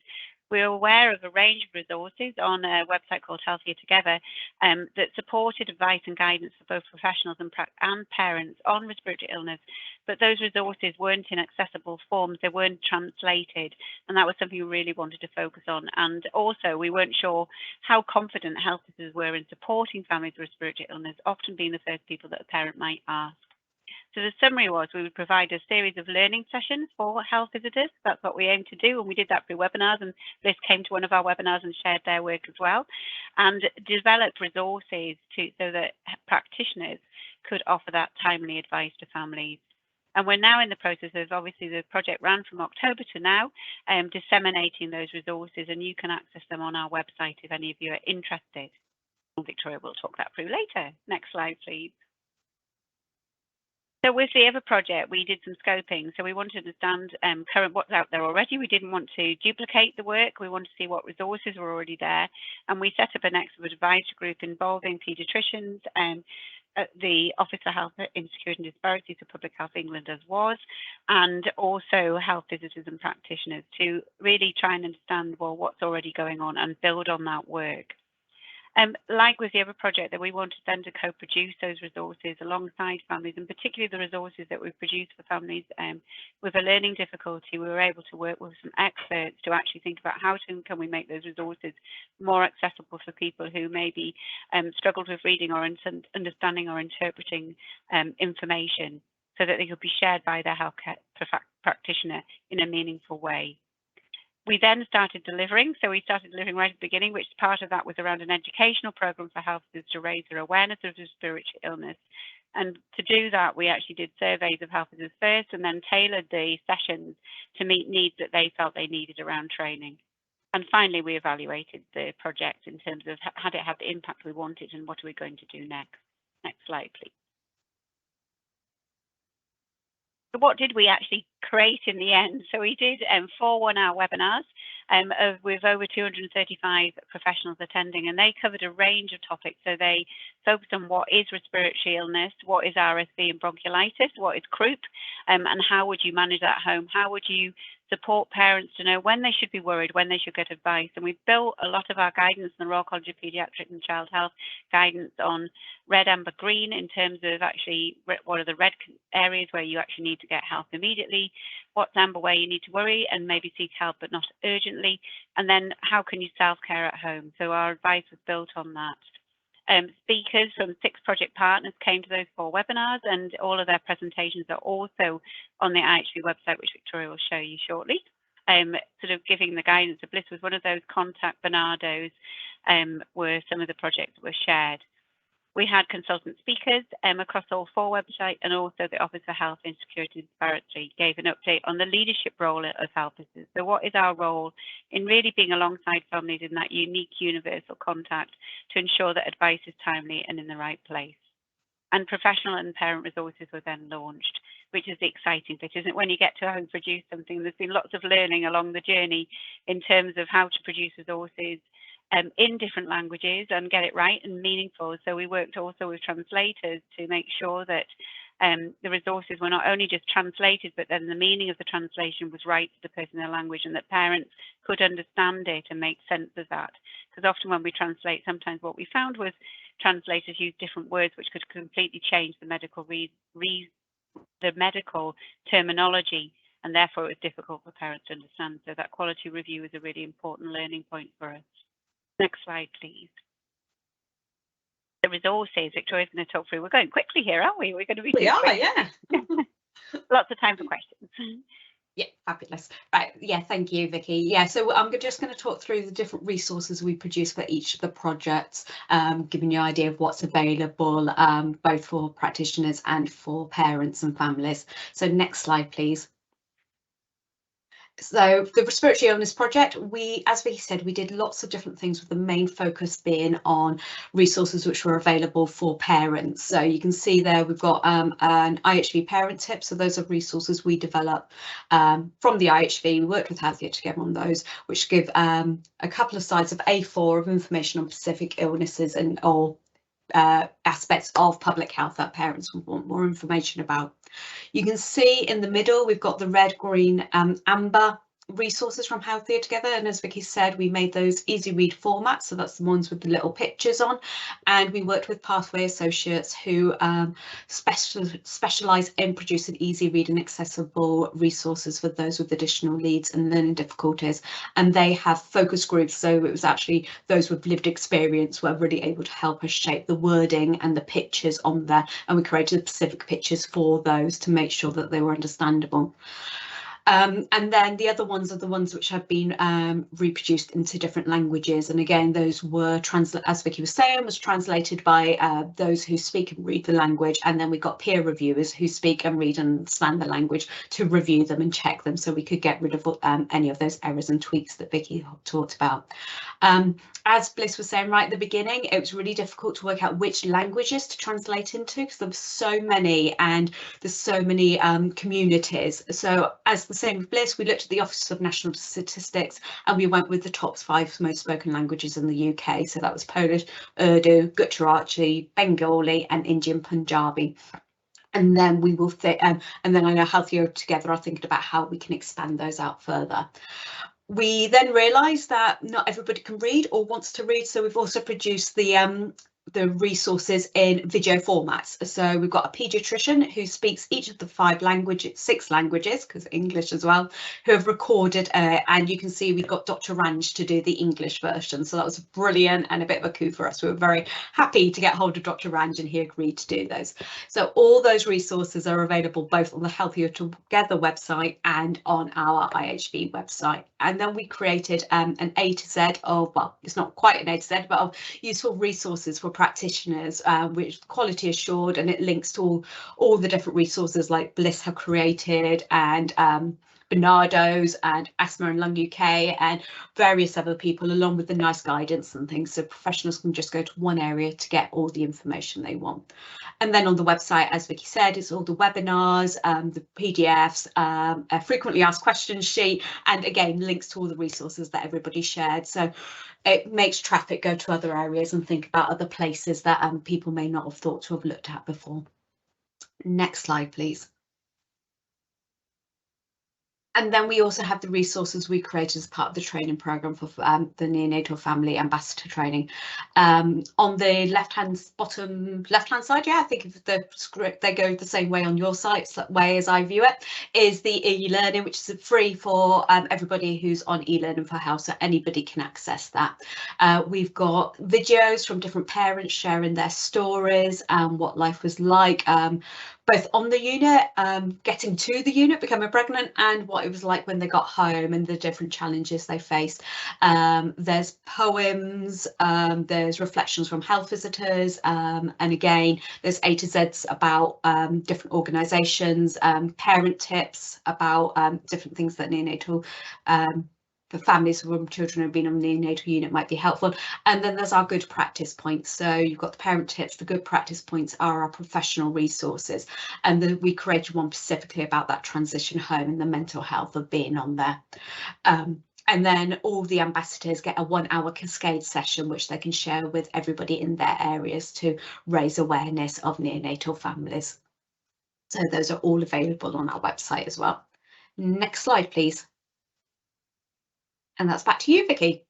We're aware of a range of resources on a website called Healthier Together that supported advice and guidance for both professionals and parents on respiratory illness, but those resources weren't in accessible forms, they weren't translated, and that was something we really wanted to focus on. And also we weren't sure how confident health visitors were in supporting families with respiratory illness, often being the first people that a parent might ask. So the summary was we would provide a series of learning sessions for health visitors. That's what we aim to do, and we did that through webinars, and Bliss came to one of our webinars and shared their work as well, and developed resources so that practitioners could offer that timely advice to families. And we're now in the process of, obviously the project ran from October to now, disseminating those resources, and you can access them on our website if any of you are interested. Victoria will talk that through later. Next slide, please. So with the other project, we did some scoping. So we wanted to understand current what's out there already. We didn't want to duplicate the work. We wanted to see what resources were already there. And we set up an expert advisory group involving paediatricians and the Office for Health Insecurity and Disparities of Public Health England as was, and also health visitors and practitioners to really try and understand, well, what's already going on and build on that work. Like with the other project, that we wanted then to co-produce those resources alongside families, and particularly the resources that we've produced for families with a learning difficulty. We were able to work with some experts to actually think about how can we make those resources more accessible for people who maybe struggled with reading or understanding or interpreting information, so that they could be shared by their healthcare practitioner in a meaningful way. We then started delivering. So we started delivering right at the beginning, which part of that was around an educational program for health visitors to raise their awareness of respiratory illness. And to do that, we actually did surveys of health visitors first, and then tailored the sessions to meet needs that they felt they needed around training. And finally, we evaluated the project in terms of had it had the impact we wanted, and what are we going to do next. Next slide, please. So what did we actually create in the end? So we did 4 one-hour webinars with over 235 professionals attending, and they covered a range of topics. So they focused on what is respiratory illness, what is RSV and bronchiolitis, what is croup, and how would you manage that at home? How would you support parents to know when they should be worried, when they should get advice? And we've built a lot of our guidance in the Royal College of Paediatric and Child Health guidance on red, amber, green in terms of actually what are the red areas where you actually need to get help immediately, what's amber where you need to worry and maybe seek help but not urgently, and then how can you self-care at home? So our advice was built on that. Speakers from 6 project partners came to those 4 webinars, and all of their presentations are also on the IHV website, which Victoria will show you shortly. Sort of giving the guidance. So Bliss was one of those contact Bernardos, were some of the projects that were shared. We had consultant speakers across all 4 websites, and also the Office for Health, Insecurity and Disparity gave an update on the leadership role of health visitors. So what is our role in really being alongside families in that unique universal contact to ensure that advice is timely and in the right place? And professional and parent resources were then launched, which is the exciting bit, isn't it? When you get to home produce something, there's been lots of learning along the journey in terms of how to produce resources in different languages and get it right and meaningful. So we worked also with translators to make sure that the resources were not only just translated, but then the meaning of the translation was right to the person in their language, and that parents could understand it and make sense of that. Because often when we translate, sometimes what we found was translators use different words which could completely change the medical medical terminology, and therefore it was difficult for parents to understand. So that quality review is a really important learning point for us. Next slide, please. The resources, Victoria's going to talk through. We're going quickly here, aren't we? We're going to be. We are, yeah. Lots of time for questions. Yeah, fabulous. Right, yeah, thank you, Vicky. Yeah, so I'm just going to talk through the different resources we produce for each of the projects, giving you an idea of what's available, both for practitioners and for parents and families. So next slide, please. So the respiratory illness project, as Vicky said, we did lots of different things, with the main focus being on resources which were available for parents. So you can see there we've got an IHV parent tip. So those are resources we develop from the IHV. We worked with Healthier Together on those, which give a couple of sides of A4 of information on specific illnesses and or aspects of public health that parents would want more information about. You can see in the middle we've got the red, green, amber resources from Healthier Together, and as Vicky said, we made those easy read formats, so that's the ones with the little pictures on, and we worked with Pathway Associates who specialise in producing easy read and accessible resources for those with additional needs and learning difficulties, and they have focus groups, so it was actually those with lived experience were really able to help us shape the wording and the pictures on there, and we created specific pictures for those to make sure that they were understandable. And then the other ones are the ones which have been reproduced into different languages, and again those were as Vicky was saying, was translated by those who speak and read the language, and then we got peer reviewers who speak and read and understand the language to review them and check them, so we could get rid of any of those errors and tweaks that Vicky talked about. As Bliss was saying right at the beginning, it was really difficult to work out which languages to translate into, because there were so many and there's so many communities. So as the same with Bliss, we looked at the Office of National Statistics and we went with the top 5 most spoken languages in the UK. So that was Polish, Urdu, Gujarati, Bengali and Indian Punjabi. And then we will and then I know Healthier Together are thinking about how we can expand those out further. We then realised that not everybody can read or wants to read, so we've also produced the resources in video formats. So we've got a paediatrician who speaks each of the 6 languages, because English as well, who have recorded, and you can see we've got Dr. Ranj to do the English version. So that was brilliant and a bit of a coup for us. We were very happy to get hold of Dr. Ranj, and he agreed to do those. So all those resources are available both on the Healthier Together website and on our IHV website. And then we created an A to Z of, well, it's not quite an A to Z, but of useful resources for practitioners, which quality assured, and it links to all the different resources like Bliss have created, and Bernardo's and Asthma and Lung UK and various other people, along with the nice guidance and things, so professionals can just go to one area to get all the information they want. And then on the website, as Vicky said, it's all the webinars, the PDFs, a frequently asked questions sheet, and again links to all the resources that everybody shared, so it makes traffic go to other areas and think about other places that people may not have thought to have looked at before. Next slide, please. And then we also have the resources we created as part of the training programme for the neonatal family ambassador training. On the bottom left-hand side, yeah, I think if the script, they go the same way on your site, way as I view it, is the e-learning, which is free for everybody who's on e-learning for health, so anybody can access that. We've got videos from different parents sharing their stories and what life was like, both on the unit, getting to the unit, becoming pregnant, and what it was like when they got home and the different challenges they faced. There's poems, there's reflections from health visitors, and again, there's A to Zs about different organisations, parent tips about different things that neonatal for families from children who have been on the neonatal unit might be helpful. And then there's our good practice points. So you've got the parent tips, the good practice points are our professional resources. And we created one specifically about that transition home and the mental health of being on there. And then all the ambassadors get a 1 hour cascade session, which they can share with everybody in their areas to raise awareness of neonatal families. So those are all available on our website as well. Next slide, please. And that's back to you, Vicky.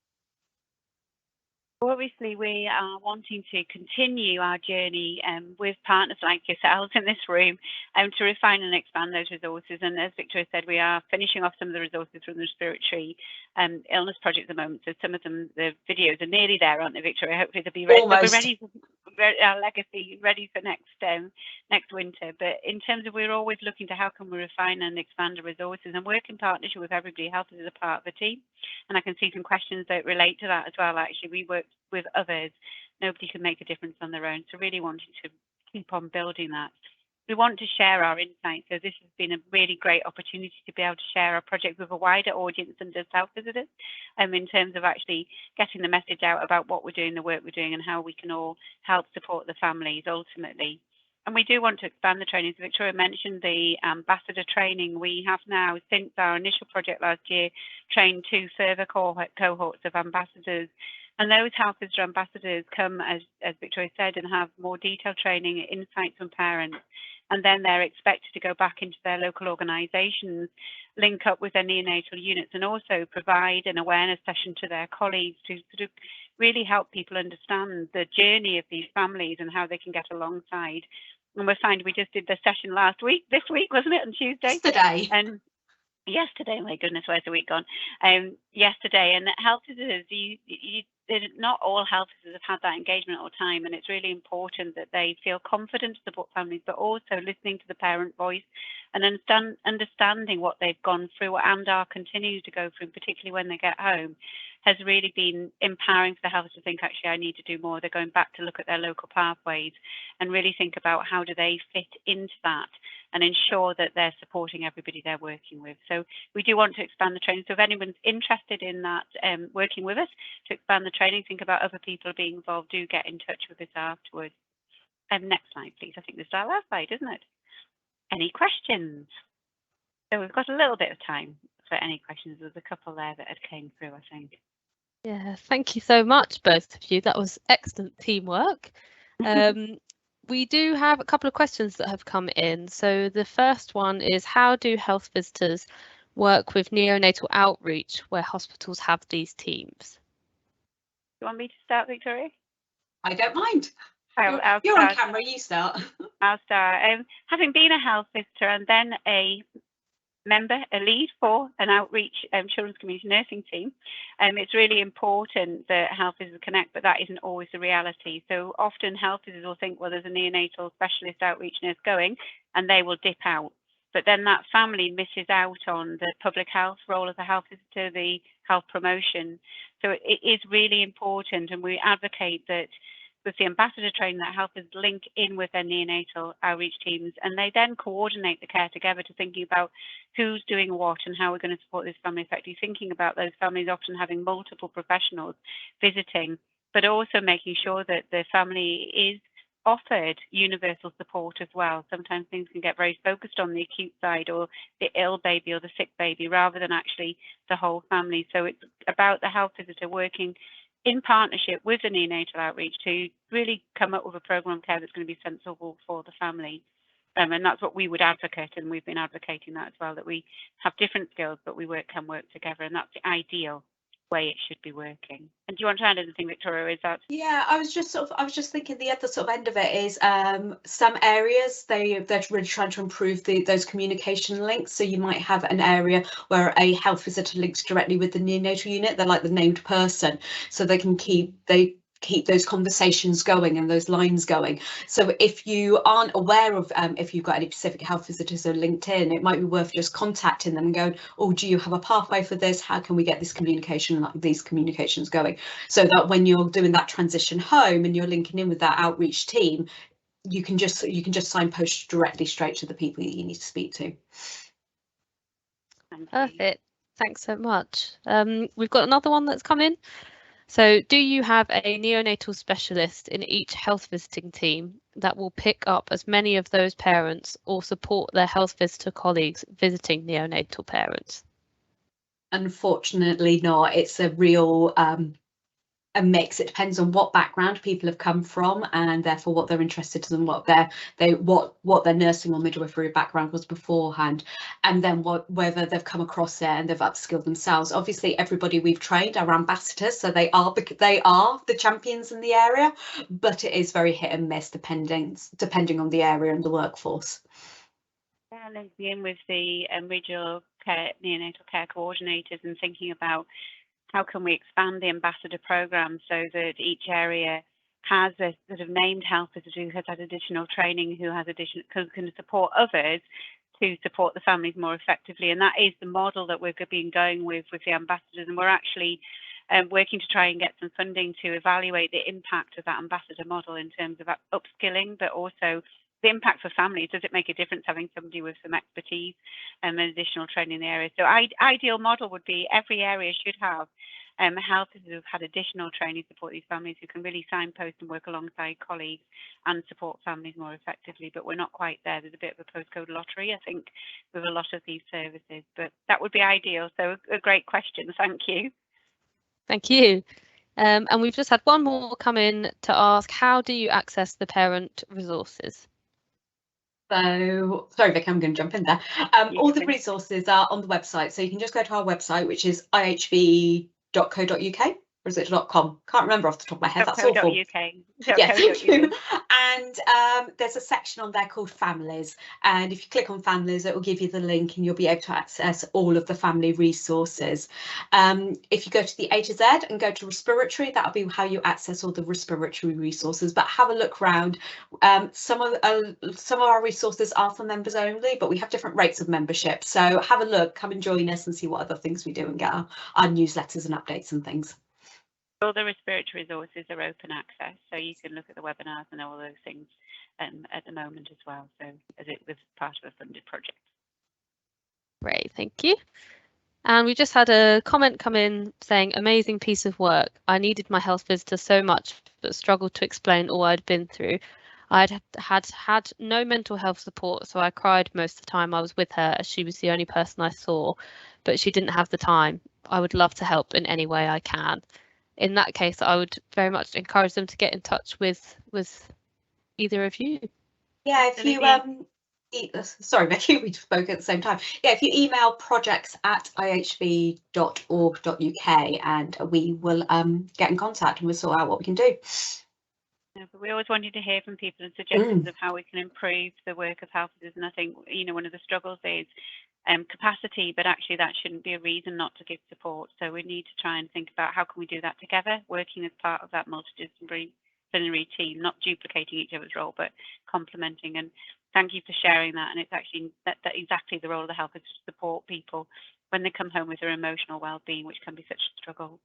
Obviously, we are wanting to continue our journey with partners like yourselves in this room to refine and expand those resources. And as Victoria said, we are finishing off some of the resources from the respiratory illness project at the moment. So some of them, the videos are nearly there, aren't they, Victoria? Hopefully they'll be ready. They'll be ready for our legacy, ready for next winter. But in terms of, we're always looking to how can we refine and expand the resources and work in partnership with everybody. Health is a part of the team. And I can see some questions that relate to that as well. Actually, we work with others. Nobody can make a difference on their own. So really wanting to keep on building that. We want to share our insights. So this has been a really great opportunity to be able to share our project with a wider audience than just health visitors, in terms of actually getting the message out about what we're doing, the work we're doing, and how we can all help support the families ultimately. And we do want to expand the training. So Victoria mentioned the ambassador training. We have now, since our initial project last year, trained 2 further cohorts of ambassadors. And those health visitor ambassadors come, as Victoria said, and have more detailed training, insights from parents. And then they're expected to go back into their local organisations, link up with their neonatal units, and also provide an awareness session to their colleagues to sort of really help people understand the journey of these families and how they can get alongside. And we're finding, we just did the session this week, wasn't it, on Tuesday? Yesterday. And yesterday, my goodness, where's the week gone? Yesterday, and health visitors, not all health visitors have had that engagement all the time, and it's really important that they feel confident to support families, but also listening to the parent voice and understanding what they've gone through and are continuing to go through, particularly when they get home, has really been empowering for the health to think, actually, I need to do more. They're going back to look at their local pathways and really think about how do they fit into that and ensure that they're supporting everybody they're working with. So we do want to expand the training. So if anyone's interested in that, working with us to expand the training, think about other people being involved, do get in touch with us afterwards. Next slide, please. I think this is our last slide, isn't it? Any questions? So we've got a little bit of time for any questions. There's a couple there that had came through, I think. Yeah, thank you so much, both of you. That was excellent teamwork. We do have a couple of questions that have come in. So the first one is, how do health visitors work with neonatal outreach where hospitals have these teams? You want me to start, Victoria? I don't mind. I'll You're on camera, you start. I'll start. Having been a health visitor and then a lead for an outreach children's community nursing team, it's really important that health visitors connect, but that isn't always the reality. So often health visitors will think, well, there's a neonatal specialist outreach nurse going, and they will dip out. But then that family misses out on the public health role of the health visitor, the health promotion. So it is really important, and we advocate that with the ambassador training that help us link in with their neonatal outreach teams, and they then coordinate the care together to thinking about who's doing what and how we're going to support this family effectively, thinking about those families often having multiple professionals visiting, but also making sure that the family is offered universal support as well. Sometimes things can get very focused on the acute side or the ill baby or the sick baby rather than actually the whole family. So it's about the health visitor working in partnership with the neonatal outreach to really come up with a programme of care that's going to be sensible for the family. And that's what we would advocate, and we've been advocating that as well, that we have different skills, but we can work together, and that's the ideal way it should be working. And do you want to add anything, Victoria? Is that? Yeah, I was just thinking the other sort of end of it is some areas they're really trying to improve those communication links. So you might have an area where a health visitor links directly with the neonatal unit. They're like the named person, so they can keep those conversations going and those lines going. So if you aren't aware of if you've got any specific health visitors on LinkedIn, it might be worth just contacting them and going, oh, do you have a pathway for this? How can we get this these communications going? So that when you're doing that transition home and you're linking in with that outreach team, you can just signpost directly straight to the people that you need to speak to. Perfect. Thanks so much. We've got another one that's come in. So do you have a neonatal specialist in each health visiting team that will pick up as many of those parents or support their health visitor colleagues visiting neonatal parents? Unfortunately not. It's a real a mix. It depends on what background people have come from and therefore what they're interested in, what their nursing or midwifery background was beforehand, and then whether they've come across it and they've upskilled themselves. Obviously everybody we've trained are ambassadors, so they are the champions in the area, but it is very hit and miss depending on the area and the workforce. Yeah, linking in with the regional neonatal care coordinators and thinking about how can we expand the ambassador program so that each area has a sort of named health visitor who has had additional training, who can support others to support the families more effectively. And that is the model that we've been going with the ambassadors, and we're actually working to try and get some funding to evaluate the impact of that ambassador model in terms of upskilling, but also the impact for families. Does it make a difference having somebody with some expertise and additional training in the area? So ideal model would be every area should have health visitors who've had additional training to support these families, who can really signpost and work alongside colleagues and support families more effectively. But we're not quite there. There's a bit of a postcode lottery, I think, with a lot of these services, but that would be ideal. So a great question. Thank you. Thank you. And we've just had one more come in to ask, how do you access the parent resources? So, sorry, Vic, I'm going to jump in there. All the resources are on the website. So you can just go to our website, which is ihv.co.uk. Or is it .com? Can't remember off the top of my head. That's awful. Yeah, thank you. And there's a section on there called Families. And if you click on Families, it will give you the link and you'll be able to access all of the family resources. If you go to the A to Z and go to respiratory, that'll be how you access all the respiratory resources. But have a look around. Some of our resources are for members only, but we have different rates of membership. So have a look, come and join us and see what other things we do and get our newsletters and updates and things. All the respiratory resources are open access, so you can look at the webinars and all those things at the moment as well, so as it was part of a funded project. Great, thank you. And we just had a comment come in saying, amazing piece of work. I needed my health visitor so much, but struggled to explain all I'd been through. I'd had no mental health support, so I cried most of the time I was with her, as she was the only person I saw, but she didn't have the time. I would love to help in any way I can. In that case, I would very much encourage them to get in touch with either of you. Yeah, if you sorry, Becky, we spoke at the same time. Yeah, if you email projects@ihv.org.uk and we will get in contact and we'll sort out what we can do. Yeah, but we always wanted to hear from people and suggestions of how we can improve the work of health visitors. And I think, one of the struggles is capacity, but actually that shouldn't be a reason not to give support. So we need to try and think about how can we do that together, working as part of that multidisciplinary team, not duplicating each other's role, but complementing. And thank you for sharing that. And it's actually that exactly the role of the health is to support people when they come home with their emotional well-being, which can be such a struggle.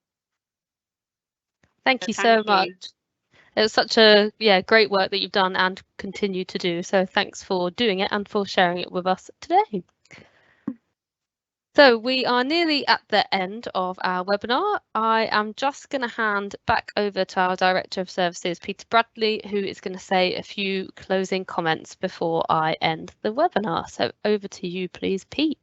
Thank you so much. It was such a great work that you've done and continue to do. So thanks for doing it and for sharing it with us today. So we are nearly at the end of our webinar. I am just going to hand back over to our Director of Services, Peter Bradley, who is going to say a few closing comments before I end the webinar. So over to you, please, Pete.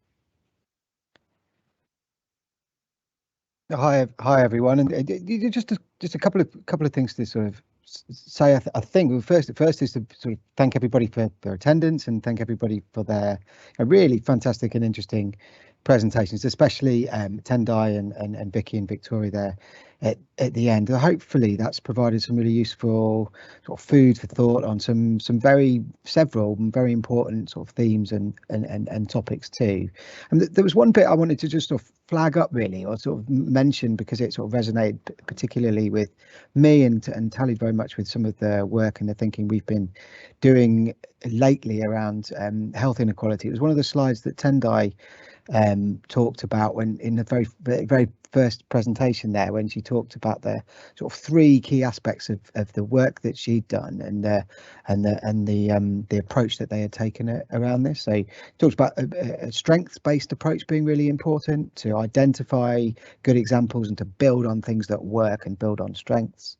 Hi everyone, and just a couple of things to sort of say. I think first is to sort of thank everybody for their attendance and thank everybody for their really fantastic and interesting presentations, especially Tendai and Vicky and Victoria there at the end. Hopefully that's provided some really useful sort of food for thought on several very important sort of themes and topics too. And there was one bit I wanted to just sort of flag up really, or sort of mention, because it sort of resonated particularly with me and tallied very much with some of the work and the thinking we've been doing lately around health inequality. It was one of the slides that Tendai talked about when in the very first presentation there, when she talked about the sort of three key aspects of the work that she'd done and the approach that they had taken around this. So talked about a strengths-based approach being really important, to identify good examples and to build on things that work and build on strengths.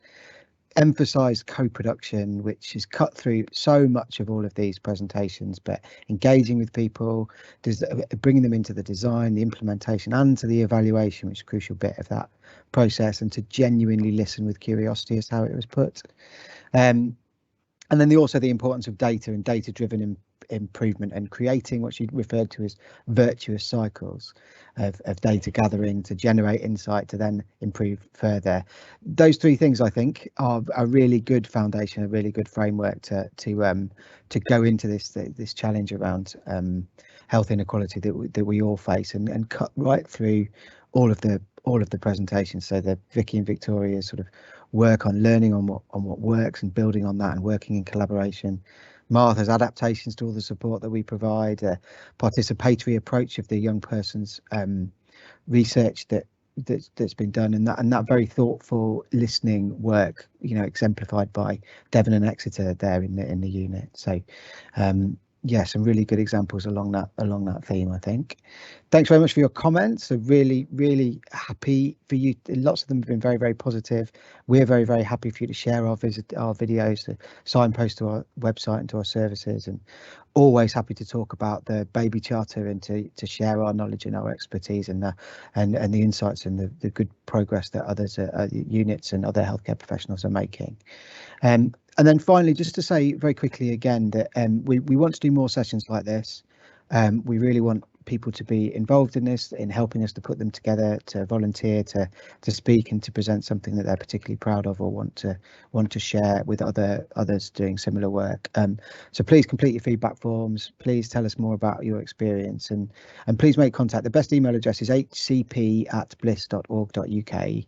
Emphasised co-production, which is cut through so much of all of these presentations, but engaging with people, bringing them into the design, the implementation and to the evaluation, which is a crucial bit of that process, and to genuinely listen with curiosity as how it was put. And then also the importance of data and data-driven improvement and creating what she referred to as virtuous cycles of data gathering to generate insight to then improve further. Those three things I think are a really good foundation, a really good framework to go into this challenge around health inequality that we all face, and cut right through all of the presentations. So the Vicky and Victoria's sort of work on learning on what works and building on that and working in collaboration. Martha's adaptations to all the support that we provide, a participatory approach of the young person's research that's been done, and that very thoughtful listening work, exemplified by Devon and Exeter there in the unit. So yeah, some really good examples along that theme, I think. Thanks very much for your comments. So really happy for you. Lots of them have been very, very positive. We're very, very happy for you to share our videos, to signpost to our website and to our services, and always happy to talk about the Baby Charter and to share our knowledge and our expertise and the insights and the good progress that others units and other healthcare professionals are making. And then finally, just to say very quickly again that we want to do more sessions like this. We really want people to be involved in this, in helping us to put them together, to volunteer, to speak and to present something that they're particularly proud of or want to share with others doing similar work. So please complete your feedback forms. Please tell us more about your experience, and please make contact. The best email address is hcp@bliss.org.uk.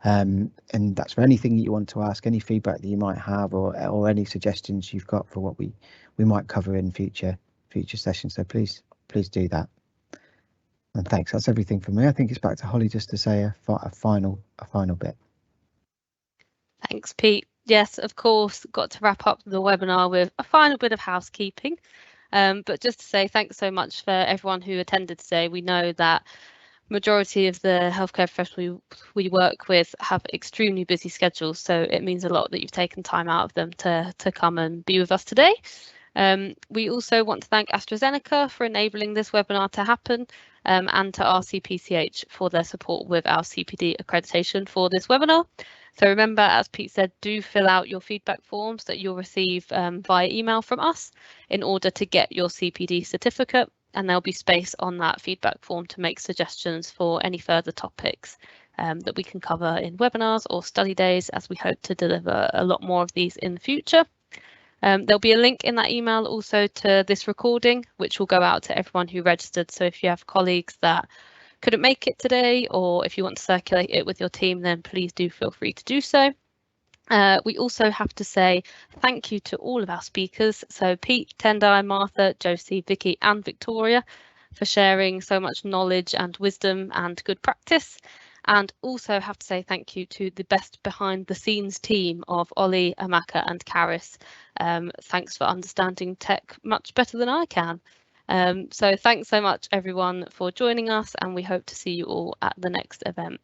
And that's for anything that you want to ask, any feedback that you might have, or any suggestions you've got for what we might cover in future sessions. So please do that. And thanks. That's everything from me. I think it's back to Holly just to say a final bit. Thanks, Pete. Yes, of course, got to wrap up the webinar with a final bit of housekeeping. But just to say thanks so much for everyone who attended today. We know that majority of the healthcare professionals we work with have extremely busy schedules, so it means a lot that you've taken time out of them to come and be with us today. We also want to thank AstraZeneca for enabling this webinar to happen, and to RCPCH for their support with our CPD accreditation for this webinar. So remember, as Pete said, do fill out your feedback forms that you'll receive via email from us in order to get your CPD certificate, and there'll be space on that feedback form to make suggestions for any further topics that we can cover in webinars or study days, as we hope to deliver a lot more of these in the future. There'll be a link in that email also to this recording, which will go out to everyone who registered. So if you have colleagues that couldn't make it today, or if you want to circulate it with your team, then please do feel free to do so. We also have to say thank you to all of our speakers. So Pete, Tendai, Martha, Josie, Vicky and Victoria for sharing so much knowledge and wisdom and good practice. and also have to say thank you to the best behind the scenes team of Ollie, Amaka and Karis. Thanks for understanding tech much better than I can. So thanks so much everyone for joining us, and we hope to see you all at the next event.